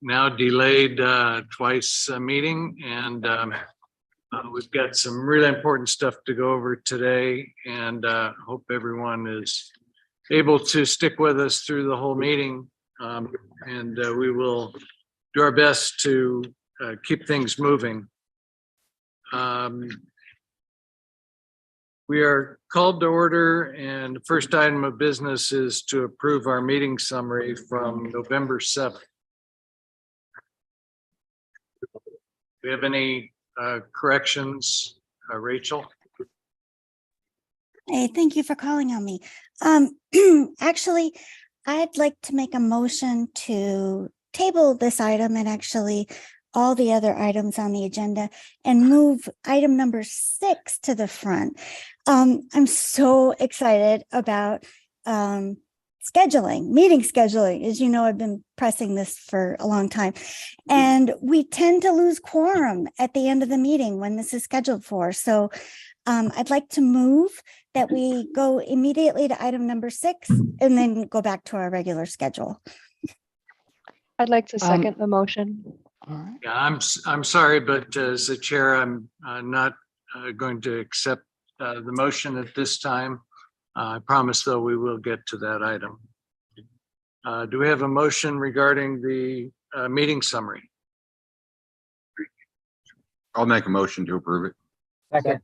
now delayed twice a meeting, and we've got some really important stuff to go over today, and hope everyone is able to stick with us through the whole meeting. And we will do our best to keep things moving. We are called to order, and the first item of business is to approve our meeting summary from November 7th. Do we have any corrections, Rachel? Hey, thank you for calling on me. Actually, I'd like to make a motion to table this item and actually all the other items on the agenda and move item number 6 to the front. I'm so excited about meeting scheduling. As you know, I've been pressing this for a long time, and we tend to lose quorum at the end of the meeting when this is scheduled for. So I'd like to move that we go immediately to item number 6 and then go back to our regular schedule. I'd like to second the motion. All right. Yeah, I'm sorry, but as the chair, I'm not going to accept the motion at this time. I promise, though, we will get to that item. Do we have a motion regarding the meeting summary? I'll make a motion to approve it. Second.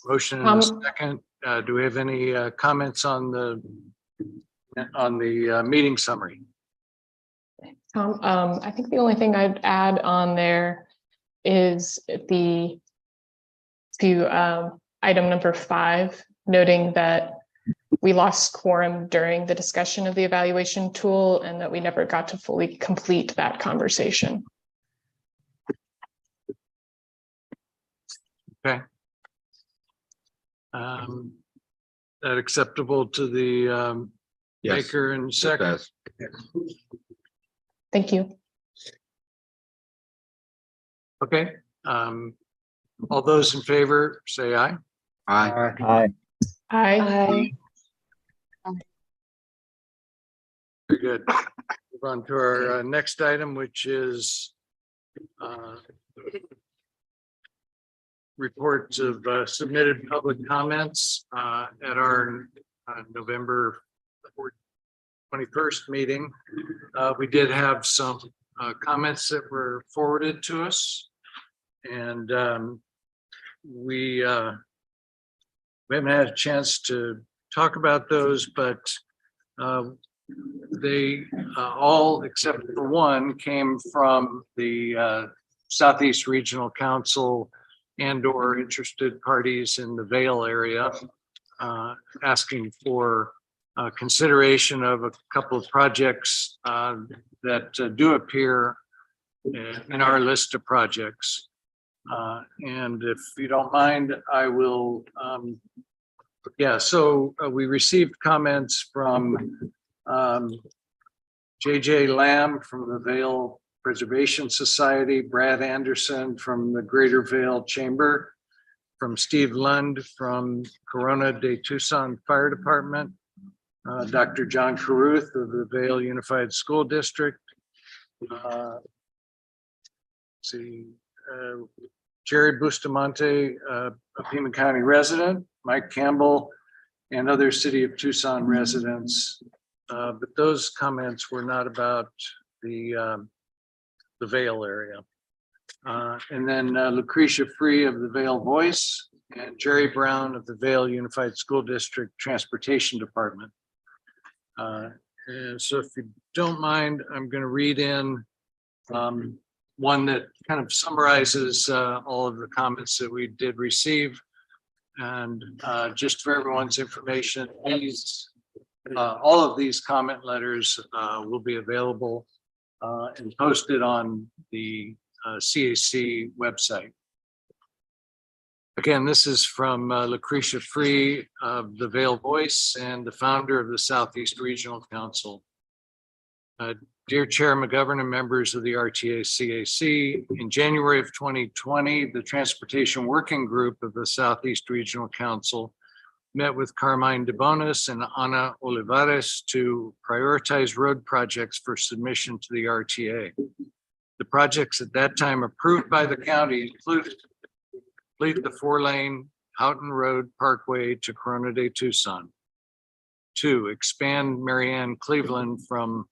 Motion and a second. Do we have any comments on the meeting summary? I think the only thing I'd add on there is to item number 5, noting that we lost quorum during the discussion of the evaluation tool and that we never got to fully complete that conversation. Okay. That acceptable to the Yes. maker and second? Yes. Thank you. Okay. All those in favor, say aye. Aye. Aye. Aye. Very good. Move on to our next item, which is reports of submitted public comments at our November 21st meeting. We did have some comments that were forwarded to us, and we haven't had a chance to talk about those, but they all except for one came from the Southeast Regional Council and/or interested parties in the Vail area, asking for consideration of a couple of projects that do appear in our list of projects. And if you don't mind, I will, so we received comments from JJ Lamb from the Vail Preservation Society, Brad Anderson from the Greater Vail Chamber, from Steve Lund from Corona de Tucson Fire Department, Dr. John Caruth of the Vail Unified School District, Jerry Bustamante, a Pima County resident, Mike Campbell, and other City of Tucson residents. But those comments were not about the Vail area. And then Lucretia Free of the Vail Voice and Jerry Brown of the Vail Unified School District Transportation Department. And so if you don't mind, I'm going to read in one that kind of summarizes all of the comments that we did receive. And just for everyone's information, all of these comment letters will be available and posted on the CAC website. Again, this is from Lucretia Free of the Vail Voice and the founder of the Southeast Regional Council. Dear Chair McGovern and members of the RTA CAC, in January of 2020, the Transportation Working Group of the Southeast Regional Council met with Carmine DeBonis and Ana Olivares to prioritize road projects for submission to the RTA. The projects at that time approved by the county included complete the 4-lane Houghton Road Parkway to Corona de Tucson. 2, expand Marianne Cleveland from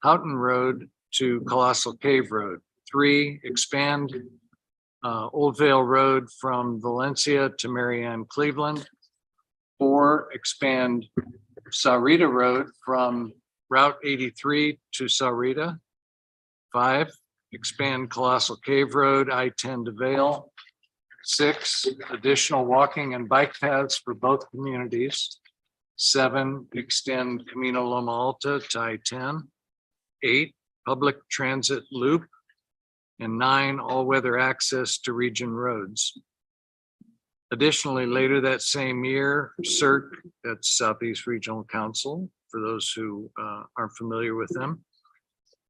Houghton Road to Colossal Cave Road. 3, expand Old Vale Road from Valencia to Marianne Cleveland. 4, expand Sahuarita Road from Route 83 to Sahuarita. 5, expand Colossal Cave Road, I-10 to Vale. 6, additional walking and bike paths for both communities. 7, extend Camino Loma Alta to I-10. 8, public transit loop. And 9, all-weather access to region roads. Additionally, later that same year, CERC, that's Southeast Regional Council, for those who aren't familiar with them,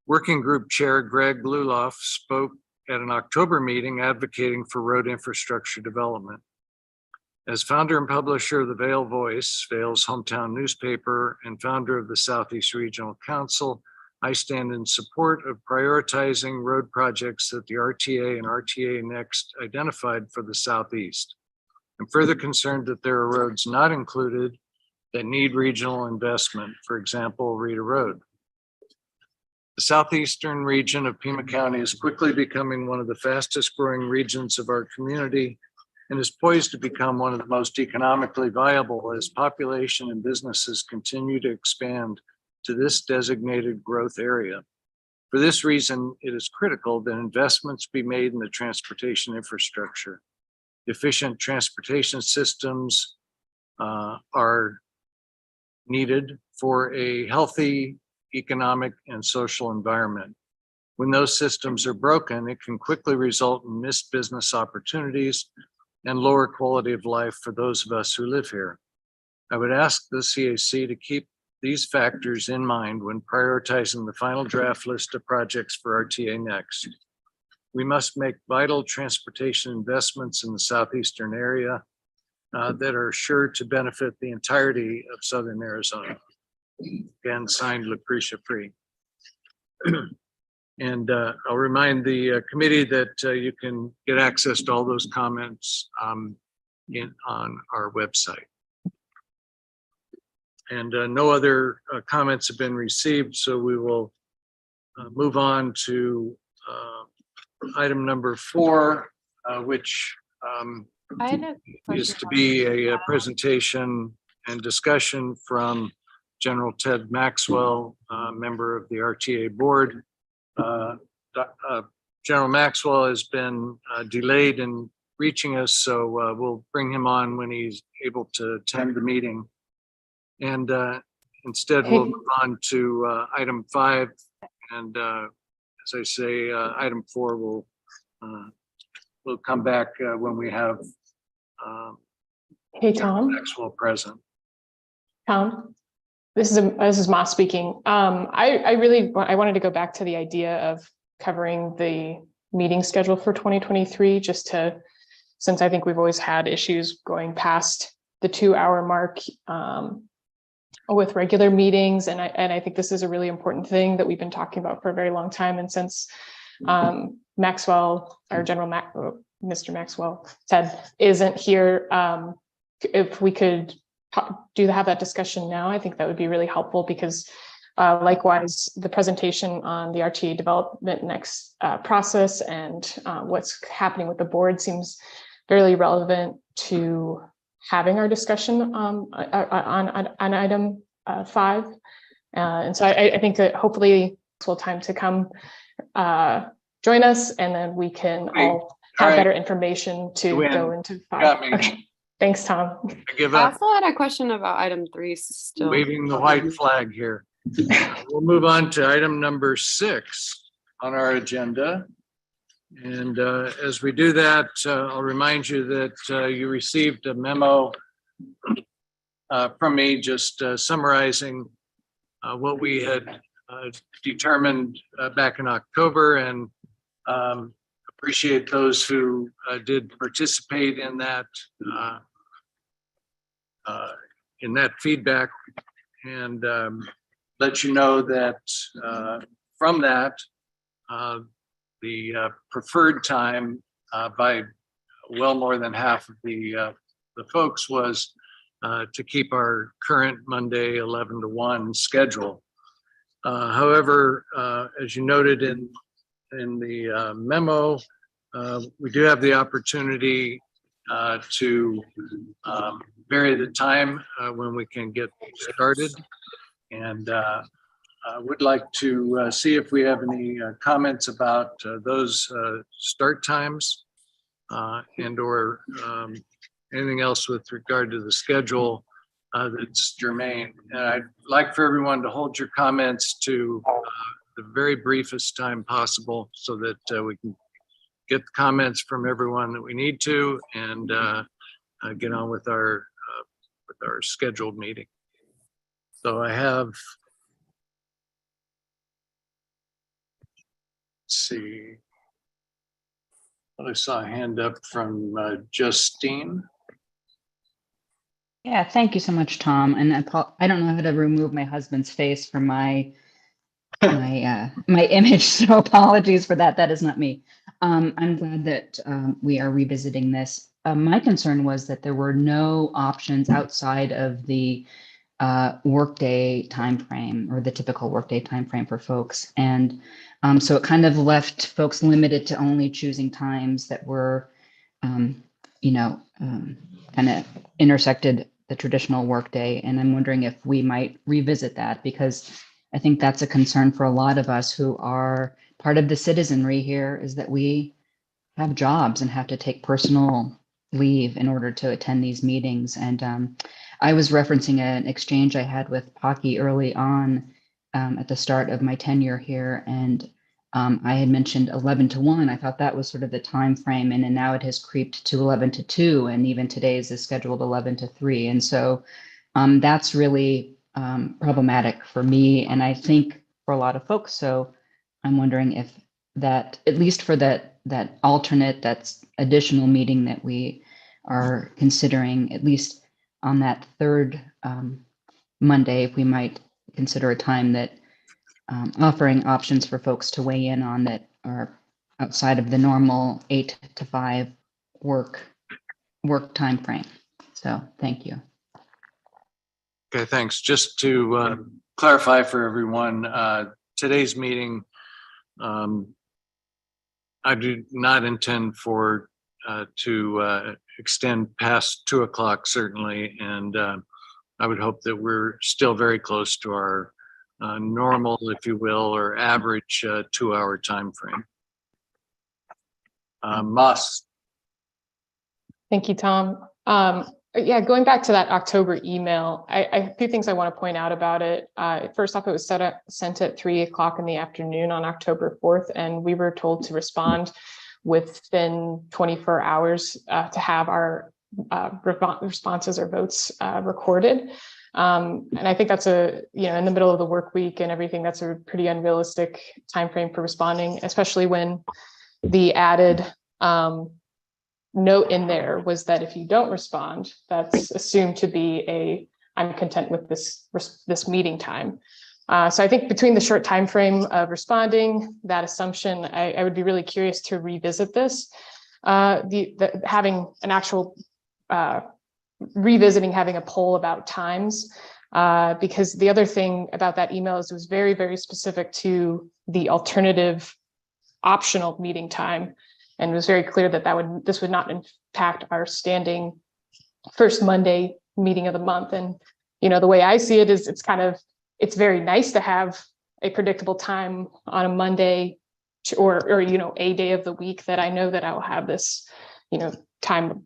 Working Group Chair Greg Bluloff spoke at an October meeting advocating for road infrastructure development. As founder and publisher of the Vale Voice, Vale's hometown newspaper, and founder of the Southeast Regional Council, I stand in support of prioritizing road projects that the RTA and RTA Next identified for the Southeast. I'm further concerned that there are roads not included that need regional investment, for example, Rita Road. The southeastern region of Pima County is quickly becoming one of the fastest growing regions of our community and is poised to become one of the most economically viable as population and businesses continue to expand to this designated growth area. For this reason, it is critical that investments be made in the transportation infrastructure. Efficient transportation systems are needed for a healthy economic and social environment. When those systems are broken, it can quickly result in missed business opportunities and lower quality of life for those of us who live here. I would ask the CAC to keep these factors in mind when prioritizing the final draft list of projects for RTA Next. We must make vital transportation investments in the southeastern area that are sure to benefit the entirety of southern Arizona. Again, signed Lucretia Free. And I'll remind the committee that you can get access to all those comments on our website. And no other comments have been received, so we will move on to item number 4, which I had a is question to on be a that. presentation and discussion from General Ted Maxwell, member of the RTA board. General Maxwell has been delayed in reaching us, so we'll bring him on when he's able to attend the meeting. And instead, we'll move on to item 5. And as I say, item 4 will come back when we have Hey, Tom. Maxwell present. Tom, this is Ma speaking. I wanted to go back to the idea of covering the meeting schedule for 2023, since I think we've always had issues going past the 2-hour mark with regular meetings. And I think this is a really important thing that we've been talking about for a very long time. And since Maxwell, our Mr. Maxwell, Ted, isn't here, if we could have that discussion now, I think that would be really helpful, because likewise, the presentation on the RTA Development Next process and what's happening with the board seems fairly relevant to having our discussion on item 5. And so I think that hopefully it's time to come join us, and then we can all have better information to go into 5. Got me. Okay. Thanks, Tom. I give I up also had a question about item 3 still. waving the white flag here. We'll move on to item number 6 on our agenda. And as we do that, I'll remind you that you received a memo from me just summarizing what we had determined back in October, and appreciate those who did participate in that in that feedback and let you know that from that, the preferred time by well more than half of the folks was to keep our current Monday 11 to 1 schedule. However, as you noted in the memo, we do have the opportunity to vary the time when we can get started. And I would like to see if we have any comments about those start times and or anything else with regard to the schedule that's germane. And I'd like for everyone to hold your comments to the very briefest time possible so that we can get the comments from everyone that we need to and get on with our scheduled meeting. So I have, let's see, I saw a hand up from Justine. Yeah, thank you so much, Tom. And I don't know how to remove my husband's face from my image, so apologies for that. That is not me. I'm glad that we are revisiting this. My concern was that there were no options outside of the workday timeframe or the typical workday timeframe for folks, and so it kind of left folks limited to only choosing times that were, kind of intersected the traditional workday. And I'm wondering if we might revisit that, because I think that's a concern for a lot of us who are part of the citizenry here, is that we have jobs and have to take personal leave in order to attend these meetings. And I was referencing an exchange I had with Pocky early on at the start of my tenure here. And I had mentioned 11 to 1. I thought that was sort of the time frame, and then now it has creeped to 11 to 2, and even today's is scheduled 11 to 3. And so that's really problematic for me, and I think for a lot of folks. So I'm wondering if that, at least for that alternate, that's additional meeting that we are considering, at least on that third Monday, if we might consider a time that offering options for folks to weigh in on that are outside of the normal 8 to 5 work time frame. So thank you. Okay, thanks. Just to clarify for everyone, today's meeting, I do not intend for to extend past 2 o'clock, certainly, and I would hope that we're still very close to our normal, if you will, or average 2-hour time frame. Mas. Thank you, Tom. Yeah, going back to that October email, a few things I want to point out about it. First off, it was sent at 3 o'clock in the afternoon on October 4th, and we were told to respond within 24 hours to have our responses or votes recorded. And I think that's in the middle of the work week and everything, that's a pretty unrealistic timeframe for responding, especially when the added note in there was that if you don't respond, that's assumed to be I'm content with this meeting time. So I think between the short time frame of responding, that assumption, I would be really curious to revisit this. Having an actual revisiting having a poll about times, because the other thing about that email is it was very, very specific to the alternative optional meeting time, and it was very clear that this would not impact our standing first Monday meeting of the month. And the way I see it is it's very nice to have a predictable time on a Monday or a day of the week that I know that I will have this time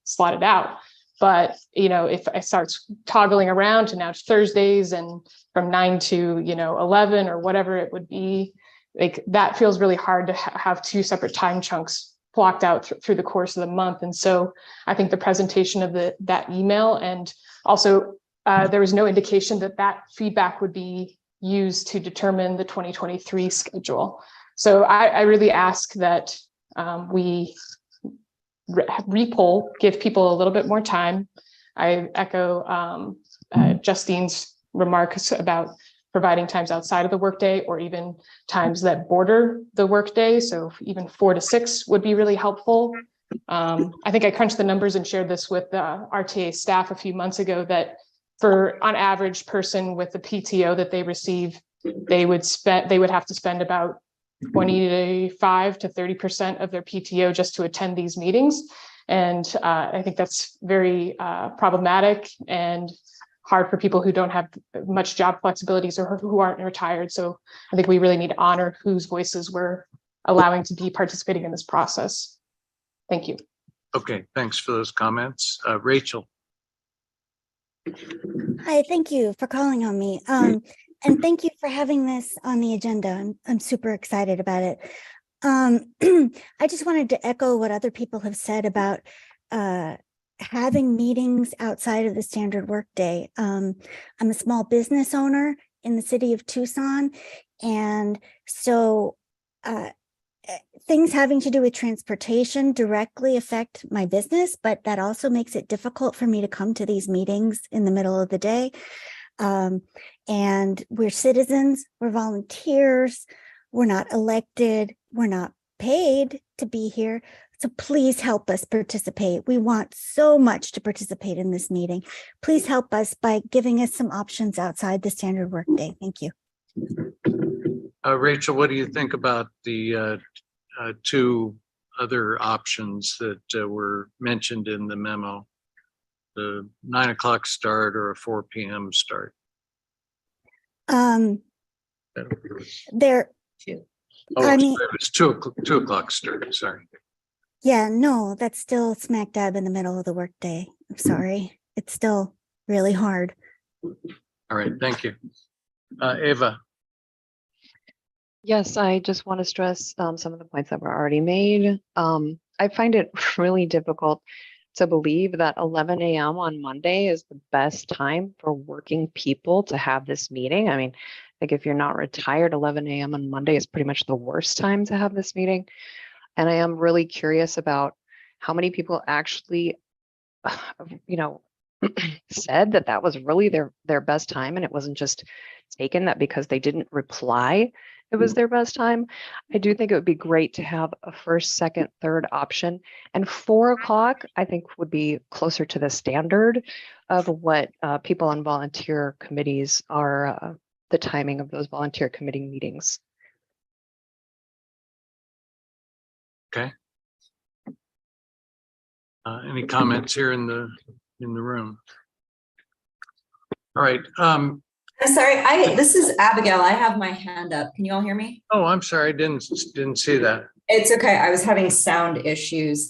slotted out. But if I start toggling around to now Thursdays and from 9 to 11 or whatever it would be, like that feels really hard to have 2 separate time chunks blocked out through the course of the month. And so I think the presentation of that email, and also there was no indication that feedback would be used to determine the 2023 schedule. So I really ask that we repoll, give people a little bit more time, I echo Justine's remarks about providing times outside of the workday or even times that border the workday. So even 4 to 6 would be really helpful. I think I crunched the numbers and shared this with the RTA staff a few months ago that for on average person with the PTO that they receive, they would have to spend about 25 to 30% of their PTO just to attend these meetings. And I think that's very problematic and hard for people who don't have much job flexibilities or who aren't retired. So I think we really need to honor whose voices we're allowing to be participating in this process. Thank you. Okay, thanks for those comments. Rachel. Hi, thank you for calling on me. And thank you for having this on the agenda. I'm super excited about it. I just wanted to echo what other people have said about having meetings outside of the standard workday. I'm a small business owner in the city of Tucson, and so things having to do with transportation directly affect my business, but that also makes it difficult for me to come to these meetings in the middle of the day. And we're citizens, we're volunteers, we're not elected, we're not paid to be here. So please help us participate. We want so much to participate in this meeting. Please help us by giving us some options outside the standard workday. Thank you. Rachel, what do you think about the two other options that were mentioned in the memo? The 9 o'clock start or a 4 p.m. start? There. Oh, I mean, it was 2 o'clock start. Sorry. Yeah, no, that's still smack dab in the middle of the workday. I'm sorry. It's still really hard. All right. Thank you. Ava. Yes, I just want to stress some of the points that were already made. I find it really difficult to believe that 11 a.m. on Monday is the best time for working people to have this meeting. I mean, like if you're not retired, 11 a.m. on Monday is pretty much the worst time to have this meeting. And I am really curious about how many people actually, said that that was really their best time, and it wasn't just taken that because they didn't reply, it was their best time. I do think it would be great to have a first, second, third option, and 4 o'clock I think would be closer to the standard of what people on volunteer committees are, the timing of those volunteer committee meetings. Okay. Any comments here in the room? All right. I'm sorry. This is Abigail. I have my hand up. Can you all hear me? Oh, I'm sorry. I didn't see that. It's okay. I was having sound issues.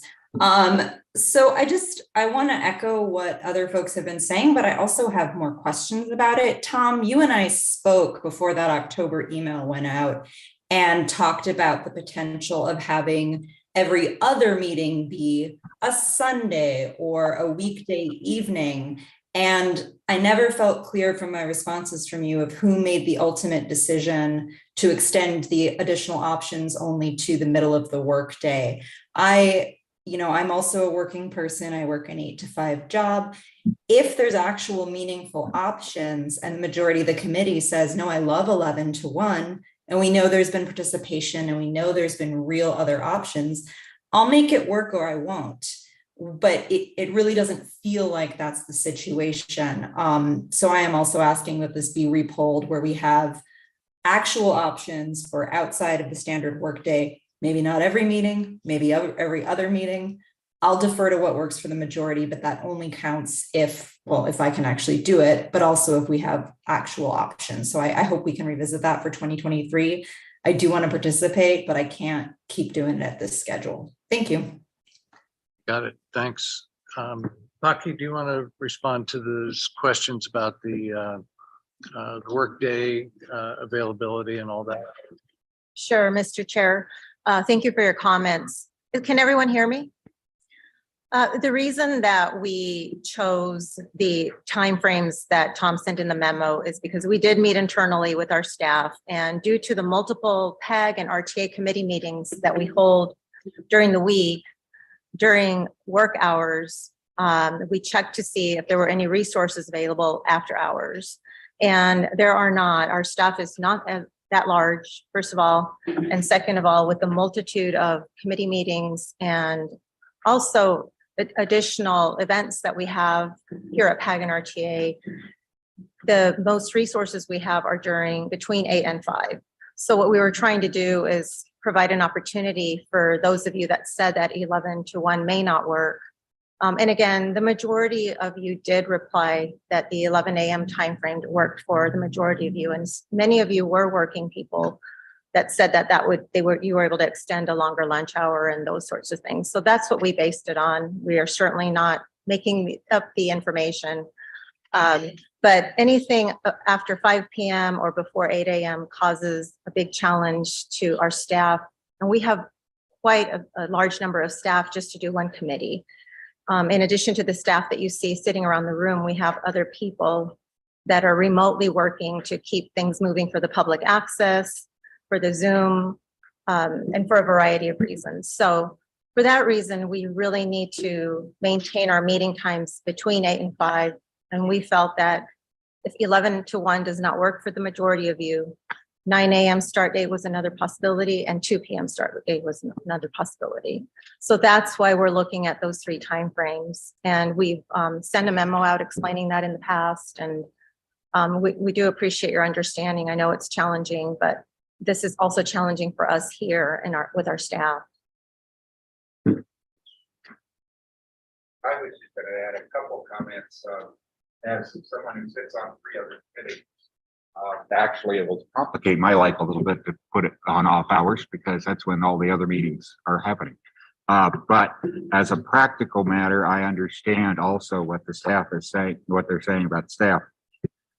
So I want to echo what other folks have been saying, but I also have more questions about it. Tom, you and I spoke before that October email went out and talked about the potential of having every other meeting be a Sunday or a weekday evening. And I never felt clear from my responses from you of who made the ultimate decision to extend the additional options only to the middle of the workday. I'm also a working person. I work an 8 to 5 job. If there's actual meaningful options and the majority of the committee says, no, I love 11 to 1, and we know there's been participation and we know there's been real other options, I'll make it work or I won't. But it really doesn't feel like that's the situation. So I am also asking that this be repolled where we have actual options for outside of the standard workday, maybe not every meeting, maybe every other meeting. I'll defer to what works for the majority, but that only counts if I can actually do it, but also if we have actual options. So I hope we can revisit that for 2023. I do want to participate, but I can't keep doing it at this schedule. Thank you. Got it. Thanks. Bucky, do you want to respond to those questions about the workday availability and all that? Sure, Mr. Chair. Thank you for your comments. Can everyone hear me? The reason that we chose the timeframes that Tom sent in the memo is because we did meet internally with our staff, and due to the multiple PEG and RTA committee meetings that we hold during the week, during work hours, We checked to see if there were any resources available after hours. And there are not. Our staff is not that large, first of all. And second of all, with the multitude of committee meetings and also additional events that we have here at Hagen RTA, the most resources we have are between 8 and 5. So what we were trying to do is provide an opportunity for those of you that said that 11 to 1 may not work. And again, the majority of you did reply that the 11 a.m. timeframe worked for the majority of you. And many of you were working people that said that you were able to extend a longer lunch hour and those sorts of things. So that's what we based it on. We are certainly not making up the information. But anything after 5 p.m. or before 8 a.m. causes a big challenge to our staff. And we have quite a large number of staff just to do one committee. In addition to the staff that you see sitting around the room, we have other people that are remotely working to keep things moving for the public access, for the Zoom, and for a variety of reasons. So for that reason, we really need to maintain our meeting times between 8 and 5. And we felt that if 11 to 1 does not work for the majority of you, 9 a.m. start date was another possibility, and 2 p.m. start date was another possibility. So that's why we're looking at those 3 timeframes. And we've sent a memo out explaining that in the past. And we do appreciate your understanding. I know it's challenging, but this is also challenging for us here with our staff. I was just going to add a couple comments. As someone who sits on 3 other committees, Actually, it will complicate my life a little bit to put it on off hours because that's when all the other meetings are happening. But as a practical matter, I understand also what the staff is saying, what they're saying about staff.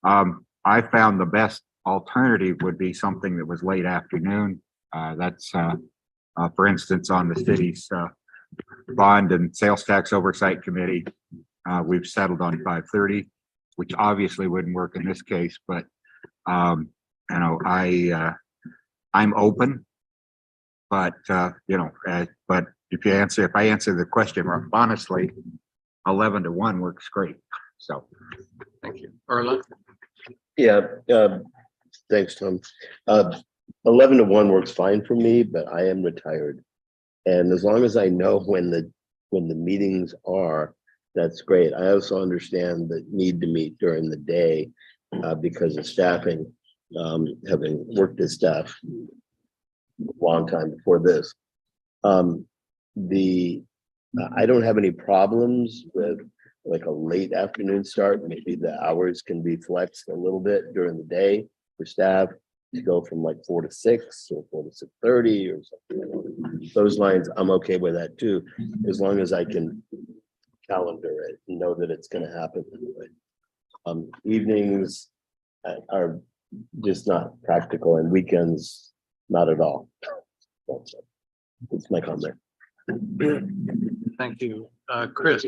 I found the best alternative would be something that was late afternoon. That's, for instance, on the city's bond and sales tax oversight committee. We've settled on 5:30, which obviously wouldn't work in this case, but you know, I'm open, but but if I answer the question honestly, 11 to 1 works great. So Thank you. Orla? Yeah, thanks, Tom. 11 to 1 works fine for me, but I am retired. And as long as I know when the meetings are, that's great. I also understand the need to meet during the day because of staffing, having worked as staff a long time before this. I don't have any problems with like a late afternoon start. Maybe the hours can be flexed a little bit during the day for staff to go from like 4 to 6 or 4 to 6:30 or something along those lines. I'm okay with that too, as long as I can calendar it and know that it's going to happen anyway. Evenings are just not practical, and weekends not at all. That's my comment. Thank you. Chris?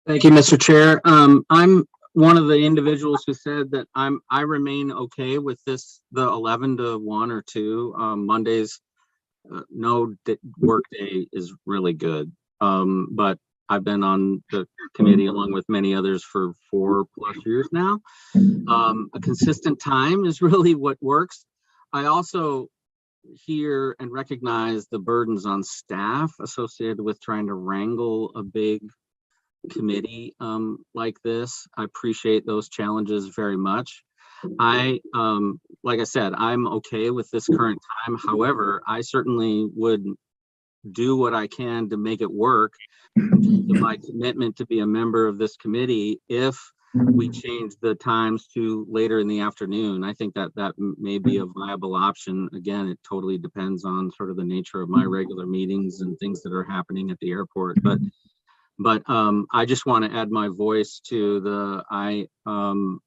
Thank you, Mr. Chair. I'm one of the individuals who said that I remain okay with this, the 11 to 1 or 2 Mondays. No work day is really good. But I've been on the committee along with many others for 4+ years now. A consistent time is really what works. I also hear and recognize the burdens on staff associated with trying to wrangle a big committee like this. I appreciate those challenges very much. Like I said, I'm okay with this current time. However, I certainly would do what I can to make it work. My commitment to be a member of this committee if we change the times to later in the afternoon. I think that may be a viable option. Again, it totally depends on sort of the nature of my regular meetings and things that are happening at the airport. But I just want to add my voice to I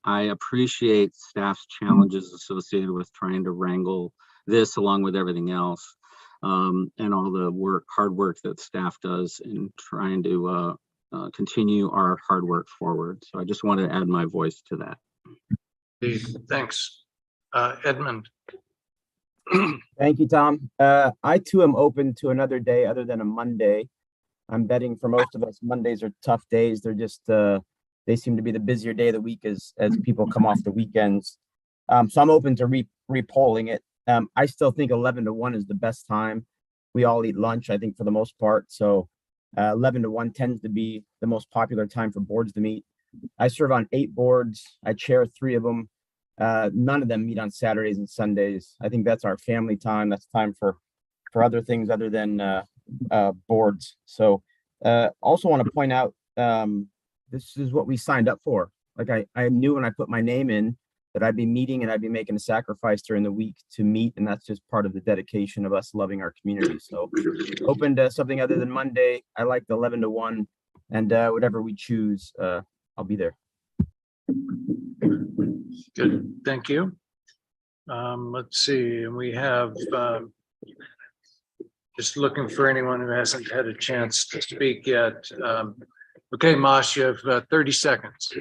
appreciate staff's challenges associated with trying to wrangle this along with everything else, and all the hard work that staff does in trying to continue our hard work forward. So I just want to add my voice to that. Thanks. Edmund? Thank you, Tom. I too am open to another day other than a Monday. I'm betting for most of us, Mondays are tough days. They're just, they seem to be the busier day of the week as people come off the weekends. So I'm open to re-polling it. I still think 11 to 1 is the best time. We all eat lunch, I think, for the most part. So 11 to 1 tends to be the most popular time for boards to meet. I serve on 8 boards. I chair 3 of them. None of them meet on Saturdays and Sundays. I think that's our family time. That's time for other things other than boards. So also want to point out, this is what we signed up for. Like I knew when I put my name in that I'd be meeting and I'd be making a sacrifice during the week to meet. And that's just part of the dedication of us loving our community. So open to something other than Monday. I like the 11 to 1, and whatever we choose, I'll be there. Good, thank you. Let's see, and we have just looking for anyone who hasn't had a chance to speak yet. Okay, Mosh, you have 30 seconds.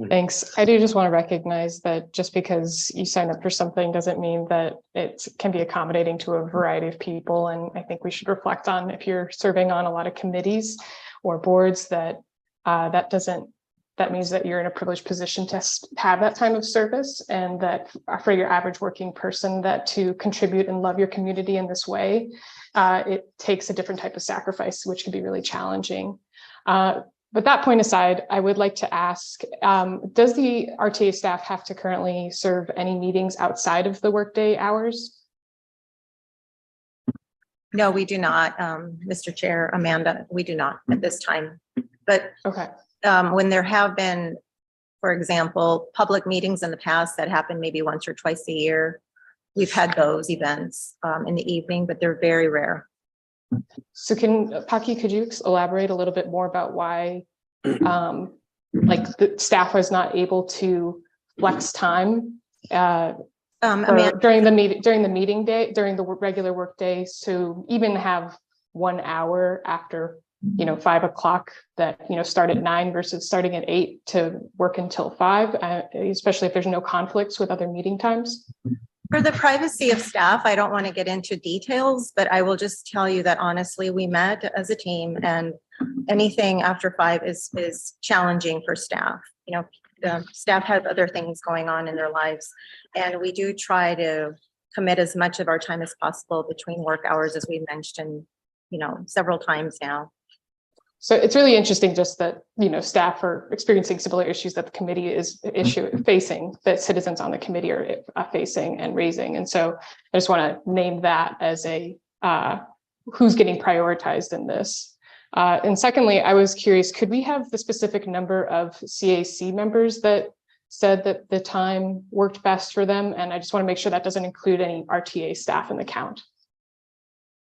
Thanks. I do just want to recognize that just because you sign up for something doesn't mean that it can be accommodating to a variety of people. And I think we should reflect on, if you're serving on a lot of committees or boards, that that means that you're in a privileged position to have that time of service, and that for your average working person, that to contribute and love your community in this way, it takes a different type of sacrifice, which can be really challenging. But that point aside, I would like to ask, does the RTA staff have to currently serve any meetings outside of the workday hours? No, we do not, Mr. Chair, Amanda, we do not at this time. But okay. When there have been, for example, public meetings in the past that happen maybe once or twice a year, we've had those events in the evening, but they're very rare. So Paki, could you elaborate a little bit more about why like the staff was not able to flex time during the meeting day, during the regular work day, so even have 1 hour after 5 o'clock that start at 9 versus starting at 8 to work until 5, especially if there's no conflicts with other meeting times? For the privacy of staff, I don't want to get into details, but I will just tell you that honestly, we met as a team, and anything after 5 is challenging for staff. Staff have other things going on in their lives, and we do try to commit as much of our time as possible between work hours, as we mentioned, several times now. So it's really interesting just that, staff are experiencing similar issues that the committee is facing, that citizens on the committee are facing and raising. And so I just want to name that as a who's getting prioritized in this. And secondly, I was curious, could we have the specific number of CAC members that said that the time worked best for them? And I just want to make sure that doesn't include any RTA staff in the count.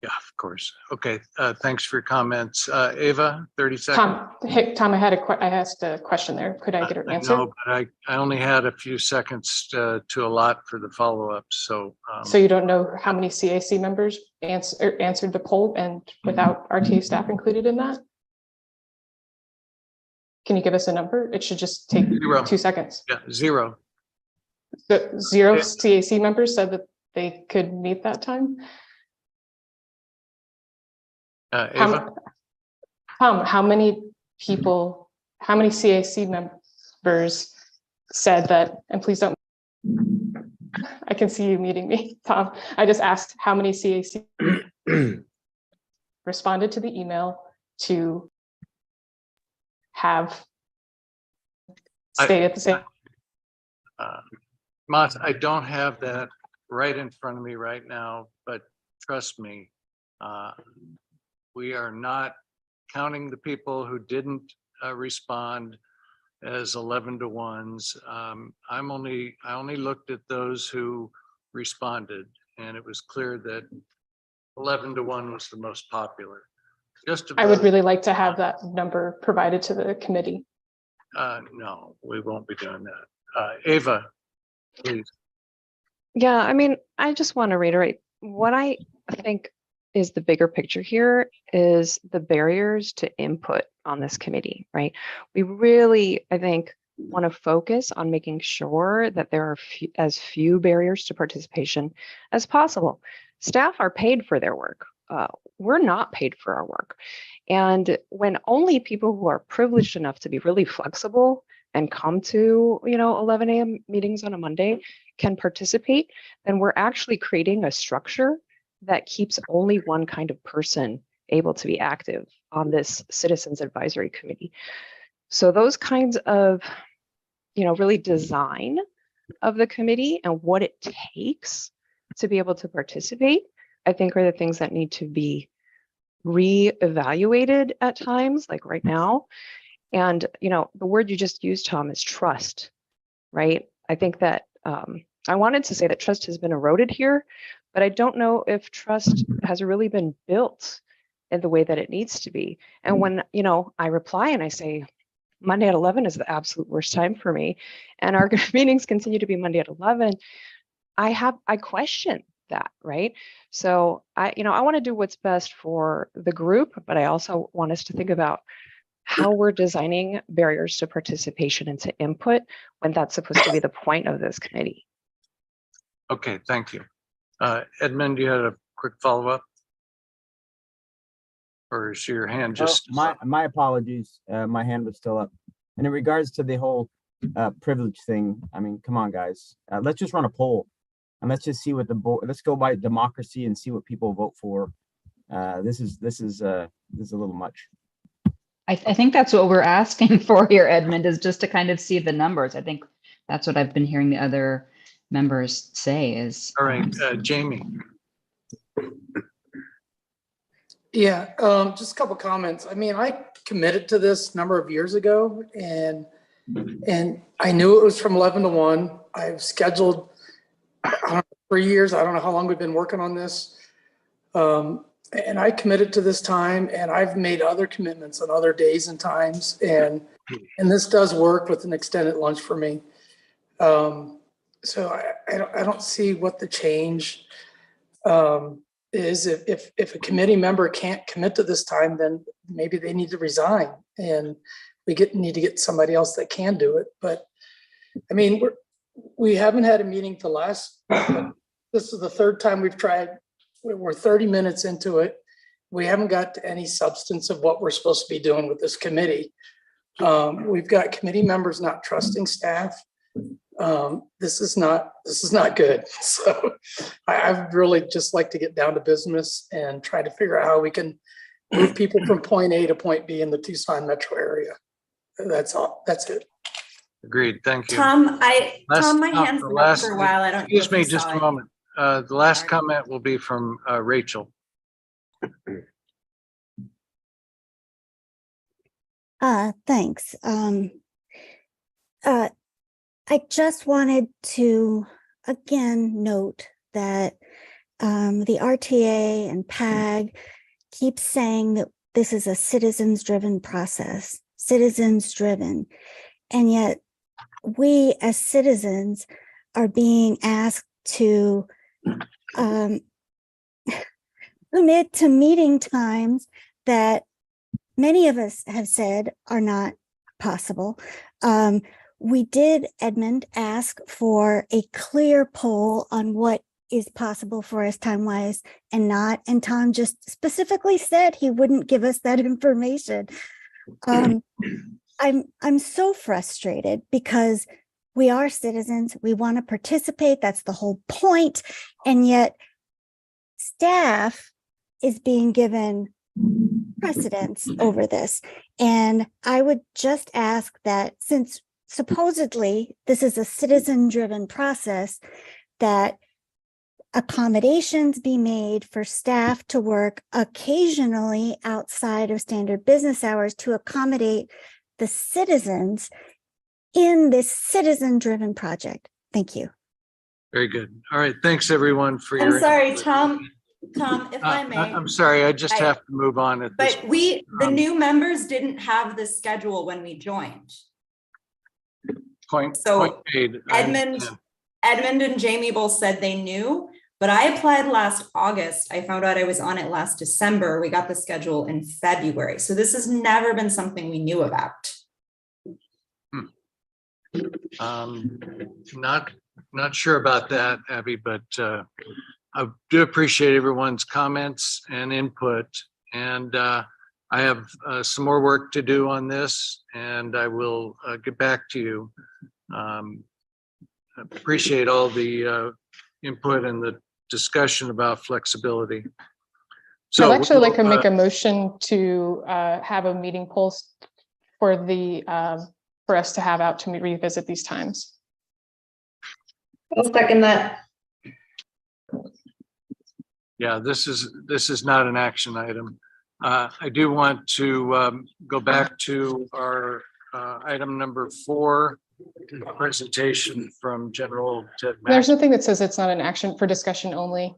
Yeah, of course. Okay, thanks for your comments. Ava, 30 seconds. Tom, I asked a question there. Could I get an answer? No, but I only had a few seconds to allot for the follow-up. So you don't know how many CAC members answered the poll and without RTA staff included in that? Can you give us a number? It should just take 0. 2 seconds. Yeah, 0. So 0 CAC members said that they could meet that time? Ava? How many CAC members said that, and please don't, I can see you muting me, Tom. I just asked how many CAC responded to the email to have stayed at the same. Mott, I don't have that right in front of me right now, but trust me, we are not counting the people who didn't respond as 11 to 1s. I only looked at those who responded, and it was clear that 11 to 1 was the most popular. I would really like to have that number provided to the committee. No, we won't be doing that. Ava, please. Yeah, I mean, I just want to reiterate what I think is the bigger picture here is the barriers to input on this committee, right? We really, I think, want to focus on making sure that there are as few barriers to participation as possible. Staff are paid for their work. we're not paid for our work. And when only people who are privileged enough to be really flexible and come to, 11 a.m. meetings on a Monday can participate, then we're actually creating a structure that keeps only one kind of person able to be active on this Citizens Advisory Committee. So those kinds of, really design of the committee and what it takes to be able to participate, I think are the things that need to be reevaluated at times, like right now. And, the word you just used, Tom, is trust, right? I think that I wanted to say that trust has been eroded here, but I don't know if trust has really been built in the way that it needs to be. And when, I reply and I say, Monday at 11 is the absolute worst time for me, and our meetings continue to be Monday at 11, I question that, right? So I want to do what's best for the group, but I also want us to think about how we're designing barriers to participation and to input when that's supposed to be the point of this committee. Okay, thank you. Edmund, you had a quick follow-up? Or is your hand just? My apologies. My hand was still up. And in regards to the whole privilege thing, I mean, come on, guys. Let's just run a poll and let's just see what the board. Let's go by democracy and see what people vote for. This is a little much. I think that's what we're asking for here, Edmund, is just to kind of see the numbers. I think that's what I've been hearing the other members say is. All right, Jamie. Yeah, just a couple comments. I mean, I committed to this a number of years ago, and I knew it was from 11 to 1. I've scheduled, I don't know, 3 years. I don't know how long we've been working on this. And I committed to this time, and I've made other commitments on other days and times, and this does work with an extended lunch for me. So I don't see what the change is. If a committee member can't commit to this time, then maybe they need to resign, and we need to get somebody else that can do it. But I mean, we haven't had a meeting to last. This is the third time we've tried. We're 30 minutes into it. We haven't got to any substance of what we're supposed to be doing with this committee. We've got committee members not trusting staff. This is not good. So I'd really just like to get down to business and try to figure out how we can move people from point A to point B in the Tucson metro area. That's all. That's it. Agreed. Thank you. Tom, my hand's been up for a while. I don't. Excuse me just a moment. The last comment will be from Rachel. Thanks. I just wanted to again note that the RTA and PAG keep saying that this is a citizens-driven process, citizens-driven, and yet we as citizens are being asked to commit to meeting times that many of us have said are not possible. We did, Edmund, ask for a clear poll on what is possible for us time-wise and not, and Tom just specifically said he wouldn't give us that information. I'm so frustrated because we are citizens, we want to participate, that's the whole point, and yet staff is being given precedence over this. And I would just ask that, since supposedly this is a citizen-driven process, that accommodations be made for staff to work occasionally outside of standard business hours to accommodate the citizens in this citizen-driven project. Thank you. Very good. All right. Thanks, everyone, for your. I'm sorry, Tom, if I may. I'm sorry. I just have to move on at this. But the new members didn't have the schedule when we joined. Point made. Edmund and Jamie both said they knew, but I applied last August. I found out I was on it last December. We got the schedule in February. So this has never been something we knew about. Not sure about that, Abby, but I do appreciate everyone's comments and input, and I have some more work to do on this, and I will get back to you. Appreciate all the input and the discussion about flexibility. So I'd actually like to make we'll, a motion to have a meeting post for the for us to have out to revisit these times. I'll second that. yeah, this is not an action item. I do want to go back to our item number 4, presentation from General Ted There's Mack. nothing that says it's not an action for discussion only,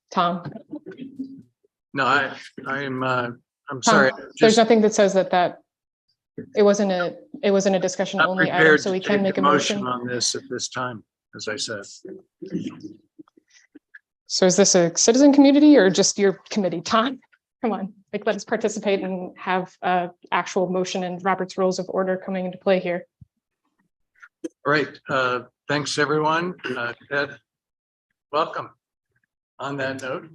Tom. No, I'm Tom, sorry. there's Just nothing that says that it wasn't a discussion not only item, prepared so we to can take make a a motion. on this at this time, as I said. So is this a citizen community or just your committee, Tom? Come on, like, let us participate and have actual motion and Robert's Rules of Order coming into play here. All right. Thanks, everyone. Ted, welcome. On that note.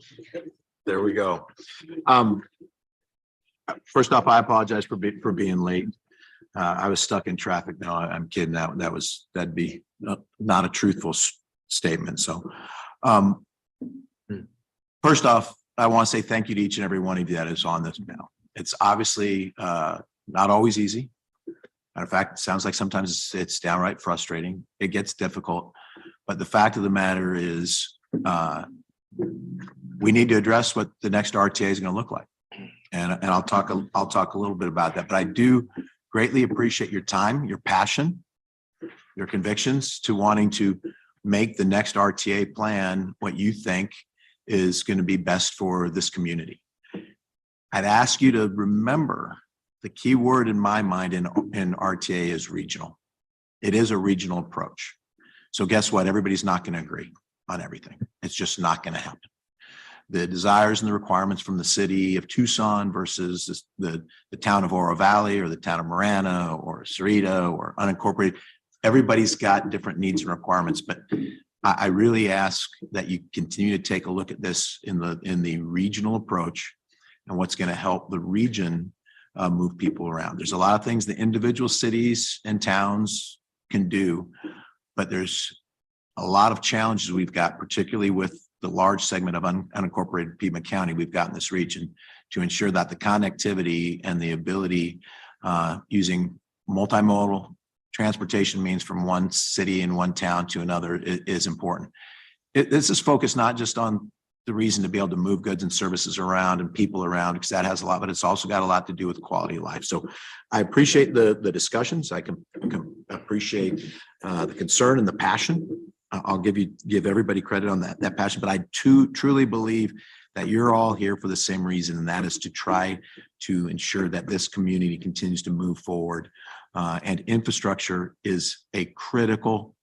There we go. First off, I apologize for being late. I was stuck in traffic. No, I'm kidding. That'd be not a truthful statement. So, first off, I want to say thank you to each and every one of you that is on this panel. It's obviously not always easy. Matter of fact, it sounds like sometimes it's downright frustrating. It gets difficult, but the fact of the matter is, we need to address what the next RTA is going to look like, and I'll talk a little bit about that. But I do greatly appreciate your time, your passion, your convictions to wanting to make the next RTA plan what you think is going to be best for this community. I'd ask you to remember the key word in my mind in RTA is regional. It is a regional approach. So guess what? Everybody's not going to agree on everything. It's just not going to happen. The desires and the requirements from the city of Tucson versus the town of Oro Valley or the town of Marana or Sarita or unincorporated, everybody's got different needs and requirements, but I really ask that you continue to take a look at this in the regional approach and what's going to help the region move people around. There's a lot of things the individual cities and towns can do, but there's a lot of challenges we've got, particularly with the large segment of unincorporated Piedmont County we've got in this region, to ensure that the connectivity and the ability using multimodal transportation means from one city and one town to another is important. This is focused not just on the reason to be able to move goods and services around and people around, because that has a lot, but it's also got a lot to do with quality of life. So I appreciate the discussions. I can appreciate the concern and the passion. I'll give everybody credit on that passion, but I truly believe that you're all here for the same reason, and that is to try to ensure that this community continues to move forward. And infrastructure is a critical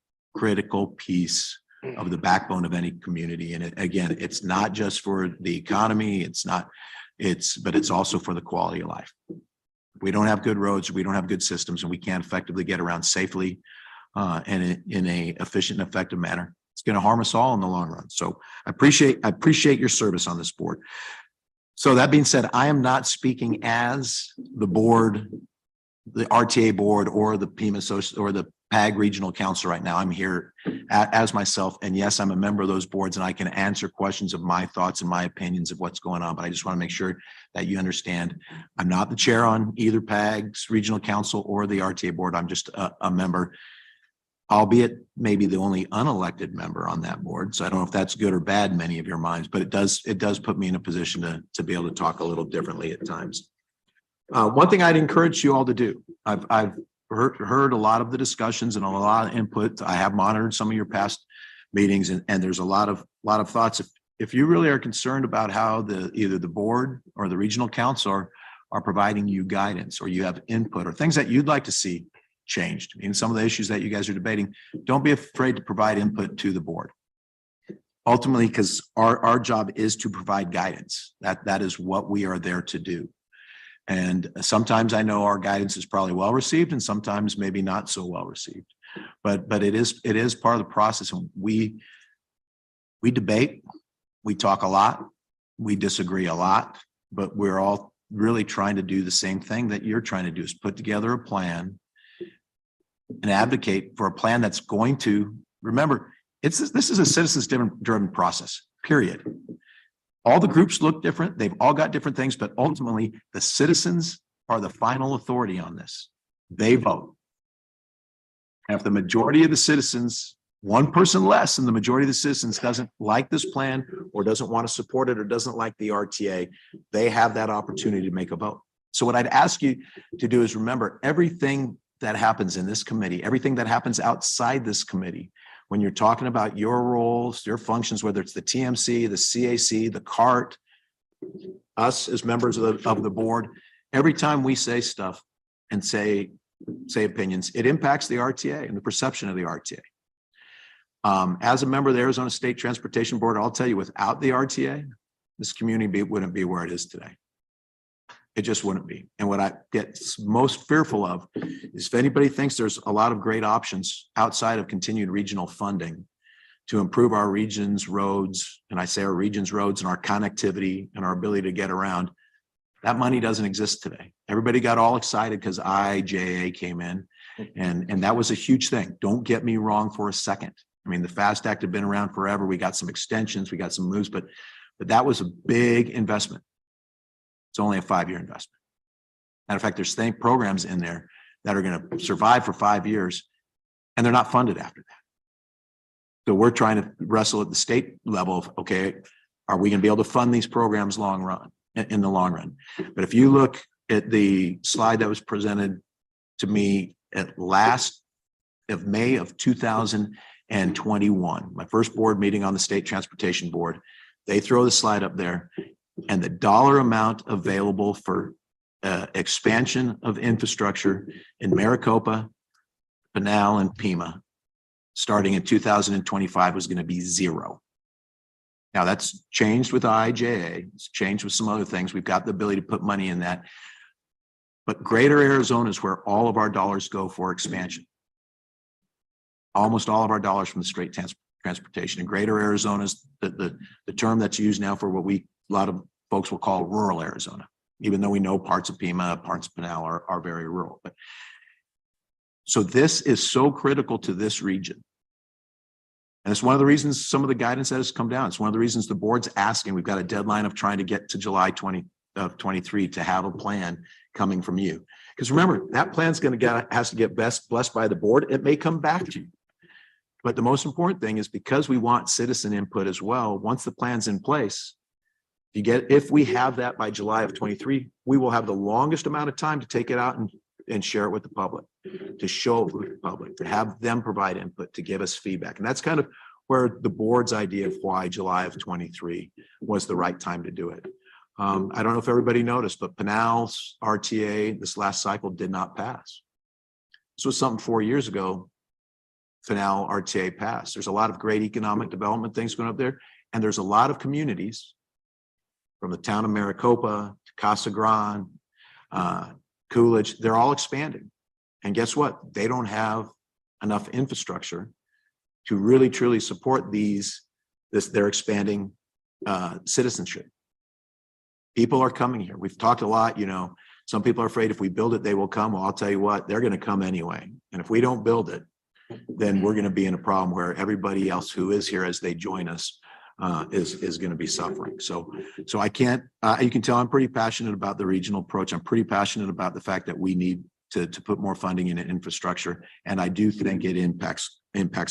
piece of the backbone of any community. And again, it's not just for the economy, but it's also for the quality of life. We don't have good roads, we don't have good systems, and we can't effectively get around safely and in a efficient and effective manner. It's going to harm us all in the long run. So I appreciate your service on this board. So that being said, I am not speaking as the board, the RTA board, or the Pima or the PAG regional council right now. I'm here as myself, and yes, I'm a member of those boards, and I can answer questions of my thoughts and my opinions of what's going on. But I just want to make sure that you understand I'm not the chair on either PAG's regional council or the RTA board. I'm just a member, albeit maybe the only unelected member on that board. So I don't know if that's good or bad in many of your minds, but it does put me in a position to be able to talk a little differently at times. One thing I'd encourage you all to do, I've heard a lot of the discussions and a lot of input. I have monitored some of your past meetings, and there's a lot of thoughts. If you really are concerned about how either the board or the regional council are providing you guidance, or you have input or things that you'd like to see changed in some of the issues that you guys are debating, don't be afraid to provide input to the board. Ultimately, because our job is to provide guidance. That is what we are there to do. And sometimes I know our guidance is probably well received, and sometimes maybe not so well received. But it is part of the process, and we debate, We talk a lot, we disagree a lot, but we're all really trying to do the same thing that you're trying to do, is put together a plan and advocate for a plan that's going to, remember, this is a citizens driven process, period. All the groups look different. They've all got different things, but ultimately the citizens are the final authority on this. They vote. And if the majority of the citizens, one person less than the majority of the citizens doesn't like this plan or doesn't want to support it or doesn't like the RTA, they have that opportunity to make a vote. So what I'd ask you to do is remember everything that happens in this committee, everything that happens outside this committee, when you're talking about your roles, your functions, whether it's the TMC, the CAC, the CART, us as members of the board, every time we say stuff and say opinions, it impacts the RTA and the perception of the RTA. As a member of the Arizona State Transportation Board, I'll tell you, without the RTA, this community wouldn't be where it is today. It just wouldn't be. And what I get most fearful of is if anybody thinks there's a lot of great options outside of continued regional funding to improve our region's roads, and I say our region's roads and our connectivity and our ability to get around, that money doesn't exist today. Everybody got all excited because IIJA came in, and that was a huge thing. Don't get me wrong for a second. I mean, the FAST Act had been around forever. We got some extensions, we got some moves, but that was a big investment. It's only a 5-year investment. Matter of fact, there's programs in there that are going to survive for 5 years, and they're not funded after that. So we're trying to wrestle at the state level of, okay, are we going to be able to fund these programs in the long run? But if you look at the slide that was presented to me at May of 2021, my first board meeting on the State Transportation Board, they throw the slide up there, and the dollar amount available for expansion of infrastructure in Maricopa, Pinal, and Pima starting in 2025 was going to be zero. Now that's changed with IIJA. It's changed with some other things. We've got the ability to put money in that. But Greater Arizona is where all of our dollars go for expansion. Almost all of our dollars from the straight transportation. And Greater Arizona is the term that's used now for what a lot of folks will call rural Arizona, even though we know parts of Pima, parts of Pinal are very rural. But so this is so critical to this region. And it's one of the reasons some of the guidance that has come down. It's one of the reasons the board's asking. We've got a deadline of trying to get to July 2023 to have a plan coming from you. Because remember, that plan's has to get blessed by the board. It may come back to you. But the most important thing is, because we want citizen input as well, once the plan's in place, if we have that by July of 23, we will have the longest amount of time to take it out and share it with the public, to show it with the public, to have them provide input, to give us feedback. And that's kind of where the board's idea of why July of 23 was the right time to do it. I don't know if everybody noticed, but Pinal's RTA this last cycle did not pass. This was something 4 years ago. Pinal RTA passed. There's a lot of great economic development things going up there. And there's a lot of communities from the town of Maricopa to Casa Grande, Coolidge, they're all expanding. And guess what? They don't have enough infrastructure to really, truly support their expanding citizenship. People are coming here. We've talked a lot, some people are afraid if we build it, they will come. Well, I'll tell you what, they're going to come anyway. And if we don't build it, then we're going to be in a problem where everybody else who is here as they join us is going to be suffering. So I can't, you can tell I'm pretty passionate about the regional approach. I'm pretty passionate about the fact that we need to put more funding in infrastructure. And I do think it impacts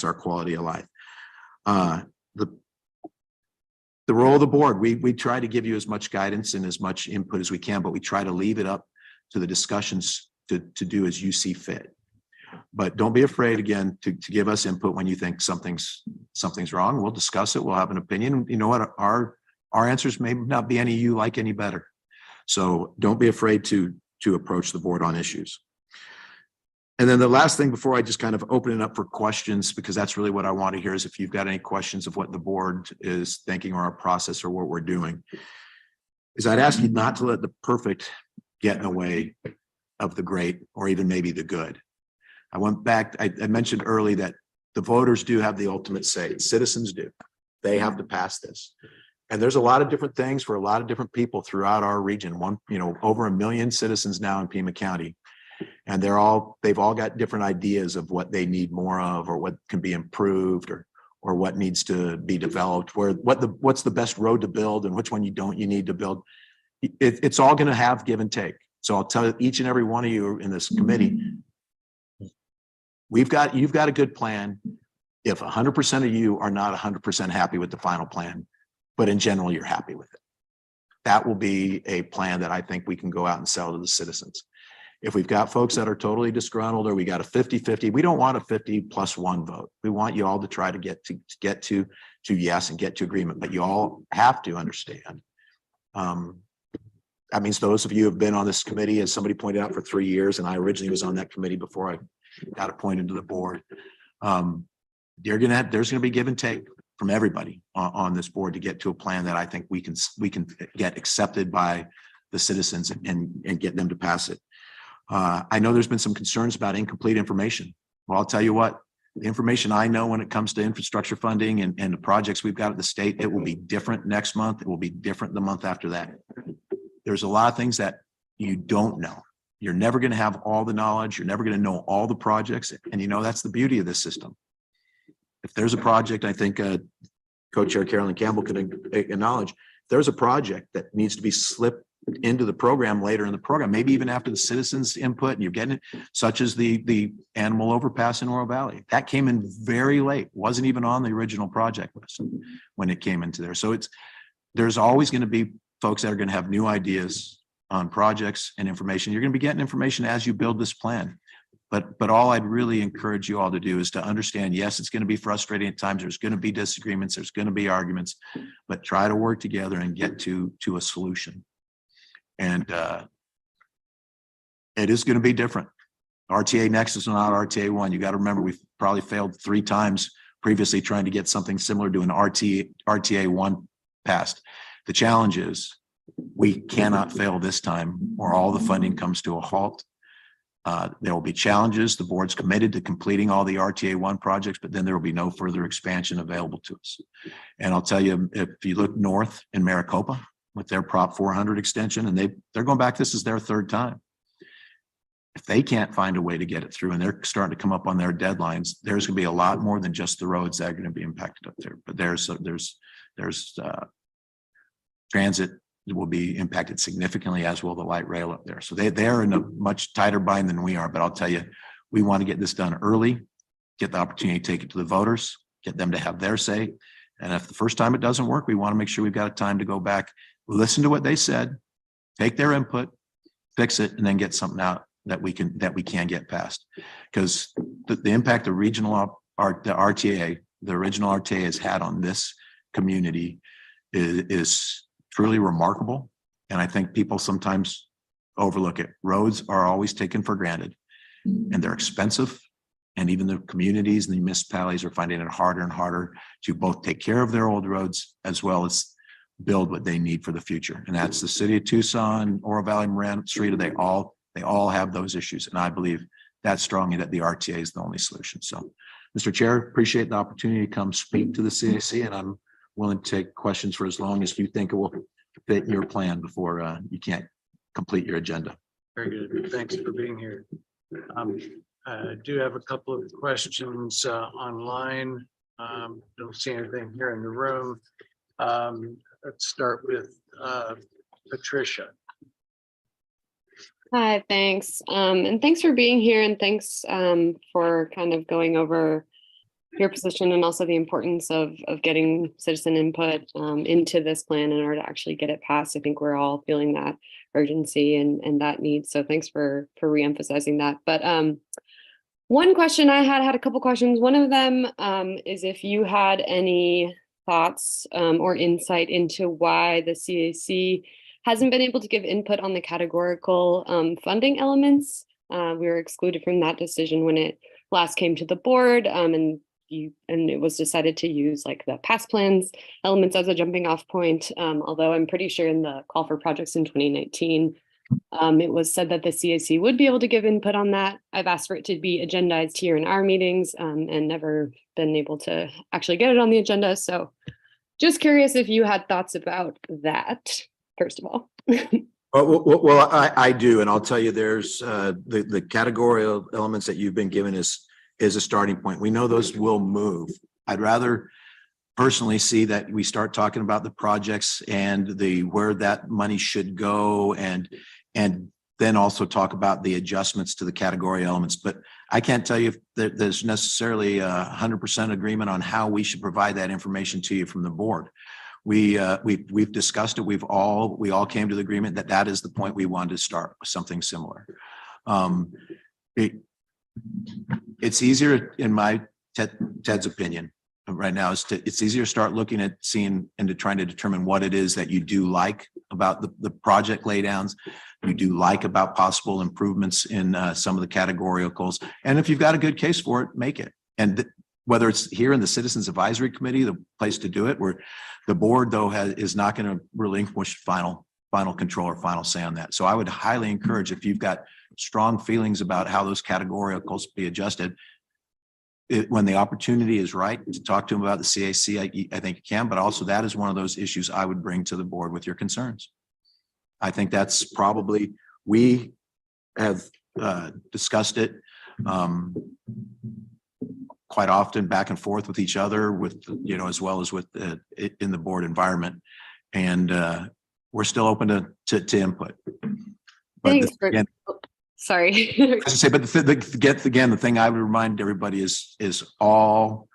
our quality of life. The role of the board, we try to give you as much guidance and as much input as we can, but we try to leave it up to the discussions to do as you see fit. But don't be afraid, again, to give us input when you think something's wrong. We'll discuss it. We'll have an opinion. You know what? Our answers may not be any you like any better. So don't be afraid to approach the board on issues. And then the last thing before I just kind of open it up for questions, because that's really what I want to hear, is if you've got any questions of what the board is thinking or our process or what we're doing, is I'd ask you not to let the perfect get in the way of the great or even maybe the good. I went back, I mentioned early that the voters do have the ultimate say. Citizens do. They have to pass this. And there's a lot of different things for a lot of different people throughout our region. Over 1 million citizens now in Pima County. And they've all got different ideas of what they need more of, or what can be improved, or what needs to be developed, what's the best road to build and which one you need to build. It's all going to have give and take. So I'll tell each and every one of you in this committee, you've got a good plan. If 100% of you are not 100% happy with the final plan, but in general, you're happy with it, that will be a plan that I think we can go out and sell to the citizens. If we've got folks that are totally disgruntled, or we got a 50-50, we don't want a 50+1 vote. We want you all to try to get to yes and get to agreement, but you all have to understand. That means those of you who have been on this committee, as somebody pointed out, for 3 years, and I originally was on that committee before I got appointed to the board. There's gonna be give and take from everybody on this board to get to a plan that I think we can get accepted by the citizens and get them to pass it. I know there's been some concerns about incomplete information. Well, I'll tell you what, the information I know when it comes to infrastructure funding and the projects we've got at the state, it will be different next month. It will be different the month after that. There's a lot of things that you don't know. You're never going to have all the knowledge. You're never going to know all the projects. And that's the beauty of this system. If there's a project, I think Co-Chair Carolyn Campbell can acknowledge, if there's a project that needs to be slipped into the program later in the program, maybe even after the citizens input and you're getting it, such as the animal overpass in Oro Valley. That came in very late, wasn't even on the original project list when it came into there. So there's always going to be folks that are going to have new ideas on projects and information. You're going to be getting information as you build this plan. But all I'd really encourage you all to do is to understand, yes, it's going to be frustrating at times. There's going to be disagreements. There's going to be arguments, but try to work together and get to a solution. And it is going to be different. RTA Next is not RTA One. You got to remember, we've probably failed 3 times previously trying to get something similar to an RTA One passed. The challenge is we cannot fail this time, or all the funding comes to a halt. There will be challenges. The board's committed to completing all the RTA One projects, but then there will be no further expansion available to us. And I'll tell you, if you look north in Maricopa with their Prop 400 extension, and they're going back, this is their 3rd time. If they can't find a way to get it through, and they're starting to come up on their deadlines, there's going to be a lot more than just the roads that are going to be impacted up there. But there's transit will be impacted significantly, as will the light rail up there. So they're in a much tighter bind than we are. But I'll tell you, we want to get this done early, get the opportunity to take it to the voters, get them to have their say. And if the first time it doesn't work, we want to make sure we've got a time to go back, listen to what they said, take their input, fix it, and then get something out that we can get past. Because the impact the regional the original RTA has had on this community is truly remarkable. And I think people sometimes overlook it. Roads are always taken for granted, and they're expensive. And even the communities and the municipalities are finding it harder and harder to both take care of their old roads as well as build what they need for the future. And that's the city of Tucson, Oro Valley, Moran Street. They all have those issues. And I believe that strongly that the RTA is the only solution. So, Mr. Chair, appreciate the opportunity to come speak to the CAC, and I'm willing to take questions for as long as you think it will fit your plan before you can't complete your agenda. Very good. Thanks for being here. I do have a couple of questions online. Don't see anything here in the room. Let's start with Patricia. Hi, thanks. And thanks for being here, and thanks for kind of going over your position and also the importance of getting citizen input into this plan in order to actually get it passed. I think we're all feeling that urgency and that need. So thanks for reemphasizing that. But one question I had a couple questions. One of them is if you had any thoughts or insight into why the CAC hasn't been able to give input on the categorical funding elements. We were excluded from that decision when it last came to the board, and it was decided to use like the past plans elements as a jumping off point. Although I'm pretty sure in the call for projects in 2019, it was said that the CAC would be able to give input on that. I've asked for it to be agendized here in our meetings and never been able to actually get it on the agenda. So just curious if you had thoughts about that, first of all. Well, I do, and I'll tell you, there's the categorical elements that you've been given is a starting point. We know those will move. I'd rather personally see that we start talking about the projects and where that money should go, and then also talk about the adjustments to the category elements. But I can't tell you if there's necessarily 100% agreement on how we should provide that information to you from the board. We've discussed it. We all came to the agreement that is the point we wanted to start with, something similar. It's easier, in my Ted's opinion right now, it's easier to start looking at seeing and to trying to determine what it is that you do like about the project laydowns, you do like about possible improvements in some of the categoricals. And if you've got a good case for it, make it. And whether it's here in the Citizens Advisory Committee, the place to do it, where the board though is not going to relinquish final control or final say on that. So I would highly encourage, if you've got strong feelings about how those categoricals be adjusted, when the opportunity is right to talk to them about the CAC, I think you can, but also that is one of those issues I would bring to the board with your concerns. I think that's probably, we have discussed it quite often back and forth with each other, with, as well as with in the board environment. And we're still open to input. But Thanks sorry. I was say, but the thing I would remind everybody is all,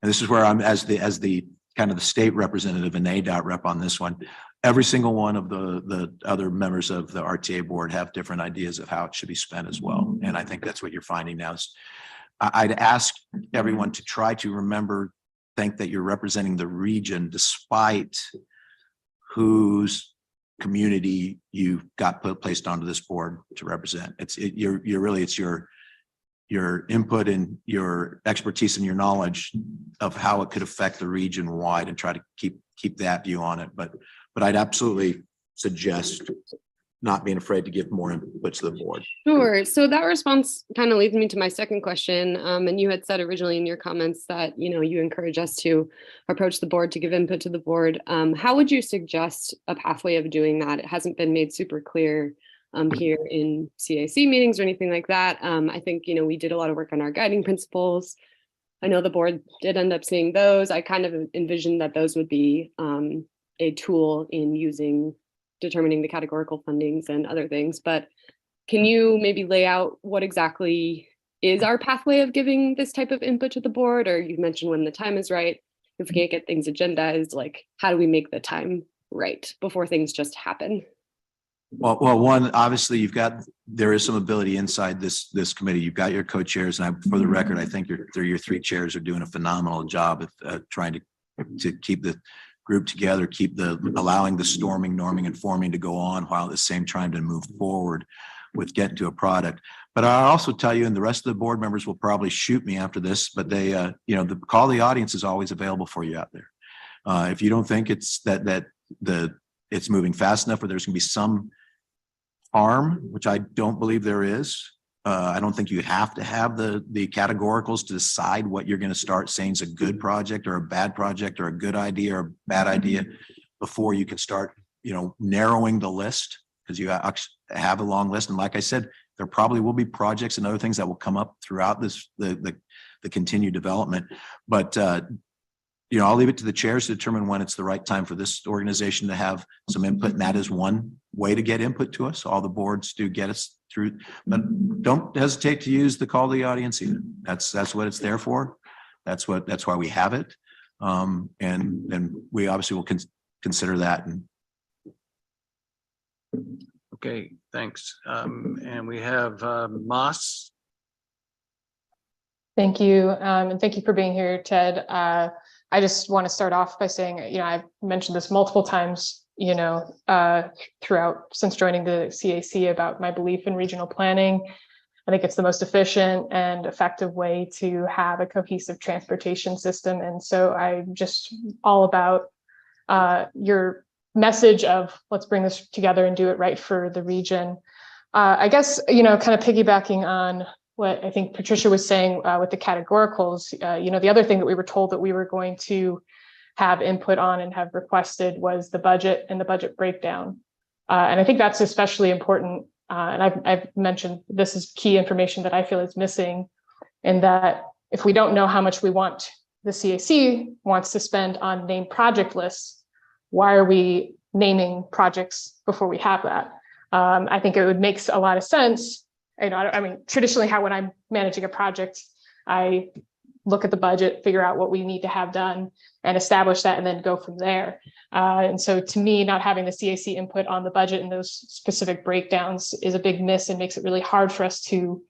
and this is where I'm as the kind of the state representative and ADOT rep on this one. Every single one of the other members of the RTA board have different ideas of how it should be spent as well. And I think that's what you're finding now. I'd ask everyone to try to think that you're representing the region despite whose community you got placed onto this board to represent. It's your input and your expertise and your knowledge of how it could affect the region wide, and try to keep that view on it. But I'd absolutely suggest not being afraid to give more input to the board. Sure. So that response kind of leads me to my second question. And you had said originally in your comments that, you encourage us to approach the board to give input to the board. How would you suggest a pathway of doing that? It hasn't been made super clear here in CAC meetings or anything like that. I think, we did a lot of work on our guiding principles. I know the board did end up seeing those. I kind of envisioned that those would be a tool in determining the categorical fundings and other things, but can you maybe lay out what exactly is our pathway of giving this type of input to the board? Or you mentioned when the time is right. If we can't get things agendized, like how do we make the time right before things just happen? Well, one, obviously there is some ability inside this committee. You've got your co-chairs, and for the record, I think your three chairs are doing a phenomenal job of trying to keep the group together, allowing the storming, norming, and forming to go on, while at the same time to move forward with getting to a product. But I'll also tell you, and the rest of the board members will probably shoot me after this, but they, the call of the audience is always available for you out there. If you don't think it's it's moving fast enough, or there's going to be some harm, which I don't believe there is. I don't think you have to have the categoricals to decide what you're going to start saying is a good project or a bad project or a good idea or a bad idea before you can start, narrowing the list, because you have a long list. And like I said, there probably will be projects and other things that will come up throughout the continued development. But I'll leave it to the chairs to determine when it's the right time for this organization to have some input. And that is one way to get input to us. All the boards do get us through, but don't hesitate to use the call of the audience either. That's what it's there for. That's why we have it. And we obviously will consider that. Okay, thanks. And we have Moss. Thank you. And thank you for being here, Ted. I just want to start off by saying, I've mentioned this multiple times, throughout since joining the CAC about my belief in regional planning. I think it's the most efficient and effective way to have a cohesive transportation system. And so I'm just all about your message of let's bring this together and do it right for the region. I guess, kind of piggybacking on what I think Patricia was saying with the categoricals, the other thing that we were told that we were going to have input on and have requested was the budget and the budget breakdown. And I think that's especially important. And I've mentioned this is key information that I feel is missing, in that if we don't know how much we want, the CAC wants to spend on named project lists, why are we naming projects before we have that? I think it would make a lot of sense. I mean, traditionally, when I'm managing a project, I look at the budget, figure out what we need to have done, and establish that, and then go from there. And so to me, not having the CAC input on the budget and those specific breakdowns is a big miss and makes it really hard for us to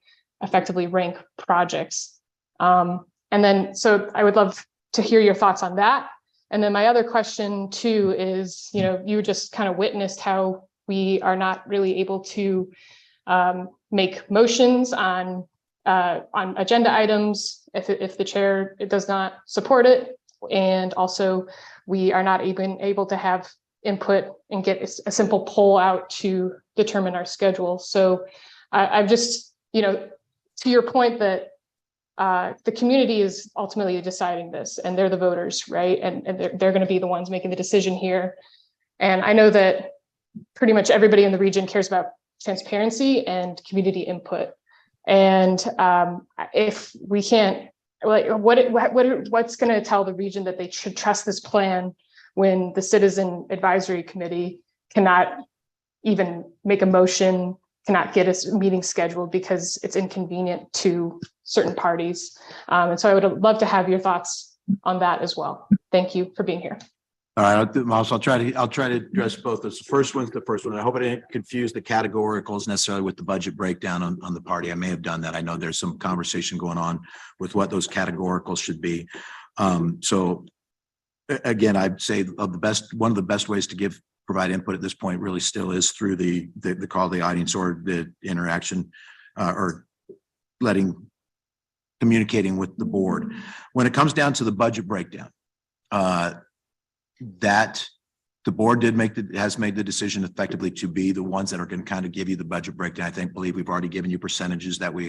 effectively rank projects. And then, so I would love to hear your thoughts on that. And then my other question too is, you just kind of witnessed how we are not really able to make motions on agenda items if the chair does not support it. And also we are not even able to have input and get a simple poll out to determine our schedule. So I've just, to your point that the community is ultimately deciding this, and they're the voters, right? And they're going to be the ones making the decision here. And I know that pretty much everybody in the region cares about transparency and community input. And if we can't, like, what's going to tell the region that they should trust this plan when the Citizen Advisory Committee cannot even make a motion, cannot get a meeting scheduled because it's inconvenient to certain parties? And so I would love to have your thoughts on that as well. Thank you for being here. All right, I'll try to address both. This first one's the first one. I hope I didn't confuse the categoricals necessarily with the budget breakdown on the party. I may have done that. I know there's some conversation going on with what those categoricals should be. So again, I'd say one of the best ways to provide input at this point really still is through the call of the audience or the interaction or communicating with the board. When it comes down to the budget breakdown, that the board has made the decision effectively to be the ones that are going to kind of give you the budget breakdown. I believe we've already given you percentages that we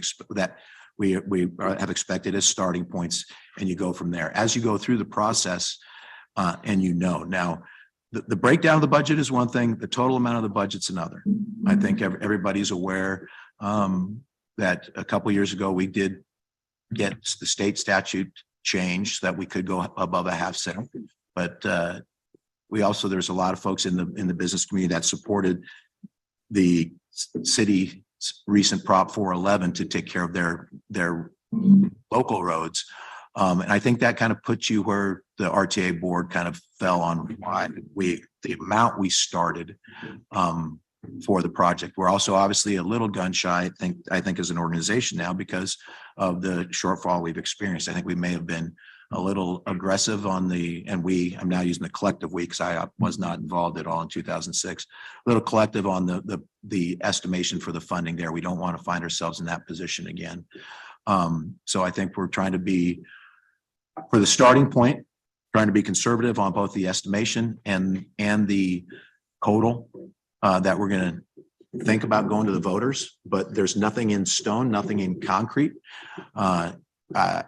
have expected as starting points, and you go from there. As you go through the process, and now the breakdown of the budget is one thing, the total amount of the budget's another. I think everybody's aware that a couple of years ago we did get the state statute changed so that we could go above a half cent. But there's a lot of folks in the business community that supported the city's recent Prop 411 to take care of their local roads. And I think that kind of puts you where the RTA board kind of fell on why the amount we started for the project. We're also obviously a little gun shy, I think as an organization now because of the shortfall we've experienced. I think we may have been a little aggressive I'm now using the collective we because I was not involved at all in 2006, a little collective on the estimation for the funding there. We don't want to find ourselves in that position again. So I think we're trying to be, for the starting point, trying to be conservative on both the estimation and the total that we're going to think about going to the voters, but there's nothing in stone, nothing in concrete. I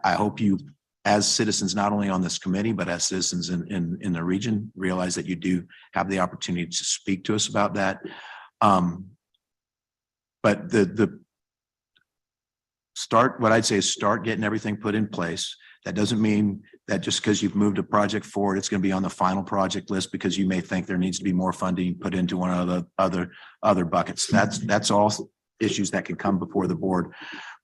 hope you, as citizens, not only on this committee, but as citizens in the region, realize that you do have the opportunity to speak to us about that. But what I'd say is start getting everything put in place. That doesn't mean that just because you've moved a project forward, it's going to be on the final project list because you may think there needs to be more funding put into one of the other buckets. That's all issues that can come before the board.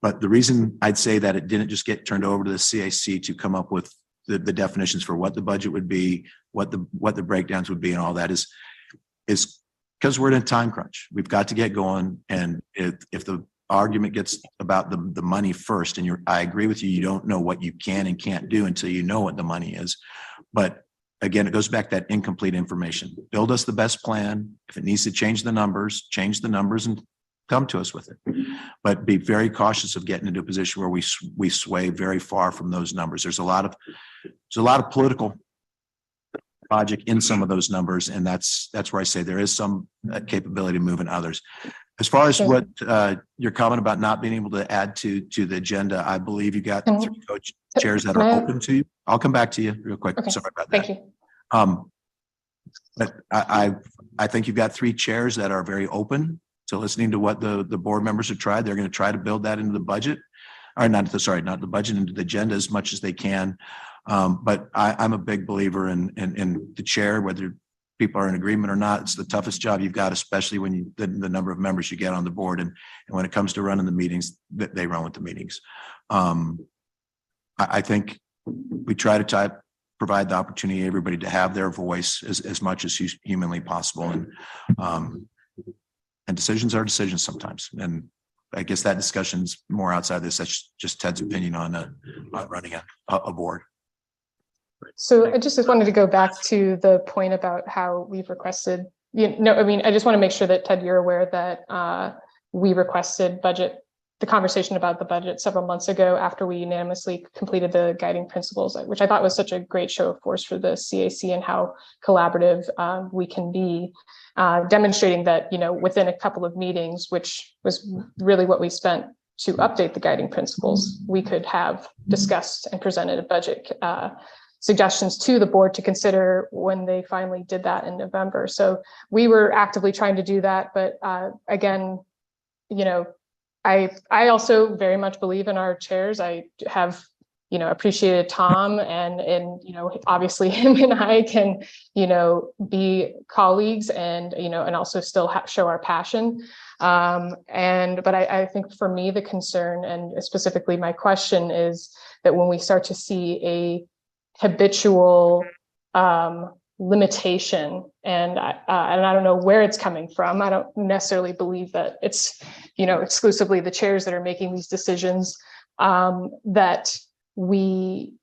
But the reason I'd say that it didn't just get turned over to the CAC to come up with the definitions for what the budget would be, what the breakdowns would be and all that is because we're in a time crunch. We've got to get going. And if the argument gets about the money first, and I agree with you, you don't know what you can and can't do until you know what the money is. But again, it goes back to that incomplete information. Build us the best plan. If it needs to change the numbers and come to us with it. But be very cautious of getting into a position where we sway very far from those numbers. There's a lot of political logic in some of those numbers, and that's where I say there is some capability of moving others. As far as Sure. what your comment about not being able to add to the agenda, I believe you got Can- 3 co-chairs that can are I- open to you. I'll come back to you real quick. Okay, Sorry about that. Thank you. But I think you've got 3 chairs that are very open to listening to what the board members have tried. They're going to try to build that into the budget, or not the budget, into the agenda as much as they can. But I'm a big believer in the chair, whether people are in agreement or not. It's the toughest job you've got, especially when the number of members you get on the board. And when it comes to running the meetings, that they run with the meetings. I think we try to provide the opportunity everybody to have their voice as much as humanly possible. And decisions are decisions sometimes. And I guess that discussion's more outside this. That's just Ted's opinion on running a board. So I just wanted to go back to the point about how we've requested, I mean, I just want to make sure that, Ted, you're aware that we requested the conversation about the budget several months ago after we unanimously completed the guiding principles, which I thought was such a great show of force for the CAC and how collaborative we can be, demonstrating that, within a couple of meetings, which was really what we spent to update the guiding principles, we could have discussed and presented a budget suggestions to the board to consider when they finally did that in November. So we were actively trying to do that. But again, I also very much believe in our chairs. I have, appreciated Tom and obviously him and I can, be colleagues and, and also still show our passion. But I think for me, the concern and specifically my question is that when we start to see a habitual limitation, and I don't know where it's coming from. I don't necessarily believe that it's exclusively the chairs that are making these decisions, that we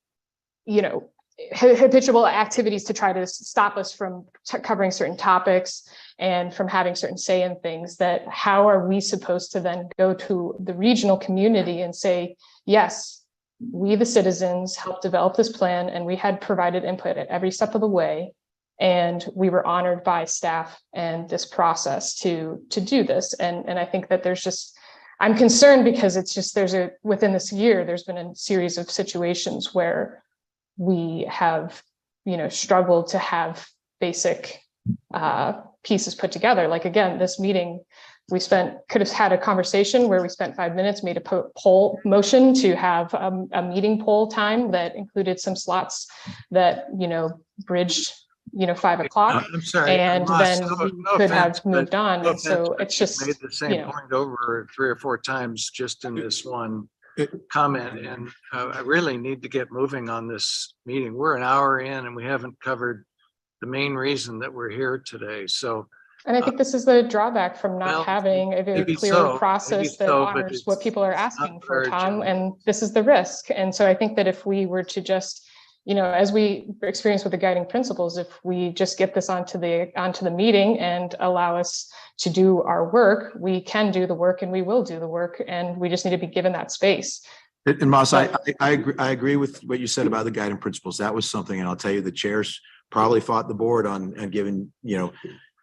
habitual activities to try to stop us from covering certain topics and from having certain say in things. That how are we supposed to then go to the regional community and say, yes, we, the citizens, helped develop this plan and we had provided input at every step of the way. And we were honored by staff and this process to do this. And I think that I'm concerned because it's just, within this year, there's been a series of situations where we have, struggled to have basic pieces put together. Like, again, this meeting, could have had a conversation where we spent 5 minutes, made a poll motion to have a meeting poll time that included some slots that, bridged, 5 o'clock. I'm sorry. And Ross, then no we could offense, have moved on. no And so offense, it's but just, you've made the same point over 3 or 4 times just in this one comment. And I really need to get moving on this meeting. We're an hour in and we haven't covered the main reason that we're here today. So and I think this is the drawback from not well, having a very maybe clear so, process maybe that so, but honors it's what people are not asking for, our Tom, agenda. and this is the risk. And so I think that if we were to just, as we experience with the guiding principles, if we just get this onto the meeting and allow us to do our work, we can do the work and we will do the work, and we just need to be given that space. And Moss, I agree with what you said about the guiding principles. That was something, and I'll tell you, the chairs probably fought the board on giving,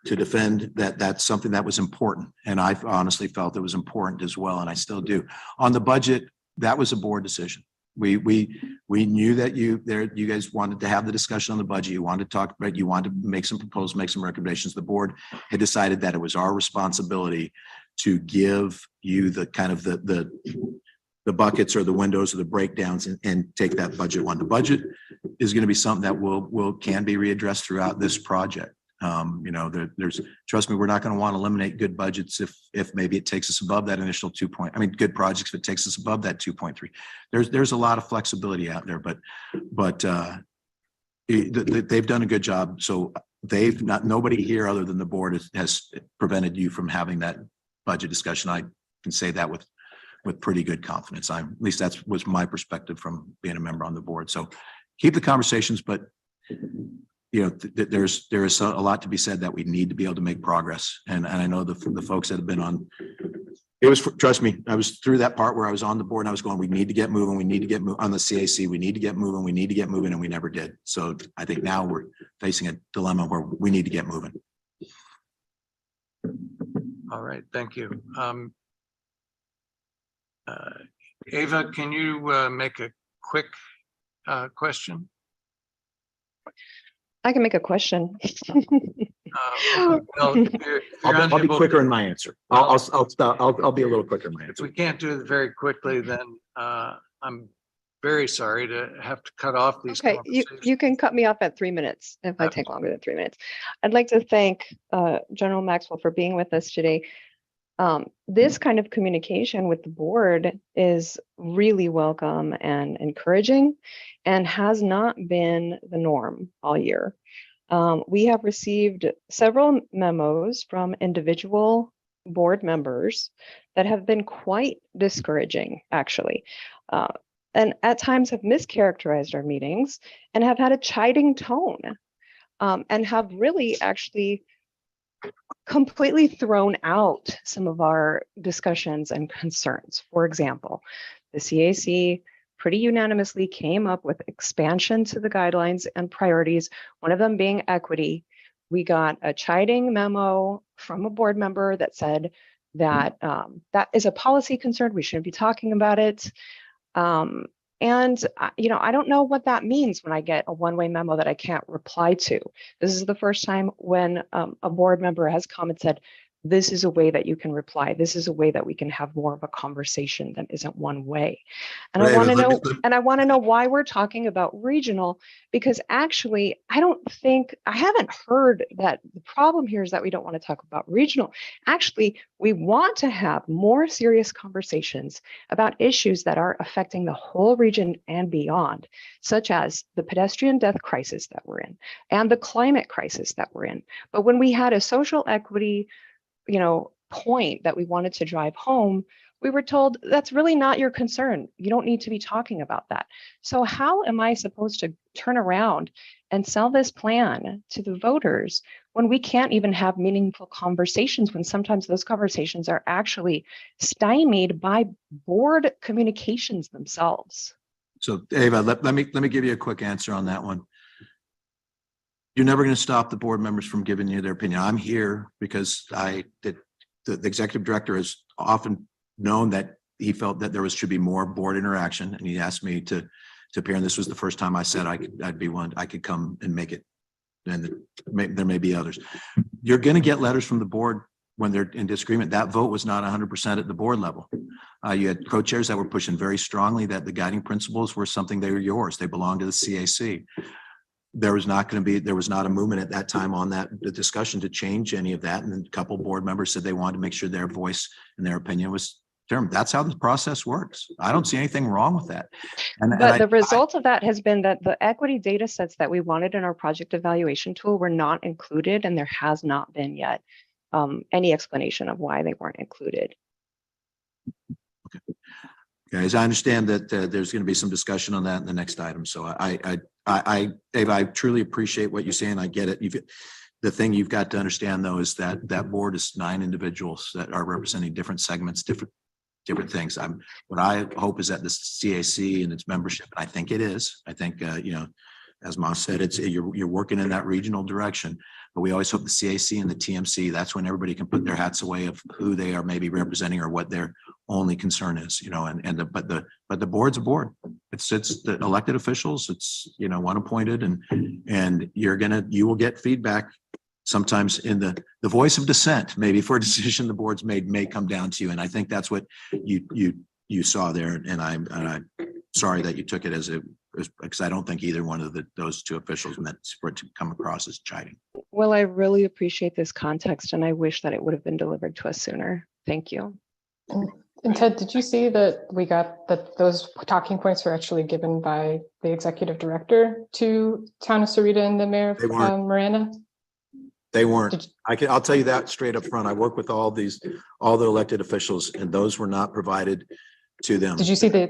to defend that. That's something that was important. And I honestly felt it was important as well. And I still do. On the budget, that was a board decision. We knew that you guys wanted to have the discussion on the budget. You wanted to talk about, you wanted to make some proposals, make some recommendations. The board had decided that it was our responsibility to give you the kind of the buckets or the windows or the breakdowns and take that budget one. The budget is going to be something that can be readdressed throughout this project. Trust me, we're not going to want to eliminate good budgets if maybe it takes us above that initial good projects, if it takes us above that 2.3. There's a lot of flexibility out there, but they've done a good job. So nobody here other than the board has prevented you from having that budget discussion. I can say that with pretty good confidence. At least that was my perspective from being a member on the board. So keep the conversations, but there is a lot to be said that we need to be able to make progress. And I know the folks that have been on, trust me, I was through that part where I was on the board and I was going, we need to get moving. We need to get on the CAC. We need to get moving. We need to get moving. And we never did. So I think now we're facing a dilemma where we need to get moving. All right, thank you. Ava, can you make a quick question? I can make a question. Well, I'll be quicker in my answer. I'll be a little quicker in my If answer. we can't do it very quickly, then I'm very sorry to have to cut off these Okay, conversations. you can cut me off at 3 minutes if I take longer than 3 minutes. I'd like to thank General Maxwell for being with us today. This kind of communication with the board is really welcome and encouraging and has not been the norm all year. We have received several memos from individual board members that have been quite discouraging, actually. And at times have mischaracterized our meetings and have had a chiding tone and have really actually completely thrown out some of our discussions and concerns. For example, the CAC pretty unanimously came up with expansion to the guidelines and priorities, one of them being equity. We got a chiding memo from a board member that said that that is a policy concern, we shouldn't be talking about it. I don't know what that means when I get a one-way memo that I can't reply to. This is the first time when a board member has come and said, this is a way that you can reply. This is a way that we can have more of a conversation that isn't one way. And I want to know why we're talking about regional, because actually, I haven't heard that the problem here is that we don't want to talk about regional. Actually, we want to have more serious conversations about issues that are affecting the whole region and beyond, such as the pedestrian death crisis that we're in and the climate crisis that we're in. But when we had a social equity point that we wanted to drive home, we were told that's really not your concern. You don't need to be talking about that. So how am I supposed to turn around and sell this plan to the voters when we can't even have meaningful conversations, when sometimes those conversations are actually stymied by board communications themselves? So Ava, let me give you a quick answer on that one. You're never going to stop the board members from giving you their opinion. I'm here because the executive director has often known that he felt that should be more board interaction, and he asked me to appear. And this was the first time I said I'd be one. I could come and make it. And there may be others. You're going to get letters from the board when they're in disagreement. That vote was not 100% at the board level. You had co-chairs that were pushing very strongly that the guiding principles were something they were yours. They belong to the CAC. There was not a movement at that time on the discussion to change any of that. And then a couple board members said they wanted to make sure their voice and their opinion was determined. That's how the process works. I don't see anything wrong with that. But the result of that has been that the equity data sets that we wanted in our project evaluation tool were not included, and there has not been yet any explanation of why they weren't included. Guys, I understand that there's going to be some discussion on that in the next item. So Dave, I truly appreciate what you're saying. I get it. The thing you've got to understand though is that board is 9 individuals that are representing different segments, different things. What I hope is that the CAC and its membership, and I think it is. I think as Ma said, you're working in that regional direction. But we always hope the CAC and the TMC, that's when everybody can put their hats away of who they are maybe representing or what their only concern is, but the board's a board. It's the elected officials. It's, one appointed, and you will get feedback sometimes in the voice of dissent, maybe for a decision the board's made may come down to you. And I think that's what you saw there. And I'm sorry that you took it because I don't think either one of those 2 officials meant for it to come across as chiding. Well, I really appreciate this context, and I wish that it would have been delivered to us sooner. Thank you. And Ted, did you see that we got that those talking points were actually given by the executive director to Town of Sarita and the mayor of Marana? They weren't. I'll tell you that straight up front. I work with all the elected officials, and those were not provided to them. Did you see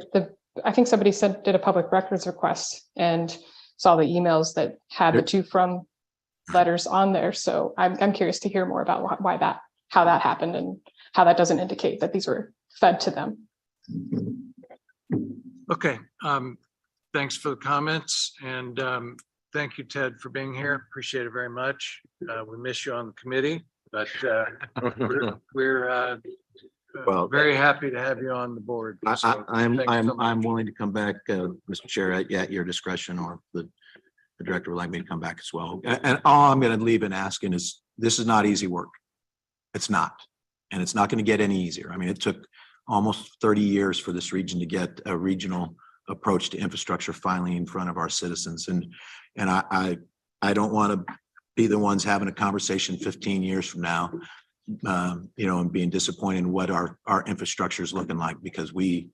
I think somebody did a public records request and saw the emails that had the to from letters on there. So I'm curious to hear more about how that happened and how that doesn't indicate that these were fed to them. Okay. Thanks for the comments, and thank you, Ted, for being here. Appreciate it very much. We miss you on the committee. but we're Well, very happy to have you on the board. So thanks so I'm much. willing to come back, Mr. Chair, at your discretion, or the director would like me to come back as well. And all I'm going to leave in asking is, this is not easy work. It's not, and it's not going to get any easier. I mean, it took almost 30 years for this region to get a regional approach to infrastructure finally in front of our citizens. And I don't want to be the ones having a conversation 15 years from now, and being disappointed in what our infrastructure is looking like, because we,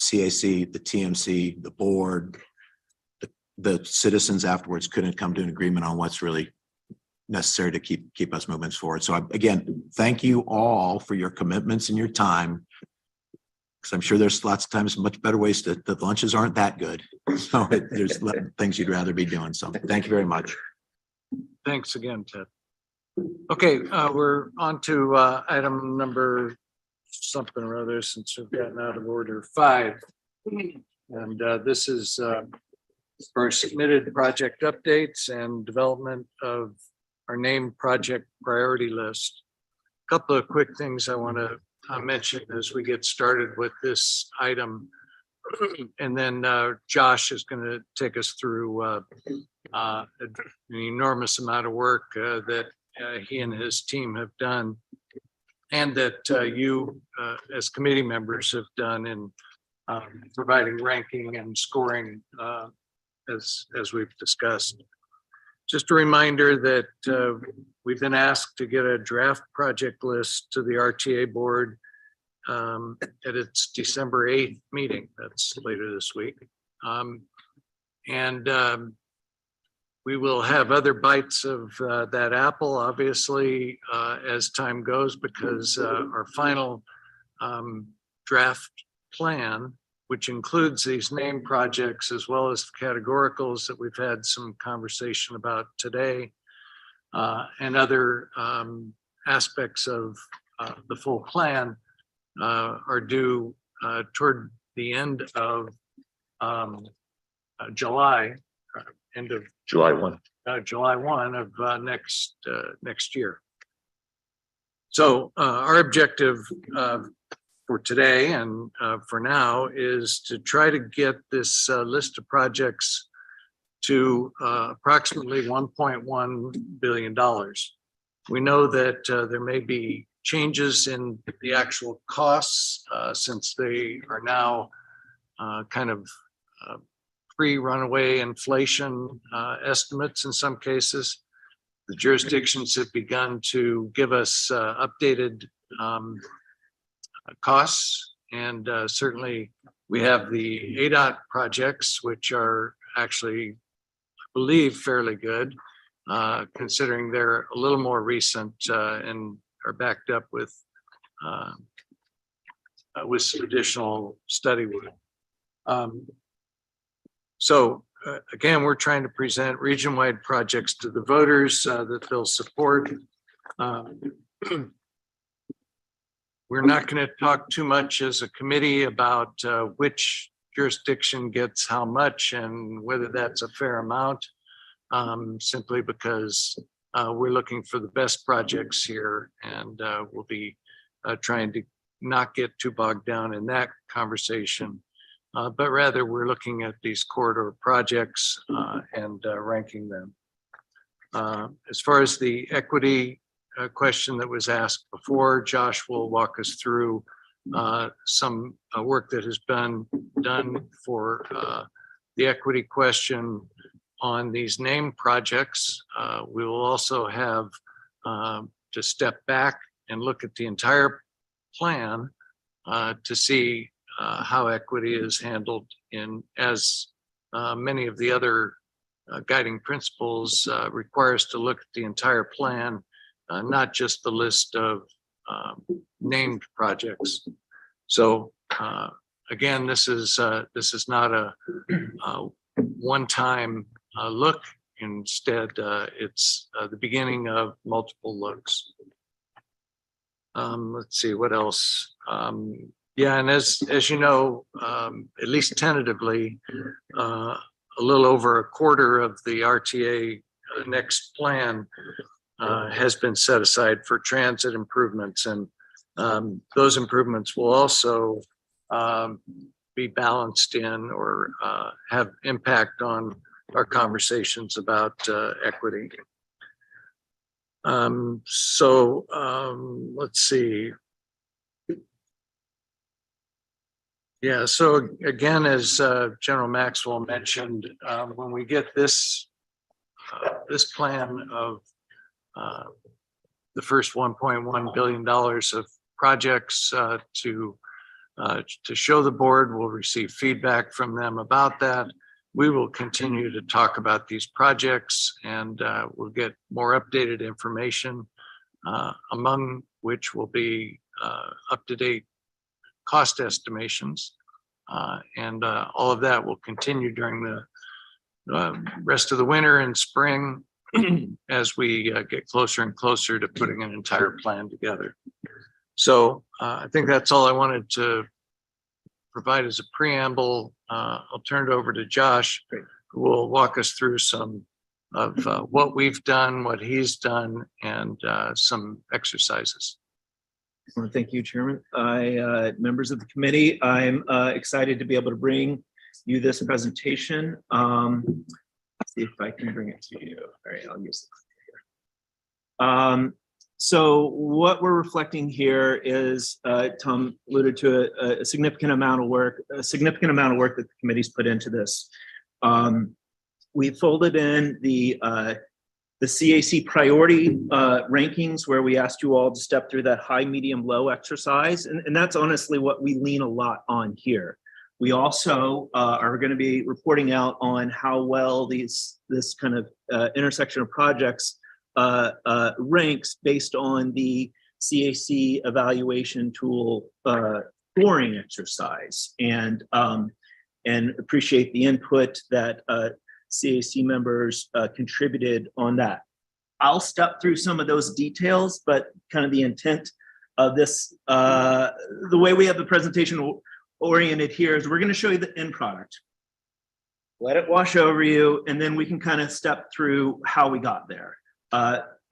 CAC, the TMC, the board, the citizens afterwards couldn't come to an agreement on what's really necessary to keep us moving forward. So again, thank you all for your commitments and your time, because I'm sure there's lots of times much better ways the lunches aren't that good. So there's things you'd rather be doing. So thank you very much. Thanks again, Ted. Okay, we're on to item number something or other, since we've gotten out of order, 5. And this is for submitted project updates and development of our named project priority list. A couple of quick things I want to mention as we get started with this item. And then Josh is going to take us through an enormous amount of work that he and his team have done, and that you as committee members have done in providing ranking and scoring as we've discussed. Just a reminder that we've been asked to get a draft project list to the RTA board at its December 8th meeting. That's later this week. We will have other bites of that apple, obviously, as time goes, because our final draft plan, which includes these named projects as well as categoricals that we've had some conversation about today, and other aspects of the full plan, are due toward the end of July, end of July 1. July 1 of next year. So our objective for today and for now is to try to get this list of projects to approximately $1.1 billion. We know that there may be changes in the actual costs since they are now kind of pre-runaway inflation estimates in some cases. The jurisdictions have begun to give us updated costs, and certainly we have the ADOT projects, which are actually, I believe, fairly good, considering they're a little more recent and are backed up with some additional study work. So again, we're trying to present region-wide projects to the voters that they'll support. We're not going to talk too much as a committee about which jurisdiction gets how much and whether that's a fair amount, simply because we're looking for the best projects here, and we'll be trying to not get too bogged down in that conversation. But rather, we're looking at these corridor projects and ranking them. As far as the equity question that was asked before, Josh will walk us through some work that has been done for the equity question on these named projects. We will also have to step back and look at the entire plan to see how equity is handled in, as many of the other guiding principles require us to look at the entire plan, not just the list of named projects. So again, this is not a one-time look. Instead, it's the beginning of multiple looks. Let's see what else. Yeah, and as you know, at least tentatively, a little over a quarter of the RTA next plan has been set aside for transit improvements, and those improvements will also be balanced in or have impact on our conversations about equity. Let's see. Yeah, so again, as General Maxwell mentioned, when we get this plan of the first $1.1 billion of projects to show the board, we'll receive feedback from them about that. We will continue to talk about these projects, and we'll get more updated information, among which will be up-to-date cost estimations. And all of that will continue during the rest of the winter and spring as we get closer and closer to putting an entire plan together. So I think that's all I wanted to provide as a preamble. I'll turn it over to Josh, who will walk us through some of what we've done, what he's done, and some exercises. Well, thank you, Chairman. Members of the committee, I'm excited to be able to bring you this presentation. Let's see if I can bring it to you. All right, I'll use it. So what we're reflecting here is, Tom alluded to a significant amount of work that the committee's put into this. We folded in the CAC priority rankings, where we asked you all to step through that high, medium, low exercise. And that's honestly what we lean a lot on here. We also are going to be reporting out on how well this kind of intersection of projects ranks based on the CAC evaluation tool scoring exercise, and appreciate the input that CAC members contributed on that. I'll step through some of those details, but kind of the intent of this, the way we have the presentation oriented here is we're going to show you the end product. Let it wash over you, and then we can kind of step through how we got there.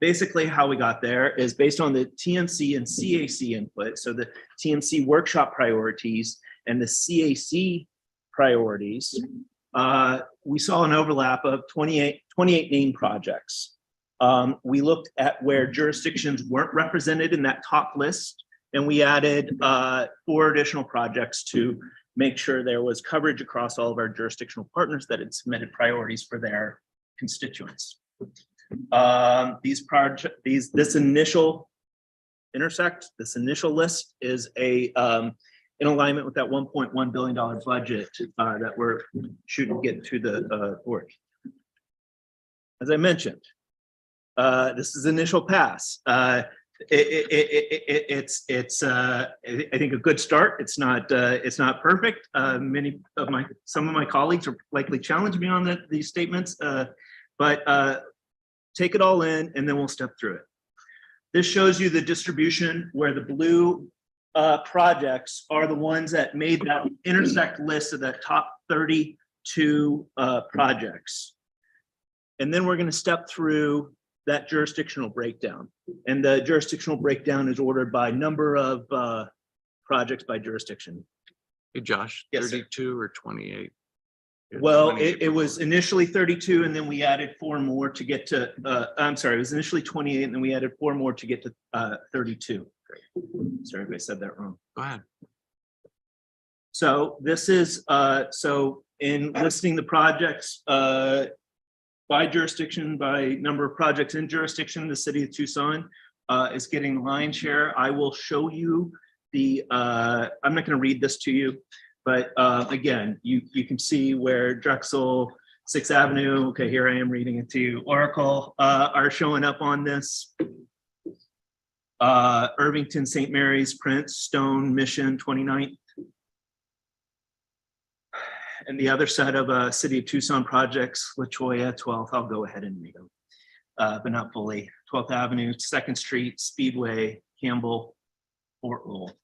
Basically, how we got there is based on the TMC and CAC input. So the TMC workshop priorities and the CAC priorities, we saw an overlap of 28 named projects. We looked at where jurisdictions weren't represented in that top list, and we added 4 additional projects to make sure there was coverage across all of our jurisdictional partners that had submitted priorities for their constituents. This initial list is in alignment with that $1.1 billion budget that we're shooting to get to the board. As I mentioned, this is initial pass. It's I think a good start. It's not perfect. Some of my colleagues are likely challenge me on these statements, but take it all in, and then we'll step through it. This shows you the distribution where the blue projects are the ones that made that intersect list of that top 32 projects. And then we're going to step through that jurisdictional breakdown. And the jurisdictional breakdown is ordered by number of projects by jurisdiction. Hey, Josh, Yes, 32 or 28? Well, it was initially 32, and then we added 4 more to get to, I'm sorry, it was initially 28, and then we added 4 more to get to 32. Sorry if I said that wrong. Go ahead. So this is, so in listing the projects by jurisdiction, by number of projects in jurisdiction, the city of Tucson is getting the lion's share. I will show you the, I'm not going to read this to you, but again, you can see where Drexel, 6th Avenue, okay, here I am reading it to you, Oracle are showing up on this. Irvington, St. Mary's, Prince, Stone, Mission, 29th. And the other set of City of Tucson projects, La Jolla, 12th, I'll go ahead and read them, but not fully. 12th Avenue, 2nd Street, Speedway, Campbell, Fort Lowell.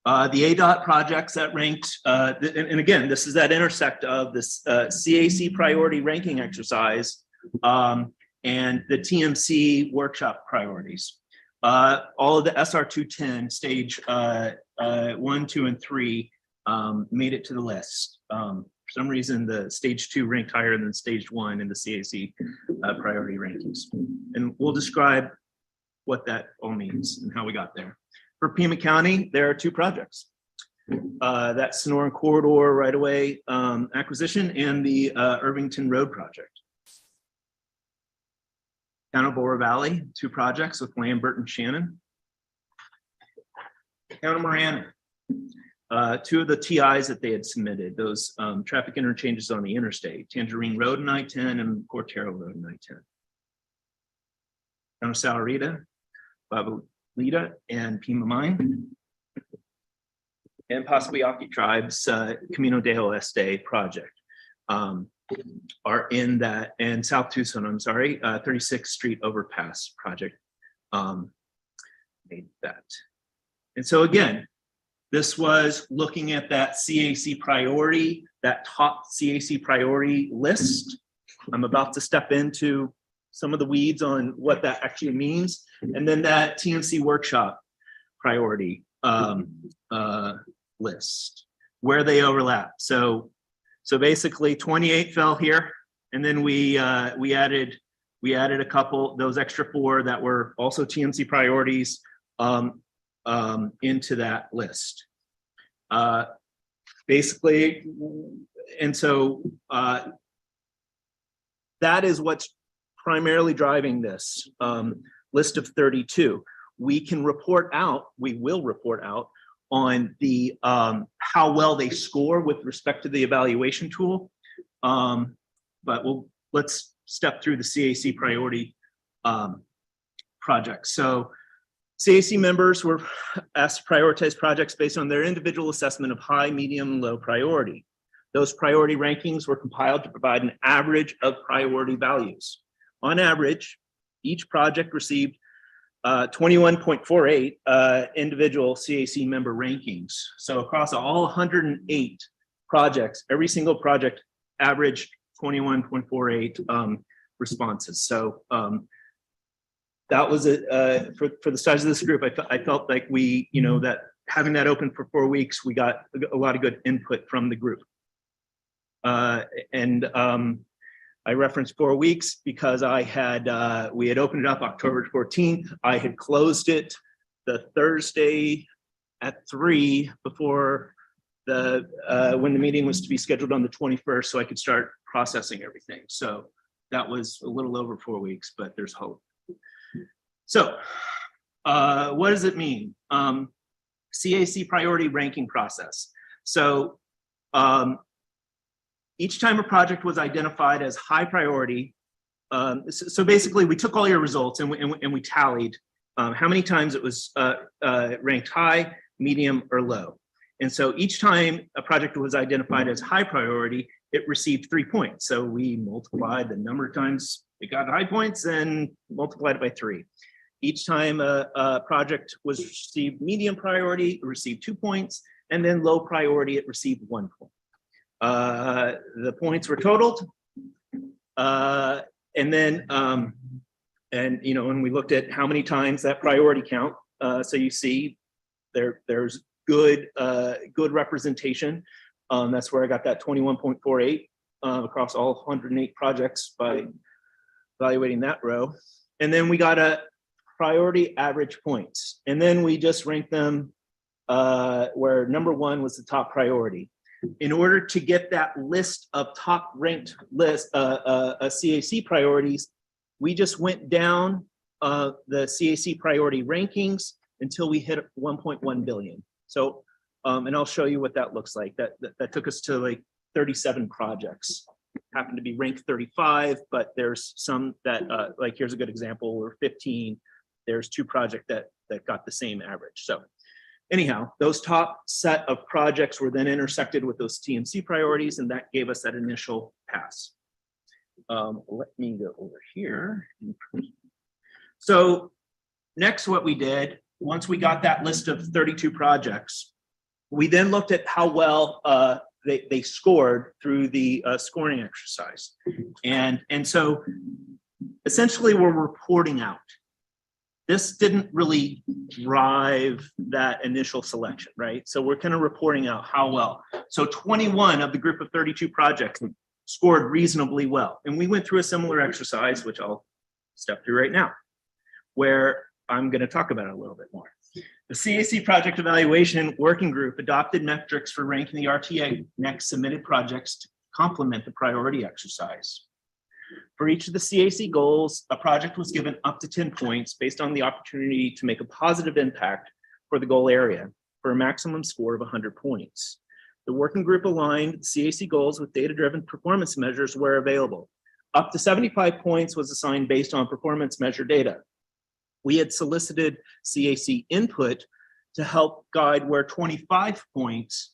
The ADOT projects that ranked, and again, this is that intersect of this CAC priority ranking exercise. and the TMC workshop priorities. All of the SR 210 stage 1, 2, and 3 made it to the list. For some reason, the stage 2 ranked higher than stage 1 in the CAC priority rankings. And we'll describe what that all means and how we got there. For Pima County, there are 2 projects. That Sonoran Corridor right-of-way acquisition and the Irvington Road project. Town of Bora Valley, 2 projects with Lambert and Shannon. Town of Marana, 2 of the TIs that they had submitted, those traffic interchanges on the interstate, Tangerine Road and I-10 and Cortero Road and I-10. Town of Salarita, Babalita and Pima Mine. And possibly Yaqui Tribes Camino de Oeste project are in that, and South Tucson, I'm sorry, 36th Street Overpass project made that. And so again, this was looking at that CAC priority, that top CAC priority list. I'm about to step into some of the weeds on what that actually means. And then that TMC workshop priority list, where they overlap. So basically 28 fell here, and then we added a couple, those extra 4 that were also TMC priorities into that list. Basically, and so that is what's primarily driving this list of 32. We can report out, we will report out on the how well they score with respect to the evaluation tool. But let's step through the CAC priority projects. So CAC members were asked to prioritize projects based on their individual assessment of high, medium, and low priority. Those priority rankings were compiled to provide an average of priority values. On average, each project received 21.48 individual CAC member rankings. So across all 108 projects, every single project averaged 21.48 responses. So that was for the size of this group. I felt like we, that having that open for 4 weeks, we got a lot of good input from the group. I referenced 4 weeks because we had opened it up October 14th. I had closed it the Thursday at 3 before when the meeting was to be scheduled on the 21st, so I could start processing everything. So that was a little over 4 weeks, but there's hope. So what does it mean? CAC priority ranking process. So each time a project was identified as high priority, so basically we took all your results and we tallied how many times it was ranked high, medium, or low. And so each time a project was identified as high priority, it received 3 points. So we multiplied the number of times it got high points and multiplied it by 3. Each time a project was received medium priority, it received 2 points, and then low priority, it received 1 point. The points were totaled, and then when we looked at how many times that priority count, so you see there's good representation. That's where I got that 21.48 across all 108 projects by evaluating that row. And then we got a priority average points, and then we just ranked them where number 1 was the top priority. In order to get that list of top ranked list CAC priorities, we just went down the CAC priority rankings until we hit 1.1 billion. So, and I'll show you what that looks like. That took us to like 37 projects. Happened to be ranked 35, but there's some that like here's a good example. We're 15. There's 2 projects that got the same average. So anyhow, those top set of projects were then intersected with those TMC priorities, and that gave us that initial pass. Let me go over here. So next, what we did, once we got that list of 32 projects, we then looked at how well they scored through the scoring exercise. And so essentially we're reporting out. This didn't really drive that initial selection, right? So we're kind of reporting out how well. So 21 of the group of 32 projects scored reasonably well. And we went through a similar exercise, which I'll step through right now, where I'm going to talk about it a little bit more. The CAC Project Evaluation Working Group adopted metrics for ranking the RTA next submitted projects to complement the priority exercise. For each of the CAC goals, a project was given up to 10 points based on the opportunity to make a positive impact for the goal area for a maximum score of 100 points. The working group aligned CAC goals with data-driven performance measures where available. Up to 75 points was assigned based on performance measure data. We had solicited CAC input to help guide where 25 points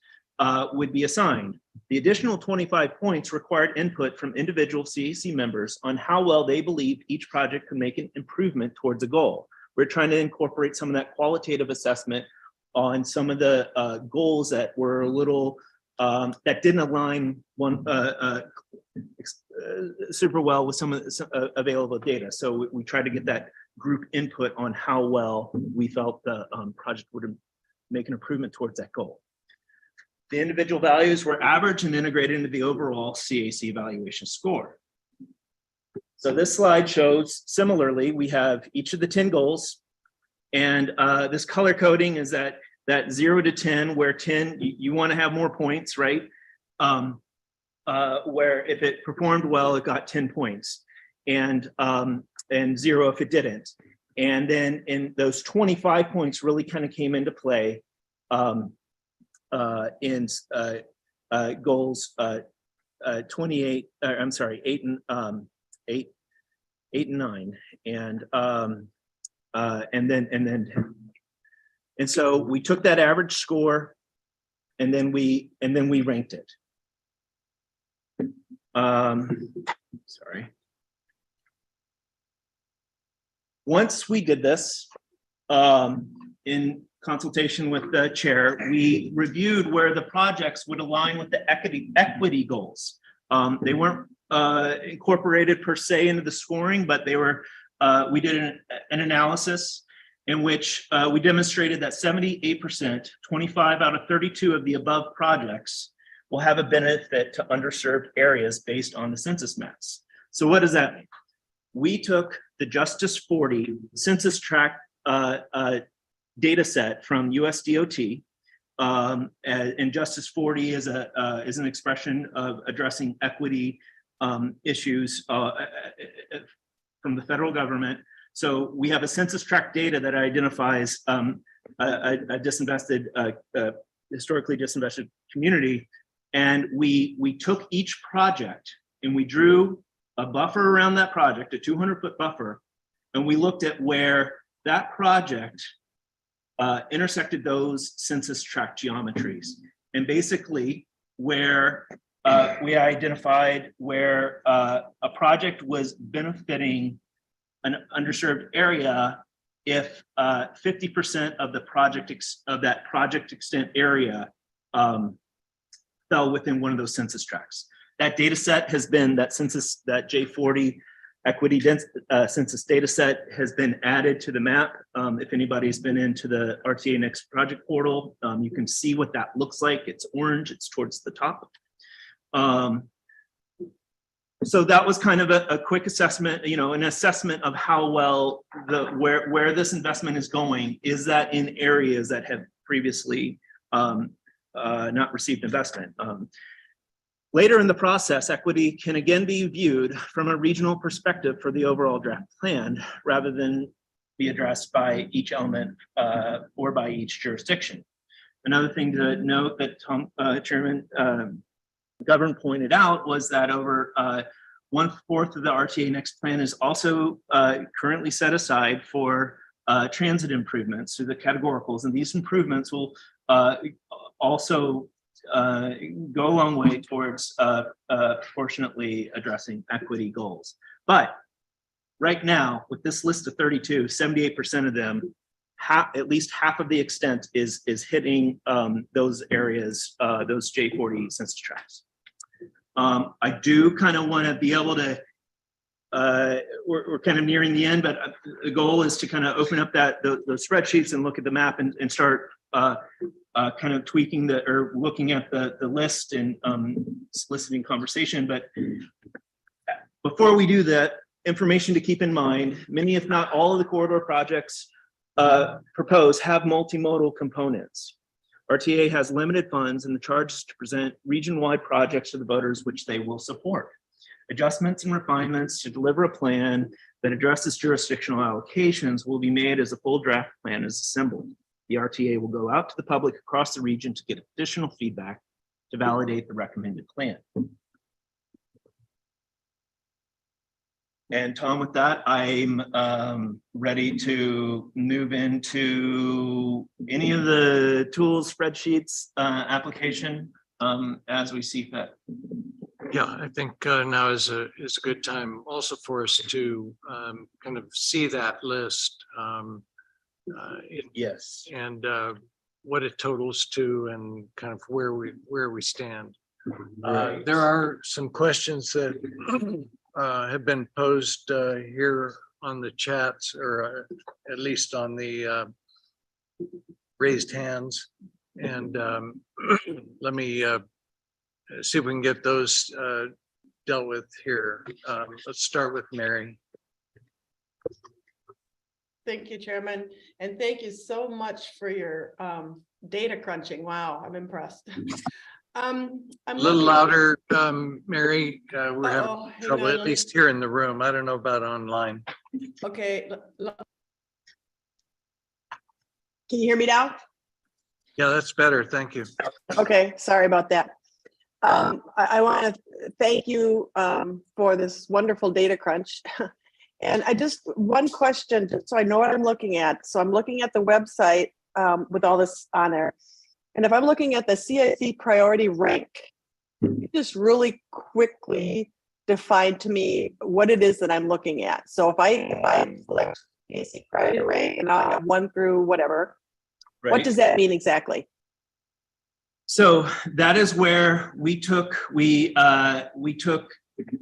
would be assigned. The additional 25 points required input from individual CAC members on how well they believe each project could make an improvement towards a goal. We're trying to incorporate some of that qualitative assessment on some of the goals that were a little, that didn't align super well with some of the available data. So we tried to get that group input on how well we felt the project would make an improvement towards that goal. The individual values were averaged and integrated into the overall CAC evaluation score. So this slide shows, similarly, we have each of the 10 goals, and this color coding is that 0 to 10, where 10, you want to have more points, right? Where if it performed well, it got 10 points, and 0 if it didn't. And then in those 25 points really kind of came into play in goals 28, I'm sorry, 8 and 9, and then 10. And so we took that average score, and then we ranked it. Sorry. Once we did this, in consultation with the chair, we reviewed where the projects would align with the equity goals. They weren't incorporated per se into the scoring, but they were. We did an analysis in which we demonstrated that 78%, 25 out of 32 of the above projects will have a benefit to underserved areas based on the census maps. So what does that mean? We took the Justice 40 census tract data set from USDOT, and Justice 40 is an expression of addressing equity issues from the federal government. So we have a census tract data that identifies a disinvested, historically disinvested community, and we took each project and we drew a buffer around that project, a 200-foot buffer, and we looked at where that project intersected those census tract geometries. And basically where we identified where a project was benefiting an underserved area if 50% of the that project extent area fell within one of those census tracts. That data set has been, that J40 equity census data set has been added to the map. If anybody's been into the RTA Next project portal, you can see what that looks like. It's orange, it's towards the top. So that was kind of a quick assessment, an assessment of how well where this investment is going. Is that in areas that have previously not received investment? Later in the process, equity can again be viewed from a regional perspective for the overall draft plan, rather than be addressed by each element or by each jurisdiction. Another thing to note that Chairman McGovern pointed out was that over 1/4 of the RTA Next plan is also currently set aside for transit improvements through the categoricals, and these improvements will also go a long way towards proportionately addressing equity goals. But right now, with this list of 32, 78% of them, at least half of the extent is hitting those areas, those J40 census tracts. I do kind of want to be able to we're kind of nearing the end, but the goal is to kind of open up those spreadsheets and look at the map and start kind of tweaking or looking at the list and soliciting conversation. But before we do that, information to keep in mind, many, if not all of the corridor projects proposed have multimodal components. RTA has limited funds and the charge is to present region-wide projects to the voters which they will support. Adjustments and refinements to deliver a plan that addresses jurisdictional allocations will be made as a full draft plan is assembled. The RTA will go out to the public across the region to get additional feedback to validate the recommended plan. And Tom, with that, I'm ready to move into any of the tools, spreadsheets, application as we see fit. Yeah, I think now is a good time also for us to kind of see that list. Yes. And what it totals to and kind of where we stand. There are some questions that have been posed here on the chats, or at least on the raised hands. And let me see if we can get those dealt with here. Let's start with Mary. Thank you, Chairman. And thank you so much for your data crunching. Wow, I'm impressed. I'm A little louder, Mary. We're having hang trouble, on, at let least me- here in the room. I don't know about online. Okay. Can you hear me now? Yeah, that's better. Thank you. Okay, sorry about that. I want to thank you for this wonderful data crunch. And one question, just so I know what I'm looking at. So I'm looking at the website with all this on there. And if I'm looking at the CIC priority rank, you just really quickly define to me what it is that I'm looking at. So if I select CIC priority rank and I have 1 through whatever, what Right. does that mean exactly? So that is where we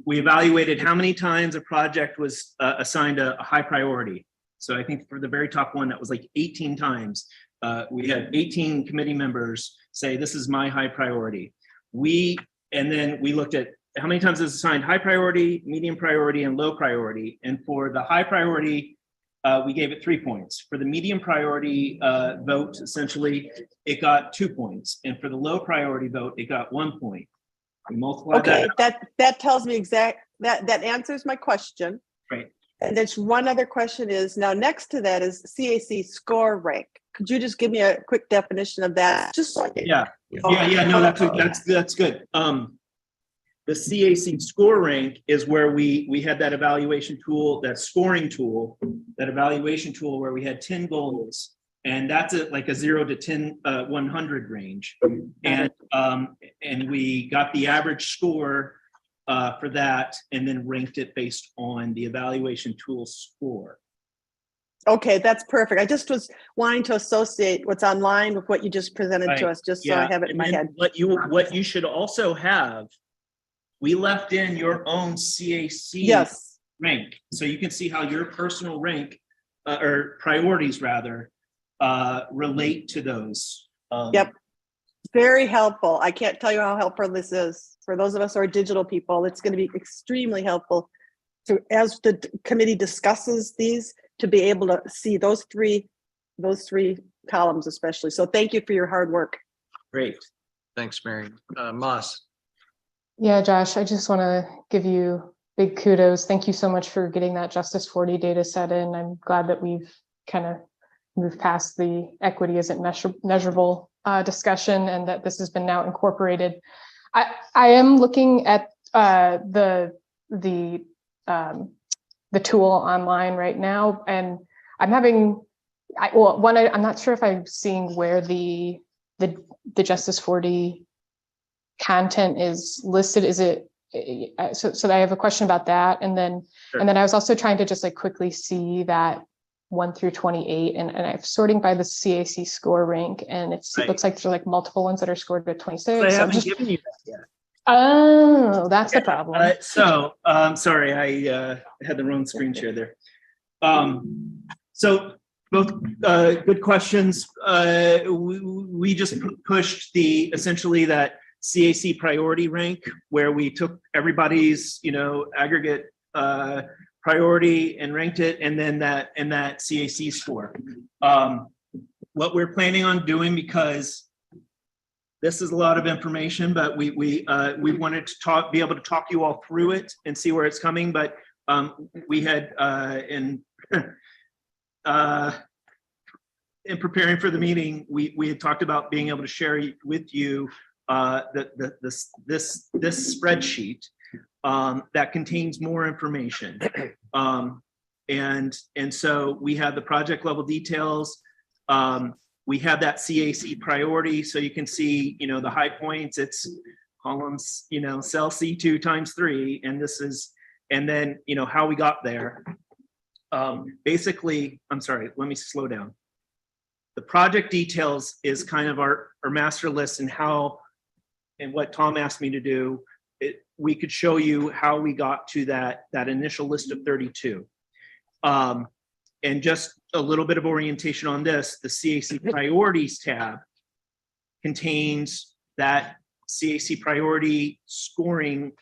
evaluated how many times a project was assigned a high priority. So I think for the very top one, that was like 18 times. We had 18 committee members say, this is my high priority. And then we looked at how many times it was assigned high priority, medium priority, and low priority. And for the high priority, we gave it 3 points. For the medium priority vote, essentially, it got 2 points. And for the low priority vote, it got 1 point. We multiplied Okay, that. that tells me that answers my question. Right. And there's one other question is, now next to that is CAC score rank. Could you just give me a quick definition of that? Just so I can- Yeah, no, that's good. The CAC score rank is where we had that evaluation tool, that scoring tool, that evaluation tool where we had 10 goals. And that's like a 0 to 10, 100 range. And we got the average score for that and then ranked it based on the evaluation tool score. Okay, that's perfect. I just was wanting to associate what's online with what you just presented to Right. us, just so I Yeah. have it in And my then head. What you should also have, we left in your own CAC Yes. rank. So you can see how your personal rank or priorities rather relate to those. Yep. Very helpful. I can't tell you how helpful this is. For those of us who are digital people, it's going to be extremely helpful to, as the committee discusses these, to be able to see those three columns especially. So thank you for your hard work. Great. Thanks, Mary. Moss. Yeah, Josh, I just want to give you big kudos. Thank you so much for getting that Justice 40 data set in. I'm glad that we've kind of moved past the equity isn't measurable discussion and that this has been now incorporated. I am looking at the tool online right now, and I'm having, I'm not sure if I'm seeing where the Justice 40 content is listed. Is it, so I have a question about that. And then, Sure. and then I was also trying to just like quickly see that 1 through 28, and I'm sorting by the CAC score rank, and it Right. looks like there's like multiple ones that are scored at 26. I So I'm haven't just, given you that yet. Oh, that's the problem. Sorry, I had the wrong screen share there. So both good questions. We just pushed essentially that CAC priority rank where we took everybody's, aggregate priority and ranked it, and then that CAC score. What we're planning on doing, because this is a lot of information, but we wanted to be able to talk you all through it and see where it's coming. But we had in preparing for the meeting, we had talked about being able to share with you this spreadsheet that contains more information. And so we have the project level details. We have that CAC priority, so you can see, the high points, it's columns, cell C2 times 3, and this is, and then, how we got there. Basically, I'm sorry, let me slow down. The project details is kind of our master list, and what Tom asked me to do, we could show you how we got to that initial list of 32. And just a little bit of orientation on this, the CAC priorities tab contains that CAC priority scoring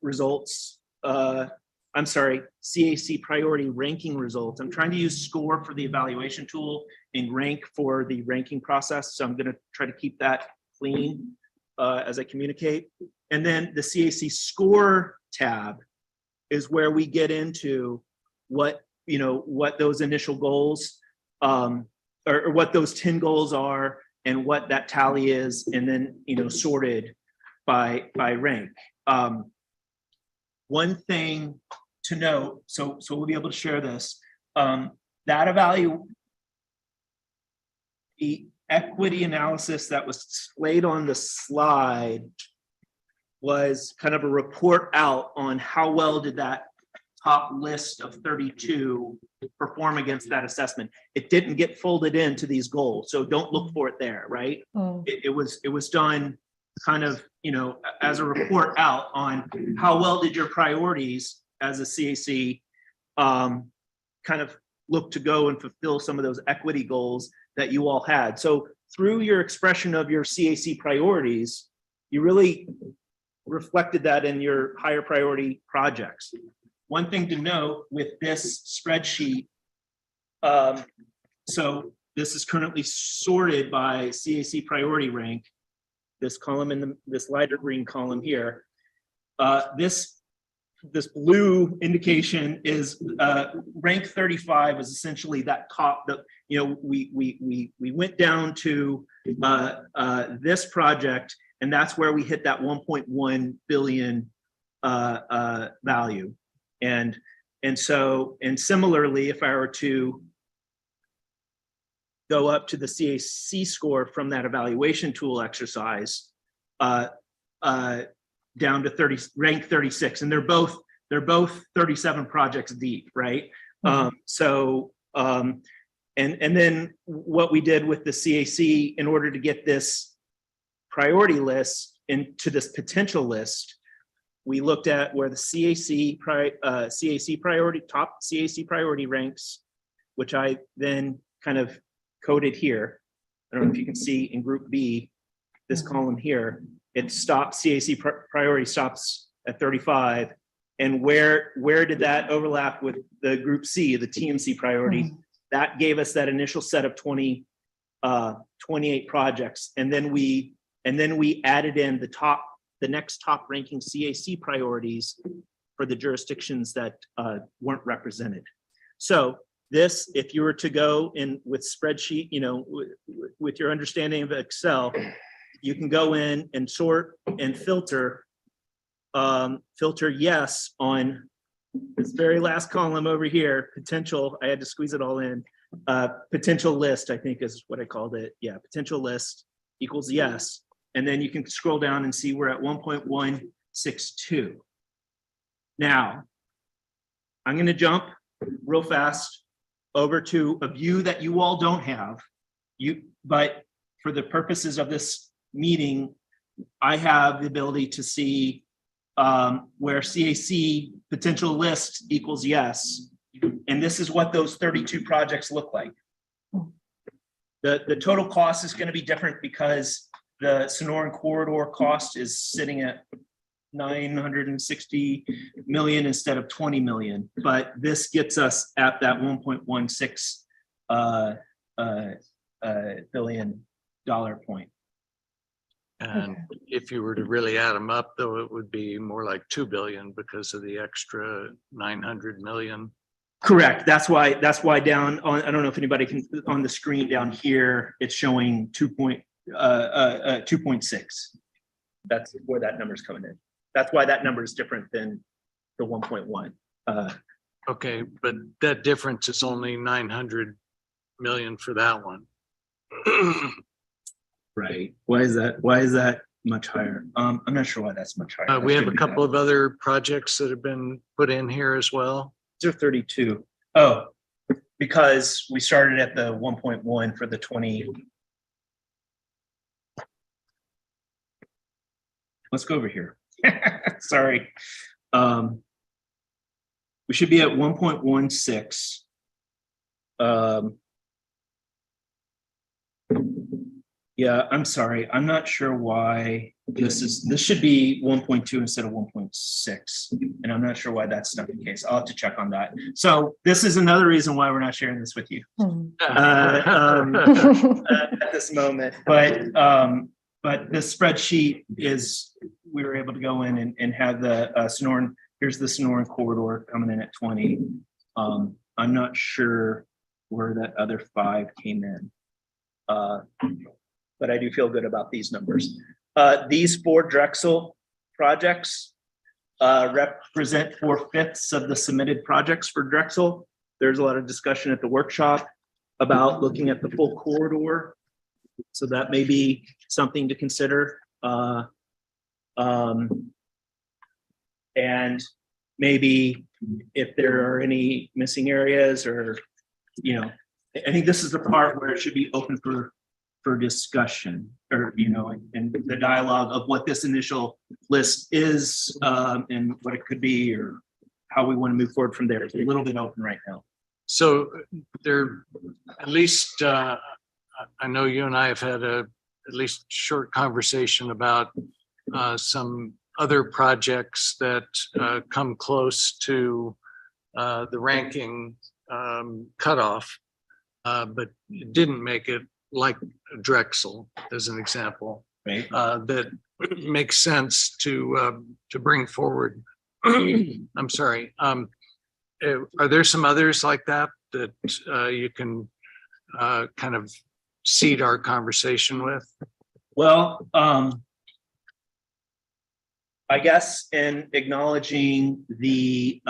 results. I'm sorry, CAC priority ranking results. I'm trying to use score for the evaluation tool and rank for the ranking process. So I'm going to try to keep that clean as I communicate. And then the CAC score tab is where we get into what those initial goals or what those 10 goals are and what that tally is, and then sorted by rank. One thing to note, so we'll be able to share this, the equity analysis that was displayed on the slide was kind of a report out on how well did that top list of 32 perform against that assessment. It didn't get folded into these goals, so don't look for it there, right? It was done kind of, as a report out on how well did your priorities as a CAC kind of look to go and fulfill some of those equity goals that you all had. So through your expression of your CAC priorities, you really reflected that in your higher priority projects. One thing to note with this spreadsheet, so this is currently sorted by CAC priority rank, this column in this lighter green column here. This blue indication is rank 35 is essentially that top, we went down to this project, and that's where we hit that 1.1 billion value. And similarly, if I were to go up to the CAC score from that evaluation tool exercise, down to rank 36, and they're both 37 projects deep, right? And then what we did with the CAC in order to get this priority list into this potential list, we looked at where the CAC priority, top CAC priority ranks, which I then kind of coded here. I don't know if you can see in group B, this column here, it stops, CAC priority stops at 35. And where did that overlap with the group C, the TMC priority? That gave us that initial set of 28 projects. And then we added in the next top ranking CAC priorities for the jurisdictions that weren't represented. So this, if you were to go in with spreadsheet, with your understanding of Excel, you can go in and sort and filter yes on this very last column over here, potential, I had to squeeze it all in, potential list, I think is what I called it. Yeah, potential list equals yes. And then you can scroll down and see we're at 1.162. Now, I'm going to jump real fast over to a view that you all don't have, but for the purposes of this meeting, I have the ability to see where CAC potential list equals yes. And this is what those 32 projects look like. The total cost is going to be different because the Sonoran corridor cost is sitting at 960 million instead of 20 million. But this gets us at that 1.16 billion dollar point. And if you were to really add them up, though, it would be more like 2 billion because of the extra 900 million. Correct. That's why down on, I don't know if anybody can, on the screen down here, it's showing 2.6. That's where that number's coming in. That's why that number is different than the 1.1. Okay, but that difference is only 900 million for that one. Right. Why is that much higher? I'm not sure why that's much higher. We have a couple of other projects that have been put in here as well. These are 32. Oh, because we started at the 1.1 for the 20. Let's go over here. Sorry. We should be at 1.16. Yeah, I'm sorry. I'm not sure why this should be 1.2 instead of 1.6. And I'm not sure why that's not the case. I'll have to check on that. So this is another reason why we're not sharing this with you at this moment. But the spreadsheet is, we were able to go in and have the Sonoran, here's the Sonoran corridor coming in at 20. I'm not sure where that other 5 came in. But I do feel good about these numbers. These 4 Drexel projects represent 4/5 of the submitted projects for Drexel. There's a lot of discussion at the workshop about looking at the full corridor. So that may be something to consider. And maybe if there are any missing areas or, I think this is the part where it should be open for discussion, or and the dialogue of what this initial list is and what it could be, or how we want to move forward from there. It's a little bit open right now. So there, at least I know you and I have had at least short conversation about some other projects that come close to the ranking cutoff, but it didn't make it, like Drexel as an example, right? That makes sense to bring forward. I'm sorry. Are there some others like that you can kind of seed our conversation with? Well, I guess in acknowledging the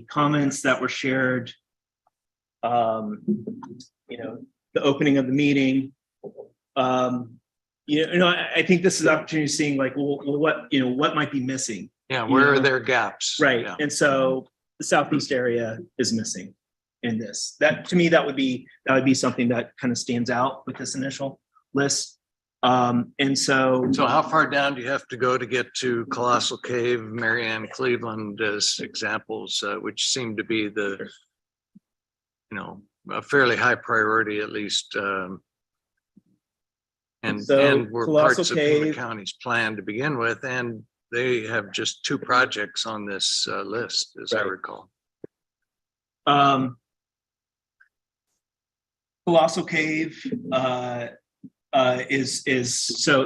comments that were shared, the opening of the meeting, I think this is an opportunity seeing like, well, what might be missing? Yeah, where are their gaps? Right. Yeah. And so the Southeast area is missing in this. That, to me, that would be something that kind of stands out with this initial list. And so how far down do you have to go to get to Colossal Cave, Marianne, Cleveland as examples, which seem to be the, a fairly high priority, at least, and were parts of Pima County's plan to begin with, and they have just 2 projects on this list, as I recall. Colossal Cave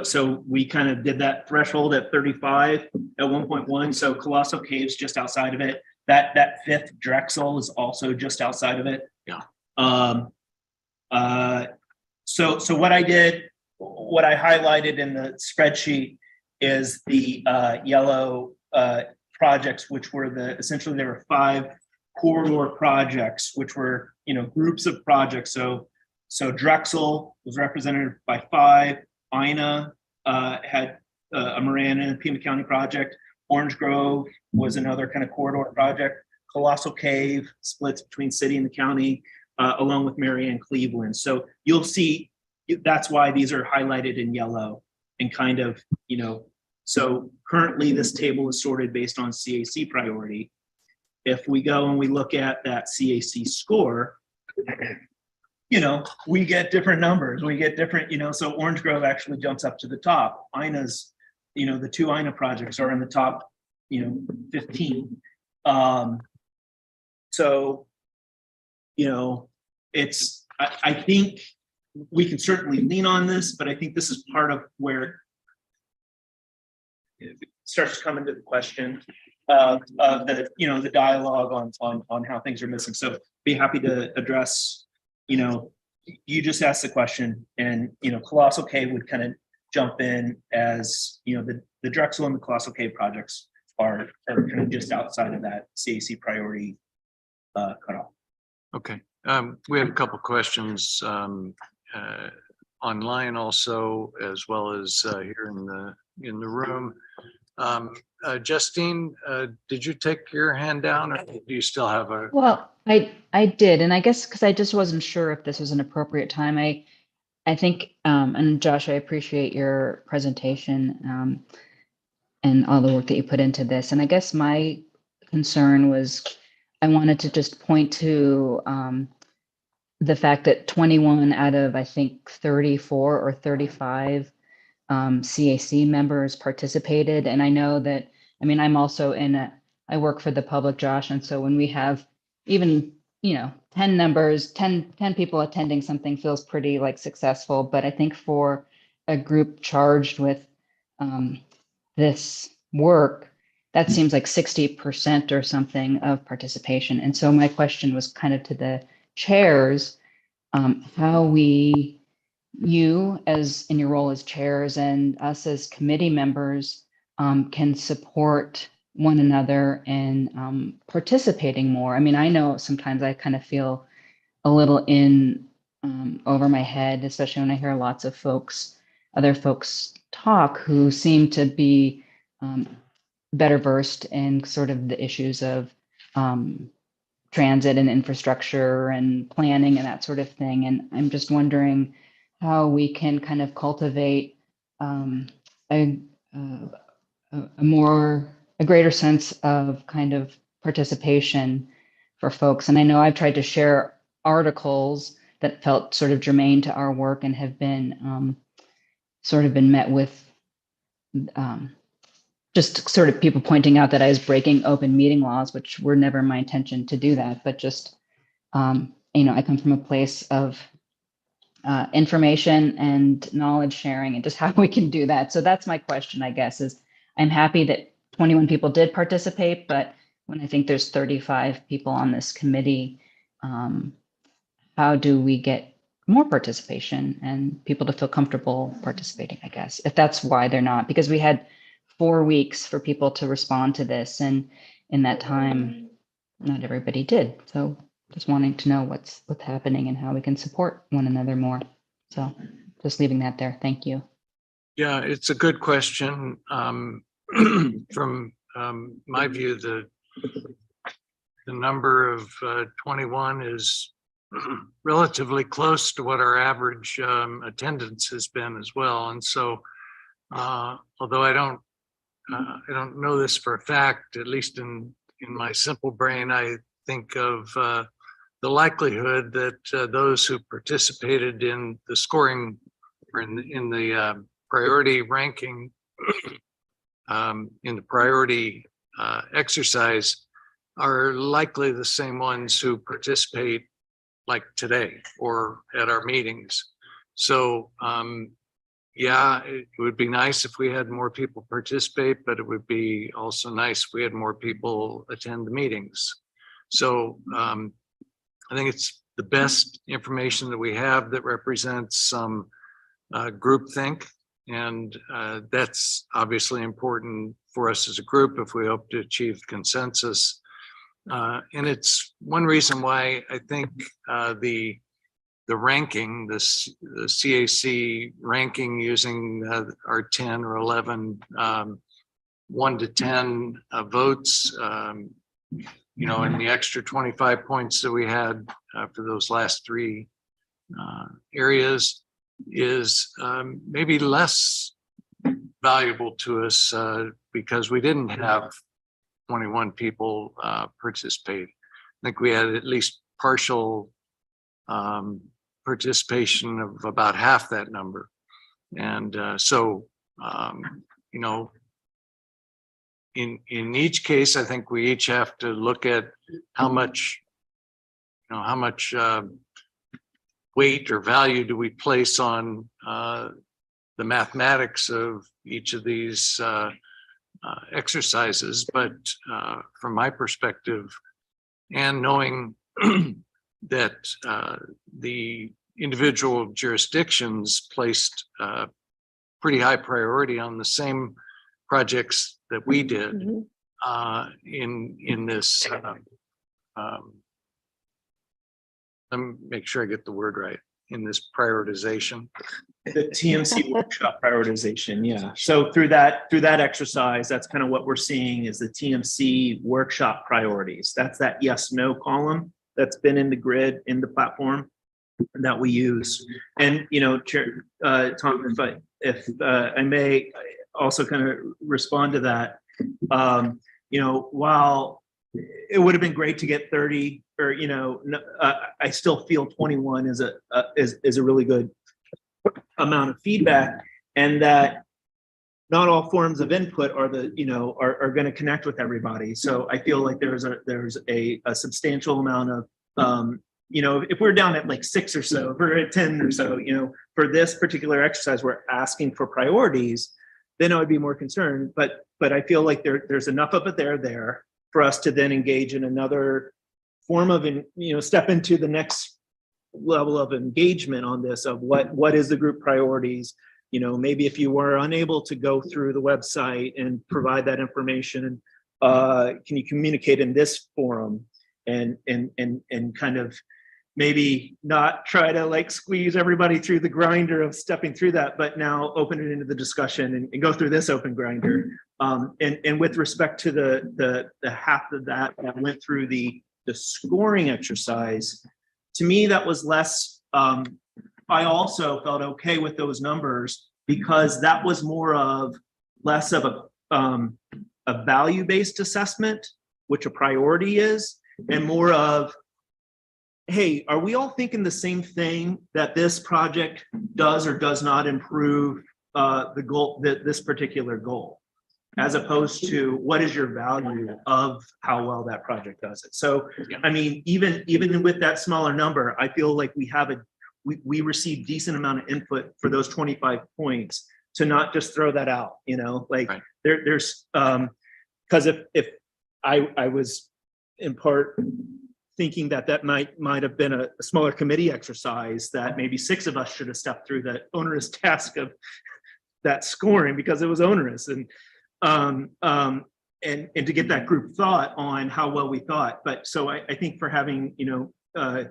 so we kind of did that threshold at 35 at 1.1. So Colossal Cave's just outside of it. That 5th Drexel is also just outside of it. Yeah. So what I highlighted in the spreadsheet is the yellow projects, which were essentially there were 5 corridor projects, which were, groups of projects. So Drexel was represented by 5. Ina had a Marianne and Pima County project. Orange Grove was another kind of corridor project. Colossal Cave splits between city and the county, along with Marianne, Cleveland. So you'll see that's why these are highlighted in yellow. and kind of, so currently this table is sorted based on CAC priority. If we go and we look at that CAC score, we get different numbers, we get different, so Orange Grove actually jumps up to the top. INA's, the 2 INA projects are in the top, 15. So, I think we can certainly lean on this, but I think this is part of where it starts to come into the question of the dialogue on how things are missing. So be happy to address, you just asked the question, and Colossal K would kind of jump in as the Drexel and the Colossal K projects are kind of just outside of that CAC priority cutoff. Okay, we have a couple questions online also, as well as here in the room. Justine, did you take your hand down, or do you still have a? Well, I did, and I guess because I just wasn't sure if this was an appropriate time. I think, and Josh, I appreciate your presentation and all the work that you put into this. And I guess my concern was, I wanted to just point to the fact that 21 out of, I think, 34 or 35 CAC members participated. And I know that, I'm also I work for the public, Josh. And so when we have even, 10 numbers, 10 people attending something feels pretty successful. But I think for a group charged with this work, that seems like 60% or something of participation. And so my question was kind of to the chairs, how you as in your role as chairs and us as committee members can support one another in participating more. I know sometimes I kind of feel a little in over my head, especially when I hear lots of other folks talk who seem to be better versed in sort of the issues of transit and infrastructure and planning and that sort of thing. And I'm just wondering how we can kind of cultivate a greater sense of kind of participation for folks. And I know I've tried to share articles that felt sort of germane to our work and have been sort of been met with just sort of people pointing out that I was breaking open meeting laws, which were never my intention to do that, but just, I come from a place of information and knowledge sharing and just how we can do that. So that's my question, I guess, is I'm happy that 21 people did participate, but when I think there's 35 people on this committee, how do we get more participation and people to feel comfortable participating, I guess, if that's why they're not, because we had 4 weeks for people to respond to this. And in that time, not everybody did. So just wanting to know what's happening and how we can support one another more. So just leaving that there. Thank you. Yeah, it's a good question. From my view, the number of 21 is relatively close to what our average attendance has been as well. And so, although I don't know this for a fact, at least in my simple brain, I think of the likelihood that those who participated in the scoring or in the priority ranking, in the priority exercise, are likely the same ones who participate like today or at our meetings. So yeah, it would be nice if we had more people participate, but it would be also nice if we had more people attend the meetings. So I think it's the best information that we have that represents some groupthink. And that's obviously important for us as a group if we hope to achieve consensus. And it's one reason why I think the ranking, the CAC ranking using our 10 or 11, 1 to 10 votes, and the extra 25 points that we had for those last 3 areas is maybe less valuable to us because we didn't have 21 people participate. I think we had at least partial participation of about half that number. And you know, in each case, I think we each have to look at how much, weight or value do we place on the mathematics of each of these exercises. But from my perspective, and knowing that the individual jurisdictions placed pretty high priority on the same projects that we did in this. Let me make sure I get the word right, in this prioritization. The TMC workshop prioritization, yeah. So through that exercise, that's kind of what we're seeing is the TMC workshop priorities. That's that yes, no column that's been in the grid, in the platform that we use. And, you know, Chair, Tom, if I may also kind of respond to that, you know, while it would have been great to get 30 or, you know, I still feel 21 is a really good amount of feedback, and that not all forms of input are are going to connect with everybody. So I feel like there's a substantial amount of you know, if we're down at like 6 or so, if we're at 10 or so, you know, for this particular exercise, we're asking for priorities, then I would be more concerned. But I feel like there's enough of it there for us to then engage in another form of, you know, step into the next level of engagement on this of what is the group priorities. You know, maybe if you were unable to go through the website and provide that information, can you communicate in this forum and kind of maybe not try to like squeeze everybody through the grinder of stepping through that, but now open it into the discussion and go through this open grinder. And with respect to the half of that went through the scoring exercise, to me, that was less, I also felt okay with those numbers because that was less of a value-based assessment, which a priority is, and more of, hey, are we all thinking the same thing that this project does or does not improve the goal, this particular goal, as opposed to what is your value of how well that project does it. So, I mean, even with that smaller number, I feel like we received decent amount of input for those 25 points to not just throw that out, you know, like there's because if I was in part thinking that might have been a smaller committee exercise, that maybe 6 of us should have stepped through the onerous task of that scoring because it was onerous, and to get that group thought on how well we thought. But so I think for having, you know,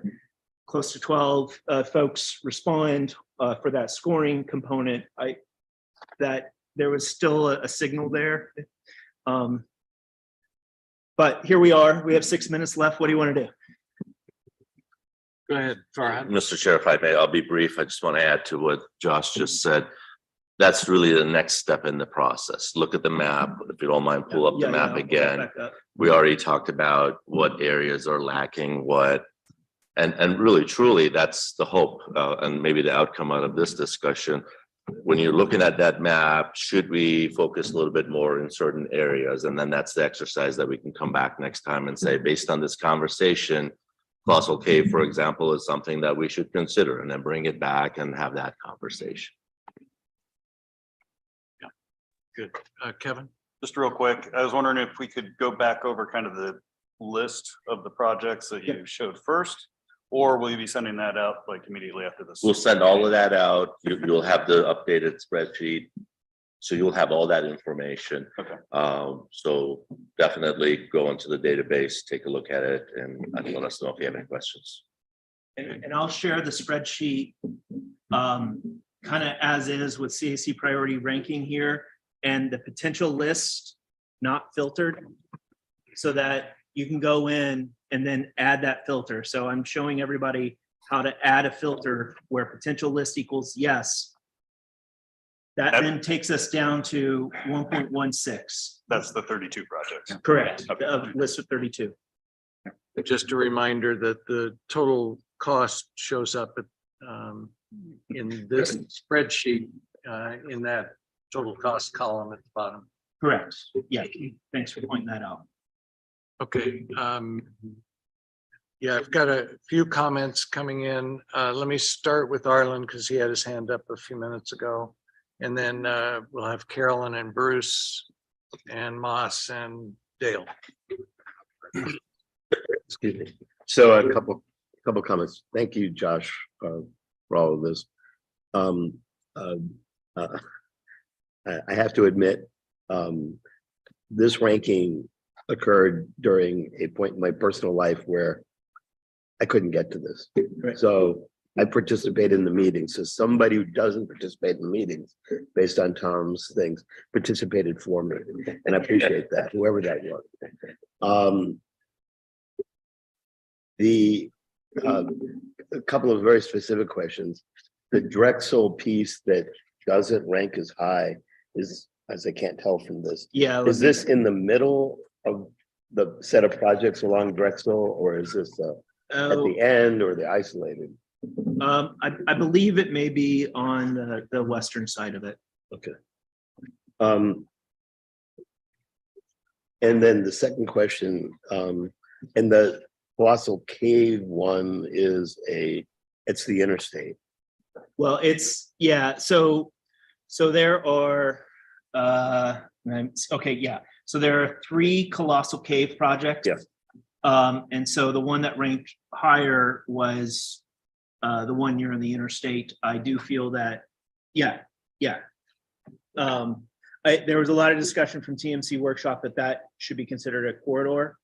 close to 12 folks respond for that scoring component, that there was still a signal there. But here we are. We have 6 minutes left. What do you want to do? Go ahead, Farhan. Mr. Chair, if I may, I'll be brief. I just want to add to what Josh just said. That's really the next step in the process. Look at the map. If you don't mind, pull up the map again. We already talked about what areas are lacking, and really, truly, that's the hope and maybe the outcome out of this discussion. When you're looking at that map, should we focus a little bit more in certain areas? And then that's the exercise that we can come back next time and say, based on this conversation, Colossal Cave, for example, is something that we should consider, and then bring it back and have that conversation. Yeah, good. Kevin? Just real quick, I was wondering if we could go back over kind of the list of the projects that you showed first, or will you be sending that out like immediately after this? We'll send all of that out. You'll have the updated spreadsheet. So you'll have all that information. Okay. So definitely go into the database, take a look at it, and let us know if you have any questions. And I'll share the spreadsheet kind of as is with CAC priority ranking here, and the potential list not filtered, so that you can go in and then add that filter. So I'm showing everybody how to add a filter where potential list equals yes, That then takes us down to 1.16. That's the 32 projects. Correct, Okay. list of 32. Just a reminder that the total cost shows up at, in this spreadsheet, in that total cost column at the bottom. Correct. Yeah, thanks for pointing that out. Okay, yeah, I've got a few comments coming in. Let me start with Arlen because he had his hand up a few minutes ago. And then we'll have Carolyn and Bruce and Moss and Dale. Excuse me. So a couple comments. Thank you, Josh, for all of this. I have to admit, this ranking occurred during a point in my personal life where I couldn't get to this. Right. So I participate in the meetings. So somebody who doesn't participate in the meetings based on Tom's things participated for me. And I appreciate that, whoever that was. A couple of very specific questions. The Drexel piece that doesn't rank as high is, as I can't tell from this. Yeah. Is this in the middle of the set of projects along Drexel, or is this at the end, or the isolated? I believe it may be on the western side of it. Okay. And then the second question, and the Colossal Cave one is it's the interstate. Well, it's, yeah, so there are, okay, yeah. So there are 3 Colossal Cave projects. Yes. And so the one that ranked higher was the one near on the interstate. I do feel that, yeah. There was a lot of discussion from TMC workshop that should be considered a corridor.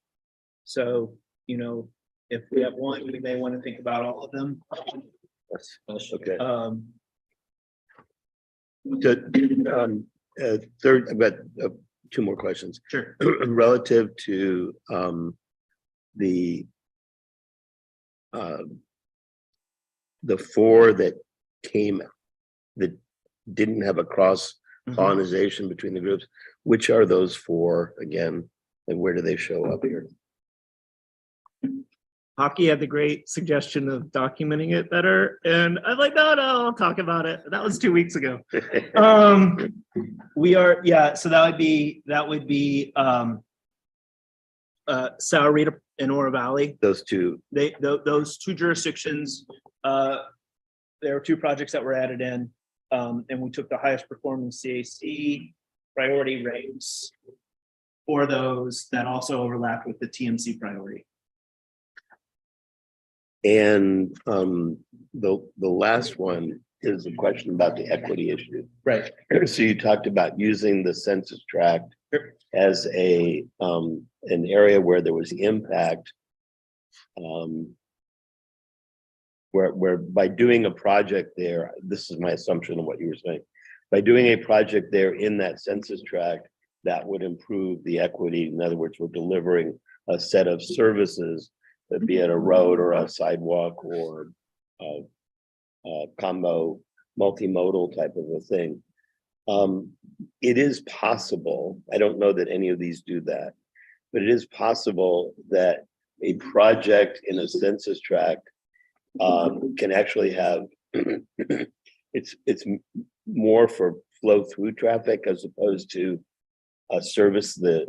So, you know, if we have one, we may want to think about all of them. Okay. Third, I've got 2 more questions. Sure. Relative to the 4 that didn't have a cross pollination between the groups, which are those 4 again, and where do they show up here? Hockey had the great suggestion of documenting it better, and I'm like, no, I'll talk about it. That was 2 weeks ago. We are, yeah. So that would be Sahuarita and Oro Valley. Those 2. Those 2 jurisdictions. There are 2 projects that were added in, and we took the highest performing CAC priority rates for those that also overlap with the TMC priority. And the last one is a question about the equity issue. Right. So you talked about using the census tract as an area where there was impact, where by doing a project there, this is my assumption of what you were saying, by doing a project there in that census tract, that would improve the equity. In other words, we're delivering a set of services, be it a road or a sidewalk or a combo multimodal type of a thing. It is possible, I don't know that any of these do that, but it is possible that a project in a census tract can actually have, it's more for flow through traffic as opposed to service the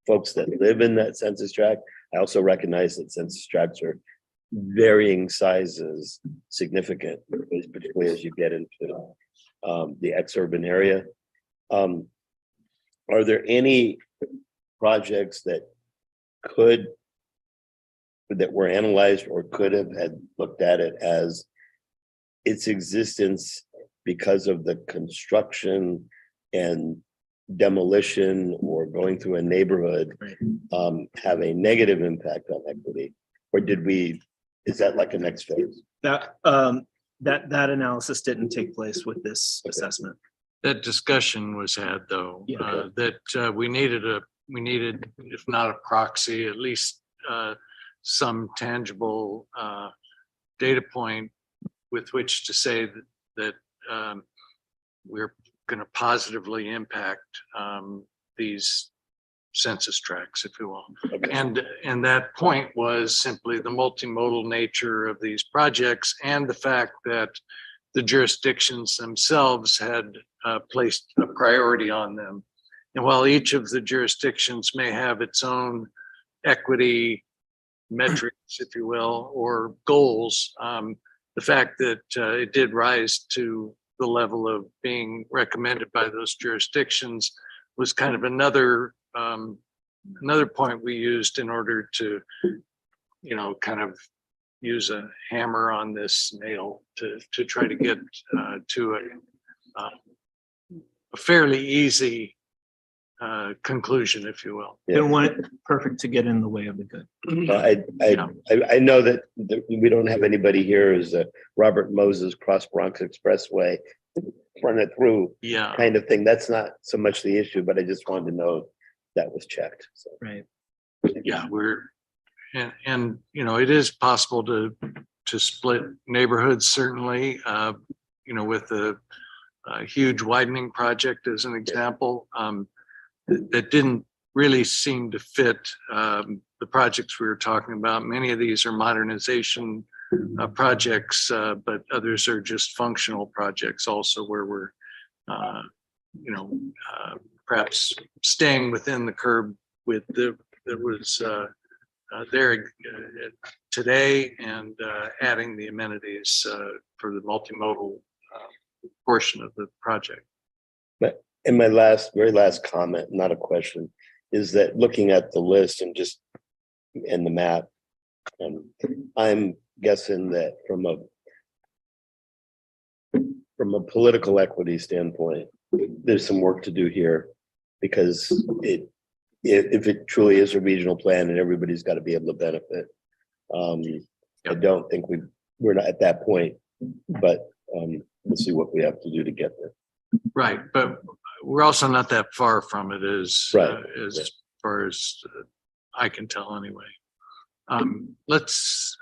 folks that live in that census tract. I also recognize that census tracts are varying sizes, significant, particularly as you get into the ex-urban area. Are there any projects that were analyzed or could have had looked at it as its existence because of the construction and demolition or going through a neighborhood have a negative impact on equity? Or is that like a next phase? That analysis didn't take place with this assessment. That discussion was had though, that we needed, if not a proxy, at least some tangible data point with which to say that we're going to positively impact these census tracts, if you will. And that point was simply the multimodal nature of these projects and the fact that the jurisdictions themselves had placed a priority on them. And while each of the jurisdictions may have its own equity metrics, if you will, or goals, the fact that it did rise to the level of being recommended by those jurisdictions was kind of another point we used in order to, kind of use a hammer on this nail to try to get to a fairly easy conclusion, if you will. Didn't want it perfect to get in the way of the good. I know that we don't have anybody here as a Robert Moses Cross Bronx Expressway, run it through kind of thing. That's not so much the issue, but I just wanted to know that was checked. So. Right. Yeah, and it is possible to split neighborhoods, certainly, with a huge widening project as an example. That didn't really seem to fit the projects we were talking about. Many of these are modernization projects, but others are just functional projects also where we're, perhaps staying within the curb with that was there today and adding the amenities for the multimodal portion of the project. And my very last comment, not a question, is that looking at the list and the map, I'm guessing that from a political equity standpoint, there's some work to do here, because if it truly is a regional plan and everybody's got to be able to benefit, I don't think we're not at that point, but we'll see what we have to do to get there. Right, but we're also not that far from it as far as I can tell anyway. Let's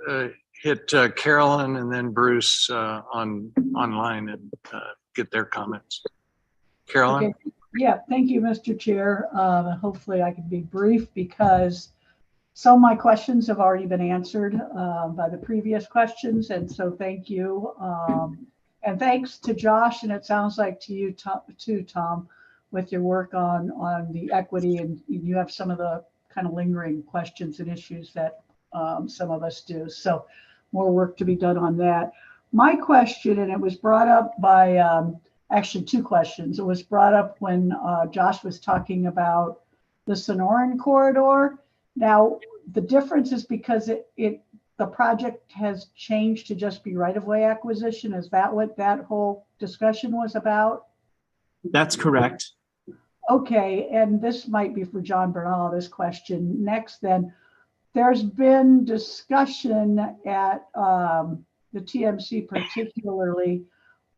hit Carolyn and then Bruce online and get their comments. Carolyn? Okay. Yeah, thank you, Mr. Chair. Hopefully I can be brief because some of my questions have already been answered by the previous questions. And so thank you. And thanks to Josh, and it sounds like to you too, Tom, with your work on the equity, and you have some of the kind of lingering questions and issues that some of us do. So more work to be done on that. My question, and it was brought up by, actually two questions. It was brought up when Josh was talking about the Sonoran corridor. Now, the difference is because the project has changed to just be right-of-way acquisition. Is that what that whole discussion was about? That's correct. Okay, and this might be for John Bernal, this question. Next then, there's been discussion at the TMC particularly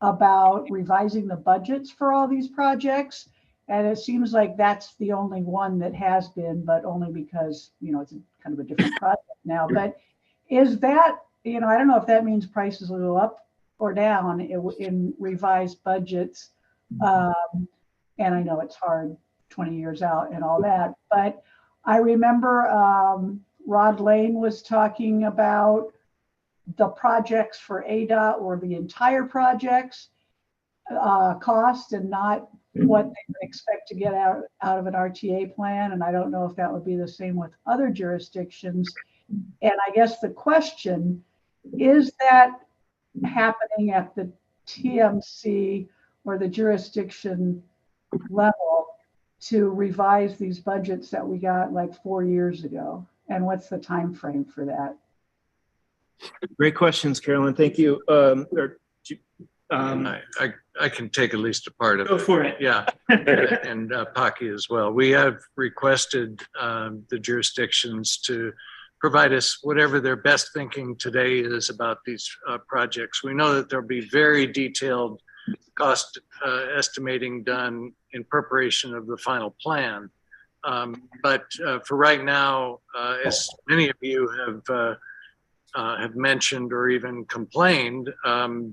about revising the budgets for all these projects. And it seems like that's the only one that has been, but only because, it's kind of a different project now. But is that, I don't know if that means prices will go up or down in revised budgets. And I know it's hard 20 years out and all that, but I remember Rod Lane was talking about the projects for ADOT or the entire projects cost and not what they would expect to get out of an RTA plan. And I don't know if that would be the same with other jurisdictions. And I guess the question, is that happening at the TMC or the jurisdiction level to revise these budgets that we got like 4 years ago? And what's the time frame for that? Great questions, Carolyn. Thank you. I can take at least a part of it. Go for it. Yeah, and Pocky as well. We have requested the jurisdictions to provide us whatever their best thinking today is about these projects. We know that there'll be very detailed cost estimating done in preparation of the final plan. But for right now, as many of you have mentioned or even complained,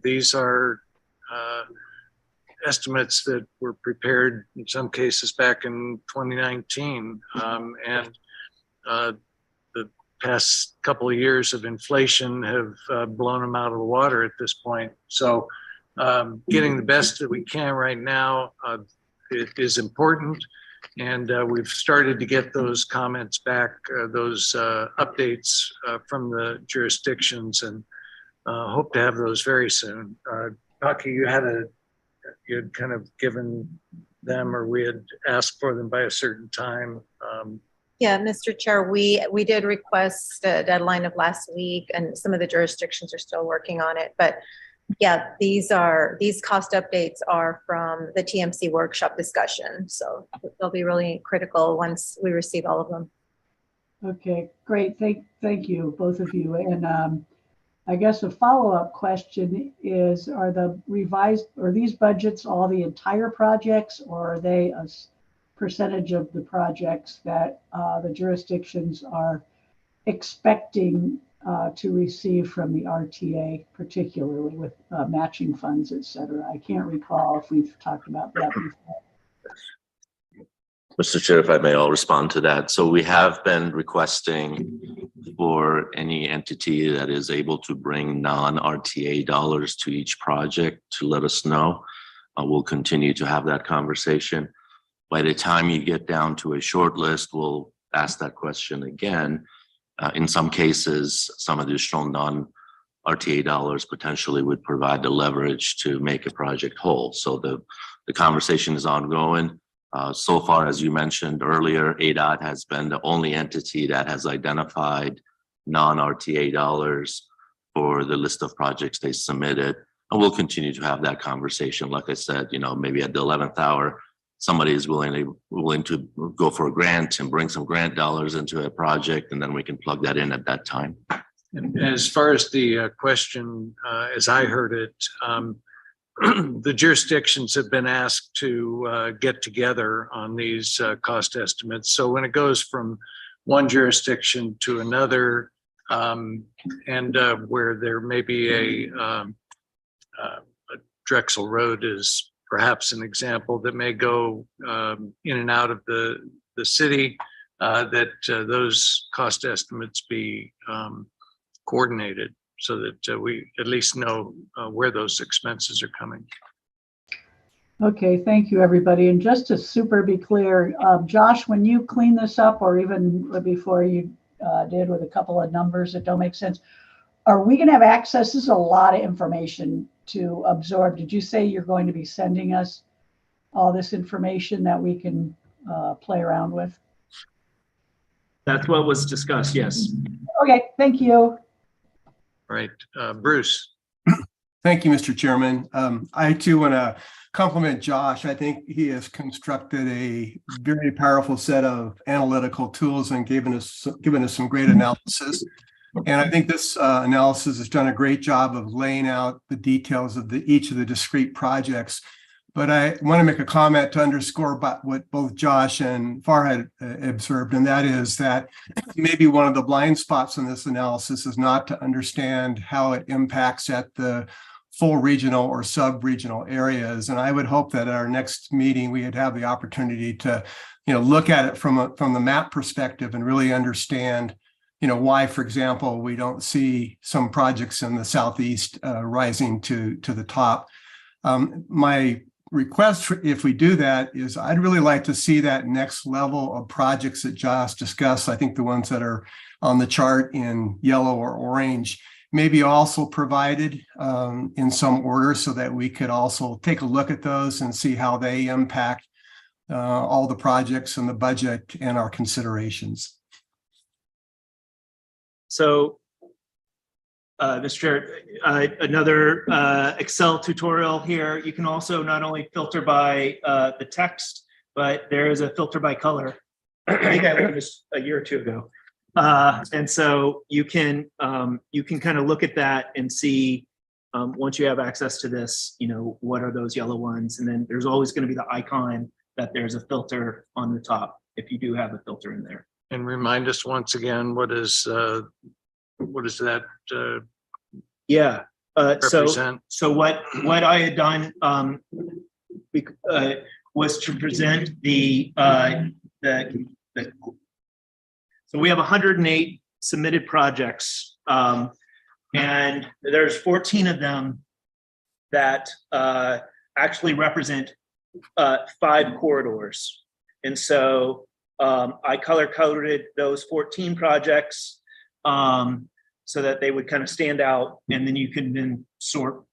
these are estimates that were prepared in some cases back in 2019. And the past couple of years of inflation have blown them out of the water at this point. So getting the best that we can right now is important. And we've started to get those comments back, those updates from the jurisdictions, and hope to have those very soon. Taki, you had kind of given them, or we had asked for them by a certain time. Yeah, Mr. Chair, we did request a deadline of last week, and some of the jurisdictions are still working on it. But yeah, these cost updates are from the TMC workshop discussion. So they'll be really critical once we receive all of them. Okay, great. Thank you, both of you. And I guess a follow-up question is, are these budgets all the entire projects, or are they a percentage of the projects that the jurisdictions are expecting to receive from the RTA, particularly with matching funds, et cetera? I can't recall if we've talked about that before. Mr. Chair, if I may, I'll respond to that. So we have been requesting for any entity that is able to bring non-RTA dollars to each project to let us know. We'll continue to have that conversation. By the time you get down to a short list, we'll ask that question again. In some cases, some additional non-RTA dollars potentially would provide the leverage to make a project whole. So the conversation is ongoing. So far, as you mentioned earlier, ADOT has been the only entity that has identified non-RTA dollars for the list of projects they submitted. And we'll continue to have that conversation. Like I said, maybe at the 11th hour, somebody is willing to go for a grant and bring some grant dollars into a project, and then we can plug that in at that time. And as far as the question, as I heard it, the jurisdictions have been asked to get together on these cost estimates. So when it goes from one jurisdiction to another, and where there may be a Drexel Road is perhaps an example that may go in and out of the city, that those cost estimates be coordinated so that we at least know where those expenses are coming. Okay, thank you, everybody. And just to super be clear, Josh, when you clean this up, or even before you did with a couple of numbers that don't make sense, are we going to have access? This is a lot of information to absorb. Did you say you're going to be sending us all this information that we can play around with? That's what was discussed, yes. Okay, thank you. Right, Bruce. Thank you, Mr. Chairman. I too want to compliment Josh. I think he has constructed a very powerful set of analytical tools and given us some great analysis. And I think this analysis has done a great job of laying out the details of each of the discrete projects. But I want to make a comment to underscore about what both Josh and Farhad observed, and that is that maybe one of the blind spots in this analysis is not to understand how it impacts at the full regional or sub-regional areas. And I would hope that at our next meeting, we would have the opportunity to, look at it from the map perspective and really understand, why, for example, we don't see some projects in the Southeast rising to the top. My request, if we do that, is I'd really like to see that next level of projects that Josh discussed. I think the ones that are on the chart in yellow or orange, maybe also provided in some order so that we could also take a look at those and see how they impact all the projects and the budget and our considerations. So, Mr. Chair, another Excel tutorial here. You can also not only filter by the text, but there is a filter by color. I think I learned this a year or two ago. And so you can kind of look at that and see, once you have access to this, what are those yellow ones? And then there's always going to be the icon that there's a filter on the top if you do have a filter in there. And remind us once again, what is that? Yeah. Represent? So what I had done, was to present so we have 108 submitted projects, and there's 14 of them that actually represent 5 corridors. And so I color coded those 14 projects so that they would kind of stand out, and then you can then sort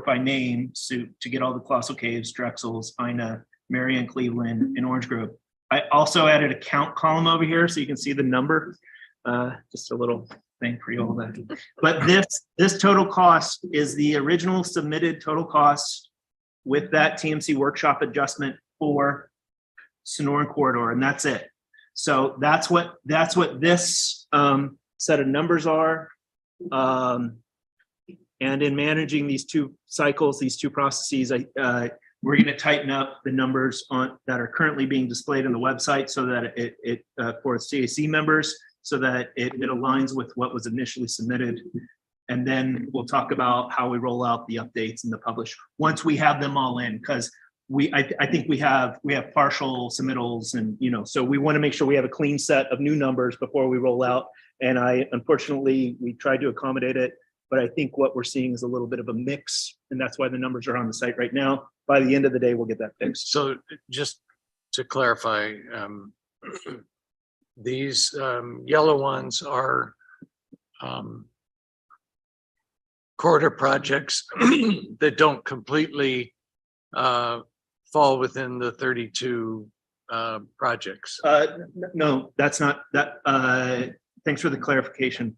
by name to get all the Colossal Caves, Drexel's, Ina, Marion, Cleveland, and Orange Grove. I also added a count column over here so you can see the number. Just a little thing for you all that. But this total cost is the original submitted total cost with that TMC workshop adjustment for Sonoran Corridor, and that's it. So that's what this set of numbers are. And in managing these 2 cycles, these 2 processes, we're going to tighten up the numbers that are currently being displayed on the website so that it for CAC members, so that it aligns with what was initially submitted. And then we'll talk about how we roll out the updates and the publish once we have them all in, because I think we have partial submittals, and so we want to make sure we have a clean set of new numbers before we roll out. And unfortunately we tried to accommodate it, but I think what we're seeing is a little bit of a mix, and that's why the numbers are on the site right now. By the end of the day, we'll get that fixed. So just to clarify, these yellow ones are corridor projects that don't completely fall within the 32 projects. No, that's not that. Thanks for the clarification.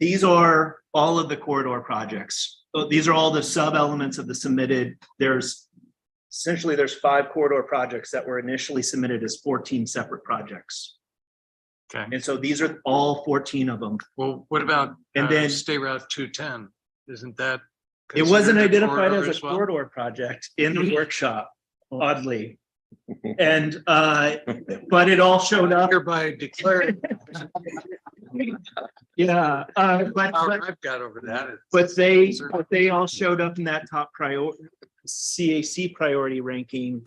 These are all of the corridor projects. So these are all the sub elements of the submitted. There's 5 corridor projects that were initially submitted as 14 separate projects. Okay. And so these are all 14 of them. Well, what about and then State Route 210? Isn't that? It wasn't considered a identified corridor as a as well? corridor project in the workshop, oddly. And but it all showed up. Hereby declared. Yeah, but I've got over that. But they all showed up in that top CAC priority ranking.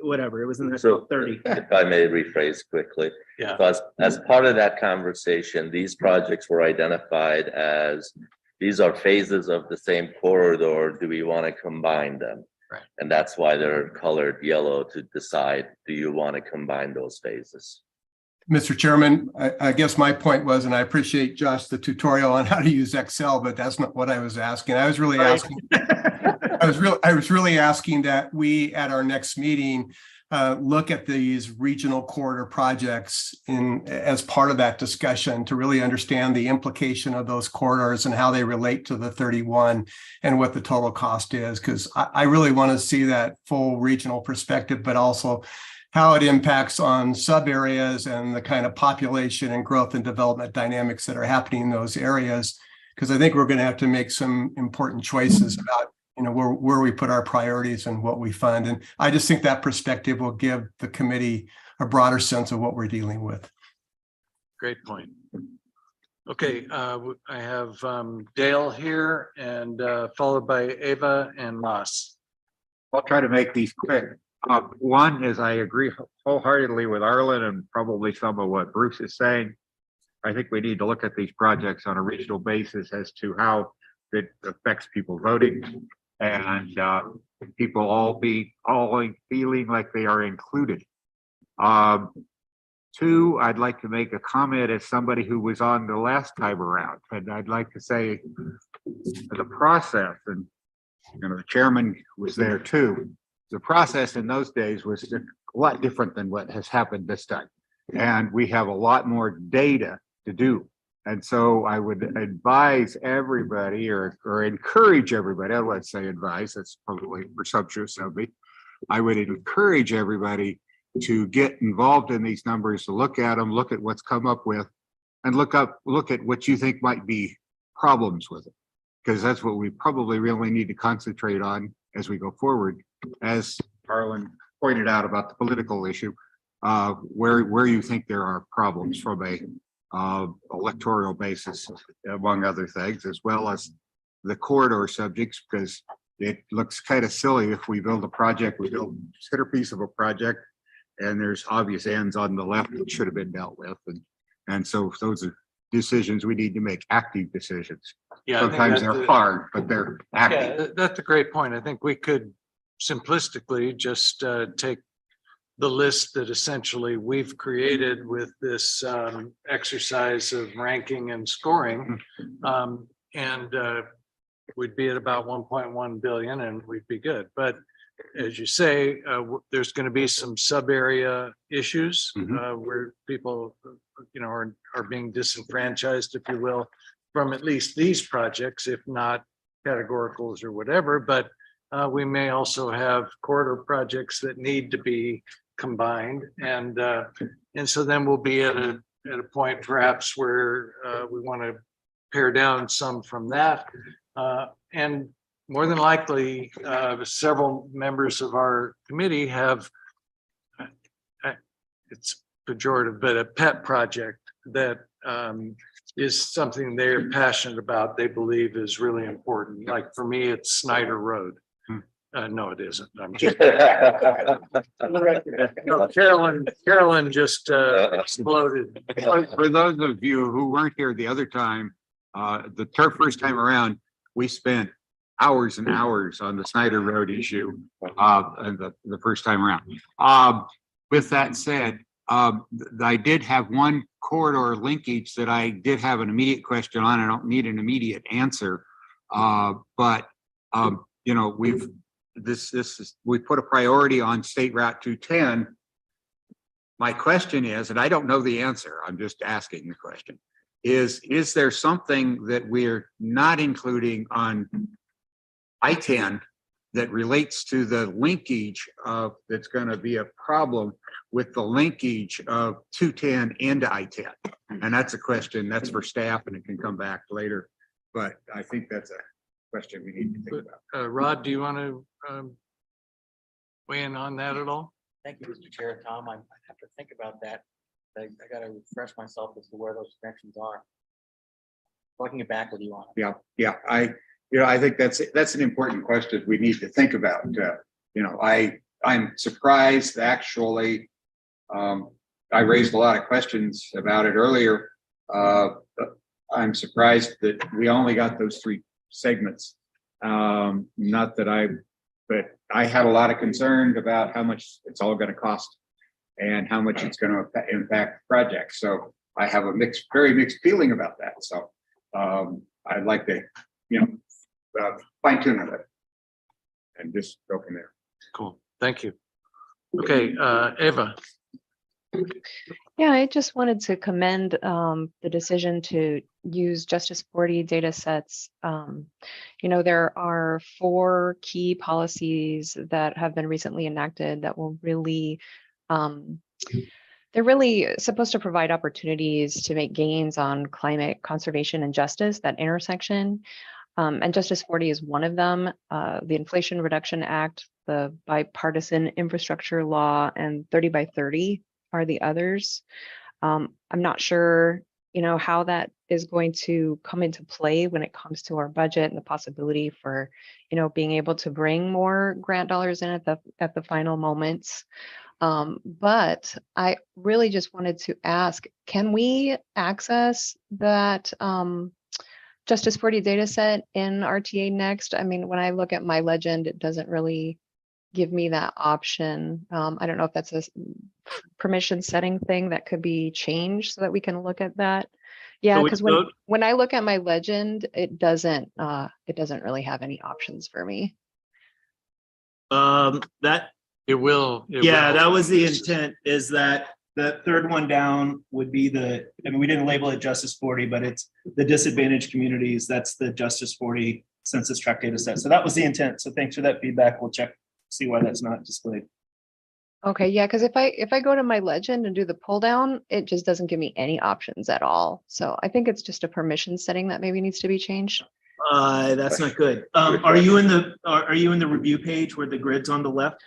Whatever, it was in the top 30. If I may rephrase quickly. Yeah. Because as part of that conversation, these projects were identified as, these are phases of the same corridor. Do we want to combine them? Right. And that's why they're colored yellow, to decide, do you want to combine those phases? Mr. Chairman, I guess my point was, and I appreciate Josh, the tutorial on how to use Excel, but that's not what I was asking. I was really asking, I was really asking that we, at our next meeting, look at these regional corridor projects as part of that discussion to really understand the implication of those corridors and how they relate to the 31 and what the total cost is. Because I really want to see that full regional perspective, but also how it impacts on sub areas and the kind of population and growth and development dynamics that are happening in those areas. Because I think we're going to have to make some important choices about where we put our priorities and what we fund. And I just think that perspective will give the committee a broader sense of what we're dealing with. Great point. Okay, I have Dale here, and followed by Ava and Moss. I'll try to make these quick. One is, I agree wholeheartedly with Arlen and probably some of what Bruce is saying. I think we need to look at these projects on a regional basis as to how it affects people voting, and people all feeling like they are included. 2, I'd like to make a comment as somebody who was on the last time around, and I'd like to say the process, and the chairman was there too. The process in those days was a lot different than what has happened this time. And we have a lot more data to do. And so I would advise everybody or encourage everybody, I don't want to say advise, that's probably presumptuous of me. I would encourage everybody to get involved in these numbers, to look at them, look at what's come up with, and look at what you think might be problems with it. Because that's what we probably really need to concentrate on as we go forward. As Arlen pointed out about the political issue, where you think there are problems from a electoral basis, among other things, as well as the corridor subjects, because it looks kind of silly if we build a project, we build a centerpiece of a project, and there's obvious ends on the left that should have been dealt with. And so those are decisions we need to make, active decisions. Yeah, I think Sometimes that's they're a- hard, but they're active. Yeah, that's a great point. I think we could simplistically just take the list that essentially we've created with this exercise of ranking and scoring. And we'd be at about 1.1 billion and we'd be good. But as you say, there's going to be some sub area issues where people, are being disenfranchised, if you will, from at least these projects, if not categoricals or whatever. But we may also have corridor projects that need to be combined, and so then we'll be at a point perhaps where we want to pare down some from that, and more than likely several members of our committee have, it's pejorative, but a pet project that is something they're passionate about, they believe is really important. Like for me, it's Snyder Road. No, it isn't. I'm just. No, Carolyn just exploded. For those of you who weren't here the other time, first time around, we spent hours and hours on the Snyder Road issue, and the first time around. With that said, I did have one corridor linkage that I did have an immediate question on. I don't need an immediate answer, but we put a priority on State Route 210. My question is, and I don't know the answer, I'm just asking the question, is there something that we're not including on I-10 that relates to the linkage of, that's going to be a problem with the linkage of 210 into I-10? And that's a question that's for staff and it can come back later. But I think that's a question we need to think about. Rod, do you want to weigh in on that at all? Thank you, Mr. Chair. Tom, I have to think about that. I got to refresh myself as to where those connections are. So I can get back with you on it. Yeah. I think that's an important question we need to think about. I'm surprised actually. I raised a lot of questions about it earlier. I'm surprised that we only got those 3 segments. But I had a lot of concern about how much it's all going to cost and how much it's going to impact the project. So I have a very mixed feeling about that. So I'd like to, fine tune it and just go from there. Cool. Thank you. Okay, Eva. Yeah, I just wanted to commend the decision to use Justice 40 data sets. There are 4 key policies that have been recently enacted that will really, they're really supposed to provide opportunities to make gains on climate conservation and justice, that intersection. And Justice 40 is one of them. The Inflation Reduction Act, the Bipartisan Infrastructure Law, and 30 by 30 are the others. I'm not sure, how that is going to come into play when it comes to our budget and the possibility for, being able to bring more grant dollars in at the final moments. But I really just wanted to ask, can we access that Justice 40 data set in RTA Next? I mean, when I look at my legend, it doesn't really give me that option. I don't know if that's a permission setting thing that could be changed so that we can look at that. Yeah, So we because vote- when I look at my legend, it doesn't really have any options for me. That It will. that was the intent, is that the third one down would be we didn't label it Justice 40, but it's the disadvantaged communities. That's the Justice 40 census tract data set. So that was the intent. So thanks for that feedback. We'll see why that's not displayed. Okay, yeah, because if I go to my legend and do the pull down, it just doesn't give me any options at all. So I think it's just a permission setting that maybe needs to be changed. That's not good. Are you in the review page where the grid's on the left?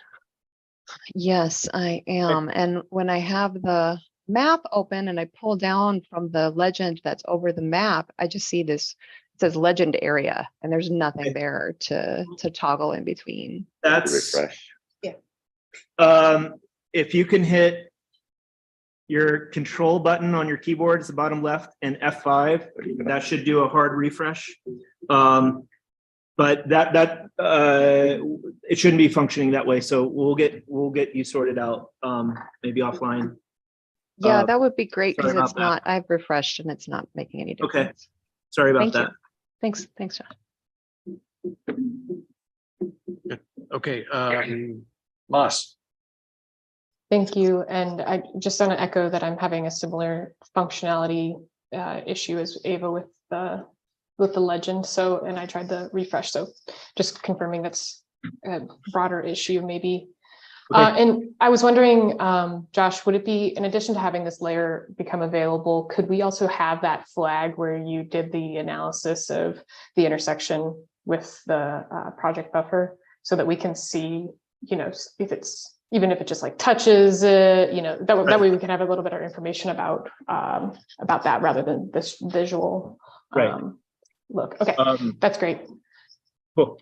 Yes, I am. And when I have the map open and I pull down from the legend that's over the map, I just see this says legend area, and there's nothing there to toggle in between. That's, Refresh. if you can hit your control button on your keyboard, it's the bottom left, and F5, that should do a hard refresh. But it shouldn't be functioning that way. So we'll get you sorted out, maybe offline. Yeah, that would be great sorry because it's about that. not, I've refreshed and it's not making any difference. Okay. Sorry about Thank you. that. Thanks, John. Okay, Moss. Thank you. And I just want to echo that I'm having a similar functionality issue as Ava with the legend. So, and I tried the refresh. So just confirming that's a broader issue maybe. Okay. And I was wondering, Josh, would it be, in addition to having this layer become available, could we also have that flag where you did the analysis of the intersection with the project buffer so that we can see, you know, if it's, even if it just like touches it, you know, that way we can have a little bit of information about that rather than this visual look. Okay, that's great. Cool.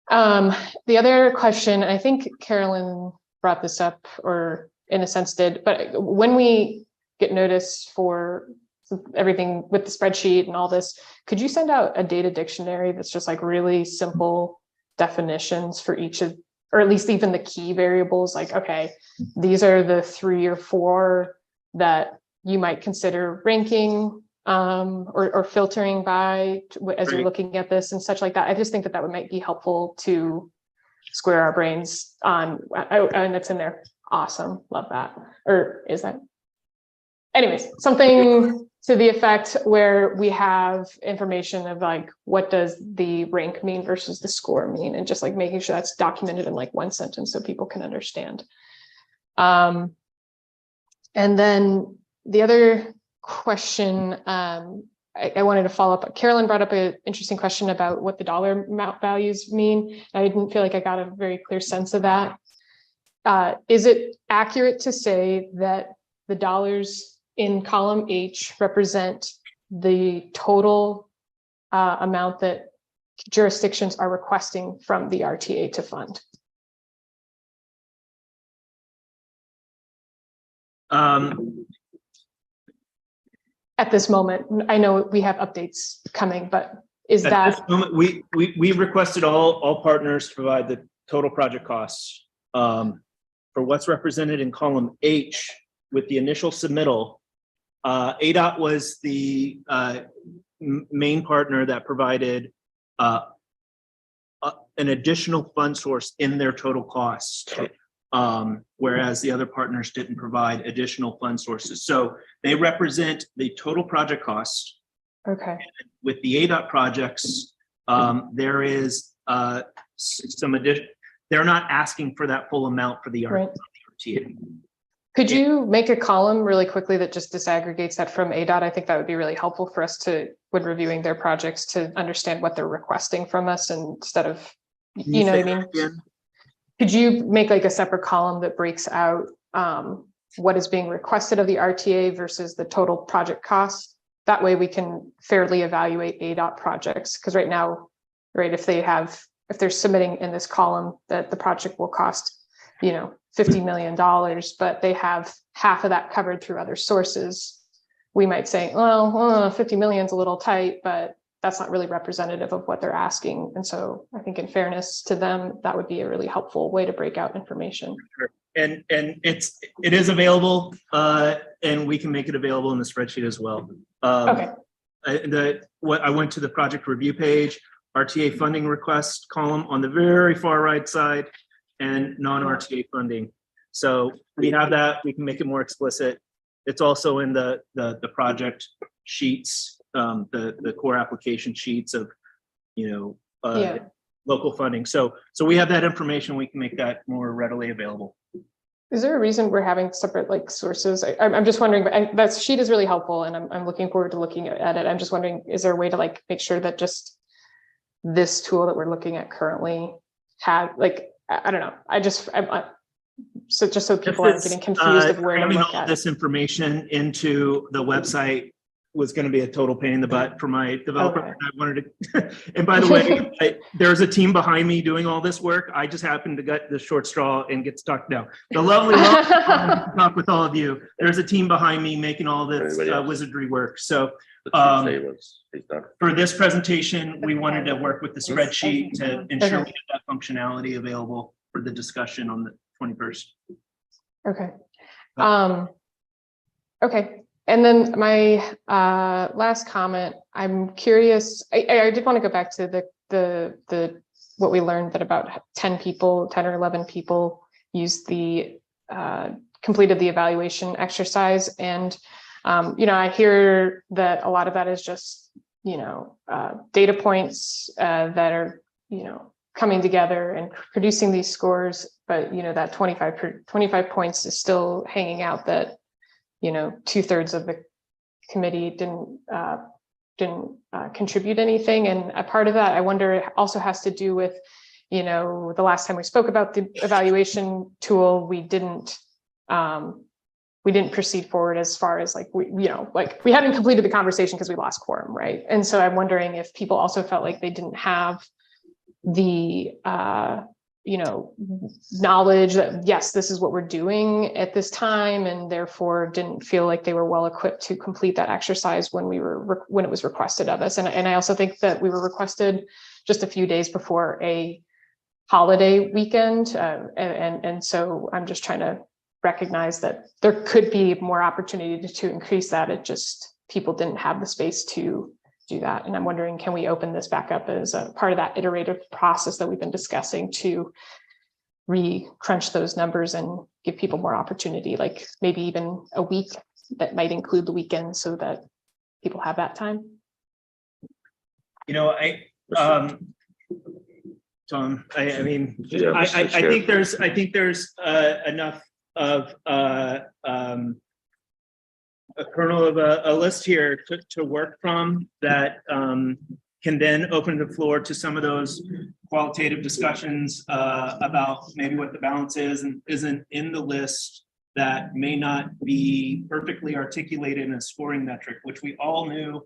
The other question, I think Carolyn brought this up, or in a sense did, but when we get notice for everything with the spreadsheet and all this, could you send out a data dictionary that's just like really simple definitions for each of, or at least even the key variables, like, okay, these are the 3 or 4 that you might consider ranking or filtering by as you're looking at this and such like that. I just think that that might be helpful to square our brains on, and it's in there. Awesome, love that. Or is that? Anyways, something to the effect where we have information of like, what does the rank mean versus the score mean? And just like making sure that's documented in like one sentence so people can understand. And then the other question, I wanted to follow up. Carolyn brought up an interesting question about what the dollar amount values mean. I didn't feel like I got a very clear sense of that. Is it accurate to say that the dollars in column H represent the total amount that jurisdictions are requesting from the RTA to fund? At this moment, I know we have updates coming, but is At that? this moment, we requested all partners to provide the total project costs. For what's represented in column H with the initial submittal, ADOT was the main partner that provided an additional fund source in their total cost. Whereas the other partners didn't provide additional fund sources. So they represent the total project cost. Okay. With the ADOT projects, there is some addition. They're not asking for that full amount for the RTA. Could you make a column really quickly that just disaggregates that from ADOT? I think that would be really helpful for us to, when reviewing their projects, to understand what they're requesting from us instead of, you know what I mean? Could you make like a separate column that breaks out what is being requested of the RTA versus the total project cost? That way we can fairly evaluate ADOT projects. Because right now, right, if they're submitting in this column that the project will cost, you know, $50 million, but they have half of that covered through other sources, we might say, well, 50 million is a little tight, but that's not really representative of what they're asking. And so I think in fairness to them, that would be a really helpful way to break out information. And it is available, and we can make it available in the spreadsheet as well. Okay. I went to the project review page, RTA funding request column on the very far right side, and non-RTA funding. So we have that. We can make it more explicit. It's also in the project sheets, the core application sheets of, you know, local funding. So we have that information. We can make that more readily available. Is there a reason we're having separate like sources? I'm just wondering, but that sheet is really helpful, and I'm looking forward to looking at it. I'm just wondering, is there a way to like make sure that just this tool that we're looking at currently have like, I don't know. So just so people aren't getting confused of where to cramming look all at this information into the website was going to be a total pain in the butt for my developer. Okay. I wanted to, and by the way, there's a team behind me doing all this work. I just happened to get the short straw and get stuck down. The lovely talk with all of you. There's a team behind me making all this wizardry work. So for this presentation, we wanted to work with the spreadsheet to ensure we have that functionality available for the discussion on the 21st. Okay. Okay. And then my last comment, I'm curious, I did want to go back to the what we learned, that about 10 or 11 people used completed the evaluation exercise. And, I hear that a lot of that is just, data points that are, coming together and producing these scores. But, that 25 points is still hanging out, that 2/3 of the committee didn't contribute anything. And a part of that, I wonder, also has to do with, the last time we spoke about the evaluation tool, we didn't proceed forward as far as we hadn't completed the conversation because we lost quorum, right? And so I'm wondering if people also felt like they didn't have the knowledge that, yes, this is what we're doing at this time, and therefore didn't feel like they were well equipped to complete that exercise when it was requested of us. And I also think that we were requested just a few days before a holiday weekend. And so I'm just trying to recognize that there could be more opportunity to increase that. It just, people didn't have the space to do that. And I'm wondering, can we open this back up as a part of that iterative process that we've been discussing to re-crunch those numbers and give people more opportunity, like maybe even a week that might include the weekend so that people have that time? Tom, I mean, I think there's enough of a kernel of a list here to work from that can then open the floor to some of those qualitative discussions about maybe what the balance is and isn't in the list, that may not be perfectly articulated in a scoring metric, which we all knew,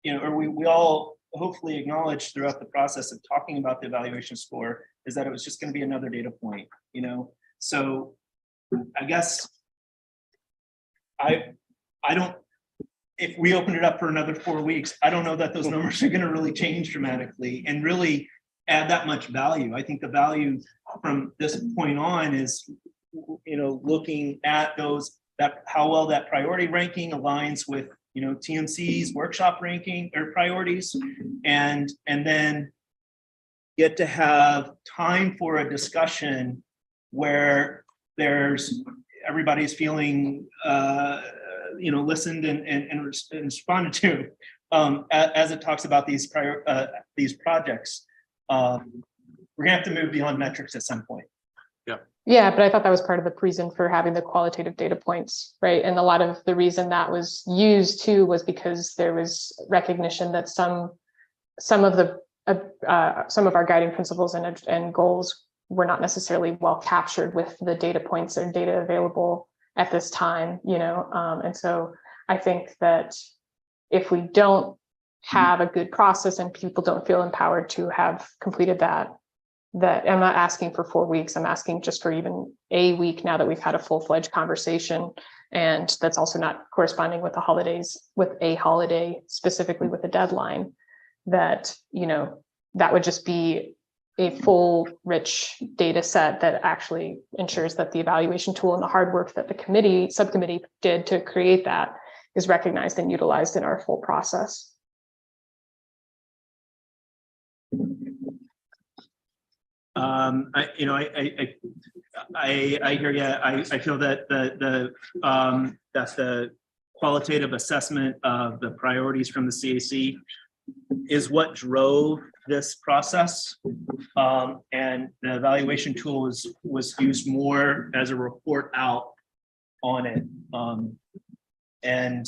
or we all hopefully acknowledged throughout the process of talking about the evaluation score, is that it was just going to be another data point, So I guess I don't, if we open it up for another 4 weeks, I don't know that those numbers are going to really change dramatically and really add that much value. I think the value from this point on is, looking at how well that priority ranking aligns with, TMC's workshop ranking or priorities, and then get to have time for a discussion where everybody's feeling listened and responded to, as it talks about these projects. We're gonna have to move beyond metrics at some point. Yeah, but I thought that was part of the reason for having the qualitative data points, right? And a lot of the reason that was used too was because there was recognition that some of our guiding principles and goals were not necessarily well captured with the data points or data available at this time, and so I think that if we don't have a good process and people don't feel empowered to have completed that I'm not asking for 4 weeks, I'm asking just for even a week now that we've had a full-fledged conversation, and that's also not corresponding with the holidays, with a holiday, specifically with a deadline, that, that would just be a full, rich data set that actually ensures that the evaluation tool and the hard work that the subcommittee did to create that is recognized and utilized in our full process. I hear you. I feel that the qualitative assessment of the priorities from the CAC is what drove this process, and the evaluation tool was used more as a report out on it, and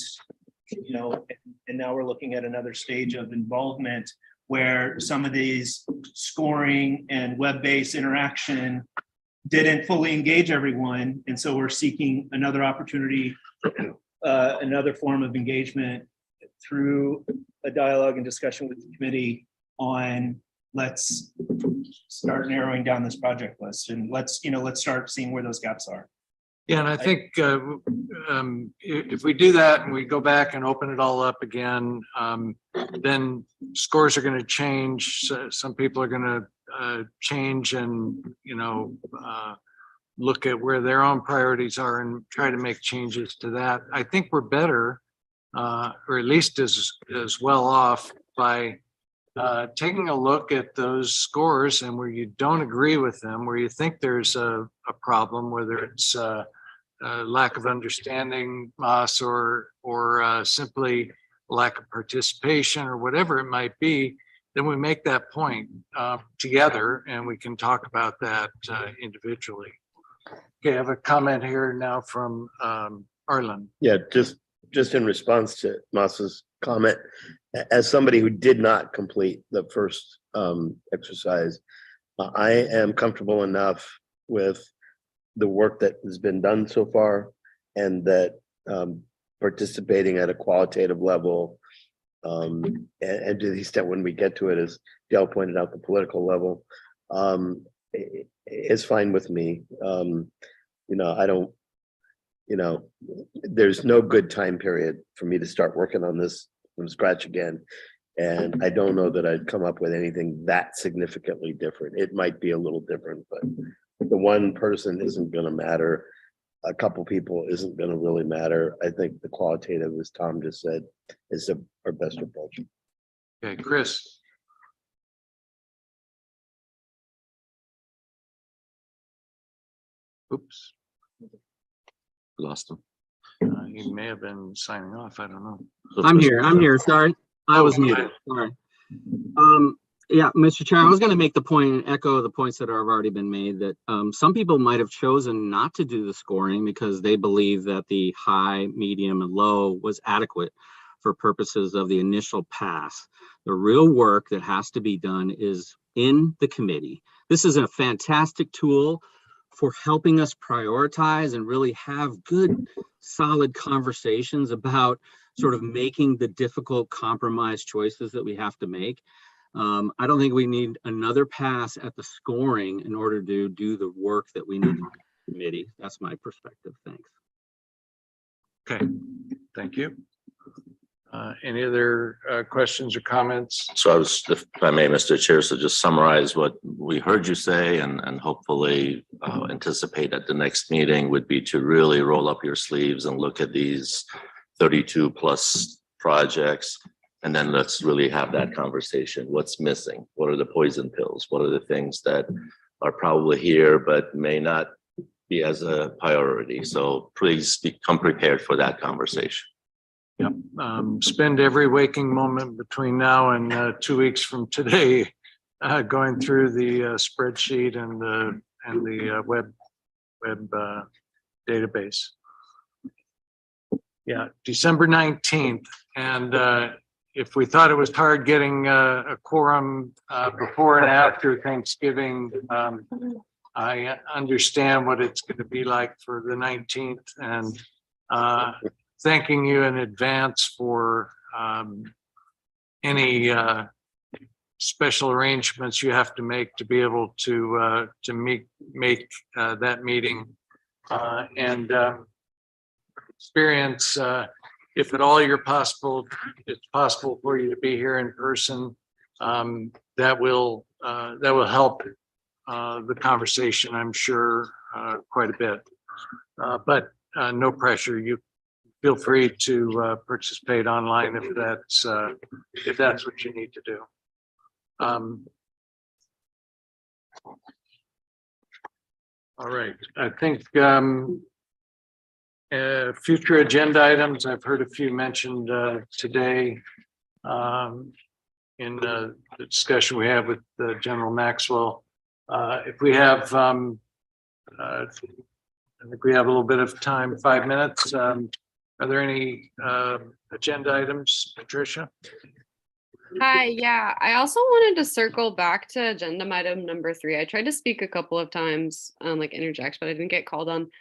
now we're looking at another stage of involvement where some of these scoring and web-based interaction didn't fully engage everyone, and so we're seeking another opportunity, another form of engagement through a dialogue and discussion with the committee on, let's start narrowing down this project list, and let's start seeing where those gaps are. Yeah, and I think if we do that and we go back and open it all up again, then scores are going to change. Some people are going to change and, look at where their own priorities are and try to make changes to that. I think we're better, or at least as well off by taking a look at those scores, and where you don't agree with them, where you think there's a problem, whether it's lack of understanding, Moss, or simply lack of participation, or whatever it might be, then we make that point together, and we can talk about that individually. Okay, I have a comment here now from Arlen. Yeah, just in response to Moss's comment, as somebody who did not complete the first exercise, I am comfortable enough with the work that has been done so far, and that participating at a qualitative level, and to the extent when we get to it, as Dale pointed out, the political level, is fine with me. I don't, there's no good time period for me to start working on this from scratch again. And I don't know that I'd come up with anything that significantly different. It might be a little different, but the one person isn't going to matter. A couple people isn't going to really matter. I think the qualitative, as Tom just said, is our best approach. Okay, Chris. Oops. Lost him. He may have been signing off. I don't know. I'm here. Sorry. I was muted. Sorry. Yeah, Mr. Chair, I was going to make the point and echo the points that have already been made, that some people might have chosen not to do the scoring because they believe that the high, medium, and low was adequate for purposes of the initial pass. The real work that has to be done is in the committee. This is a fantastic tool for helping us prioritize and really have good, solid conversations about sort of making the difficult compromise choices that we have to make. I don't think we need another pass at the scoring in order to do the work that we need in the committee. That's my perspective. Thanks. Okay, thank you. Any other questions or comments? So I was, if I may, Mr. Chair, so just summarize what we heard you say, and hopefully anticipate at the next meeting would be to really roll up your sleeves and look at these 32 plus projects. And then let's really have that conversation. What's missing? What are the poison pills? What are the things that are probably here but may not be as a priority? So please become prepared for that conversation. Yep. Spend every waking moment between now and 2 weeks from today going through the spreadsheet and the web database. Yeah, December 19th. And if we thought it was hard getting a quorum before and after Thanksgiving, I understand what it's going to be like for the 19th, and thanking you in advance for any special arrangements you have to make to be able to make that meeting and experience. If at all it's possible for you to be here in person, that will help the conversation, I'm sure, quite a bit. But no pressure. You feel free to participate online if that's what you need to do. All right. I think future agenda items, I've heard a few mentioned today in the discussion we have with General Maxwell. If we have, I think we have a little bit of time, 5 minutes. Are there any agenda items, Patricia? Hi, yeah, I also wanted to circle back to agenda item number 3. I tried to speak a couple of times, like interject, but I didn't get called on.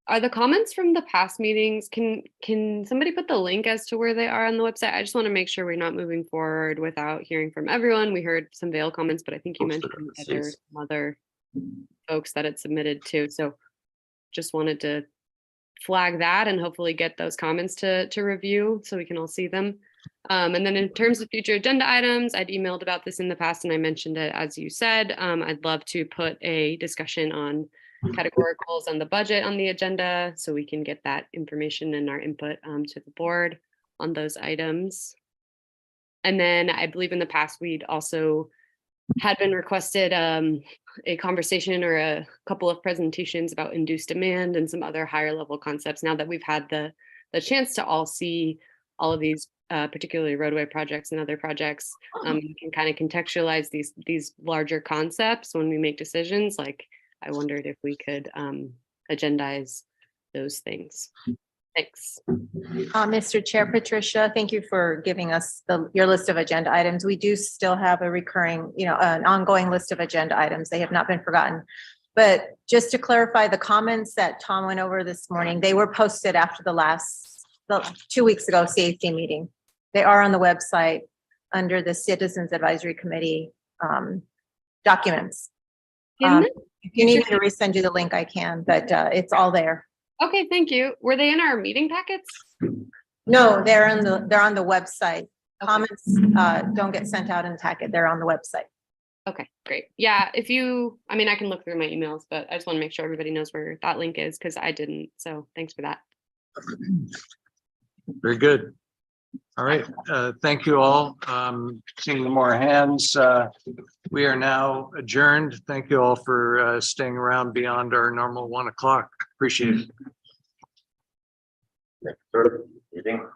Are the comments from the past meetings, can somebody put the link as to where they are on the website? I just want to make sure we're not moving forward without hearing from everyone. We heard some Vail comments, but I think you mentioned that there's some other folks that had submitted too. So just wanted to flag that and hopefully get those comments to review so we can all see them. And then in terms of future agenda items, I'd emailed about this in the past and I mentioned it, as you said. I'd love to put a discussion on categoricals and the budget on the agenda so we can get that information and our input to the board on those items. And then I believe in the past we'd also had been requested a conversation or a couple of presentations about induced demand and some other higher level concepts. Now that we've had the chance to all see all of these particularly roadway projects and other projects, we can kind of contextualize these larger concepts when we make decisions. Like, I wondered if we could agendize those things. Thanks. Mr. Chair, Patricia, thank you for giving us your list of agenda items. We do still have a recurring, an ongoing list of agenda items. They have not been forgotten. But just to clarify, the comments that Tom went over this morning, they were posted after the 2 weeks ago CAC meeting. They are on the website under the Citizens Advisory Committee documents. If you need me to resend you the link, I can, but it's all there. Okay, thank you. Were they in our meeting packets? No, they're on the website. Comments don't get sent out in the packet. They're on the website. Okay, great. Yeah, I can look through my emails, but I just want to make sure everybody knows where that link is because I didn't. So thanks for that. Very good. All right, thank you all. Seeing no more hands, we are now adjourned. Thank you all for staying around beyond our normal 1 o'clock. Appreciate it. Meeting.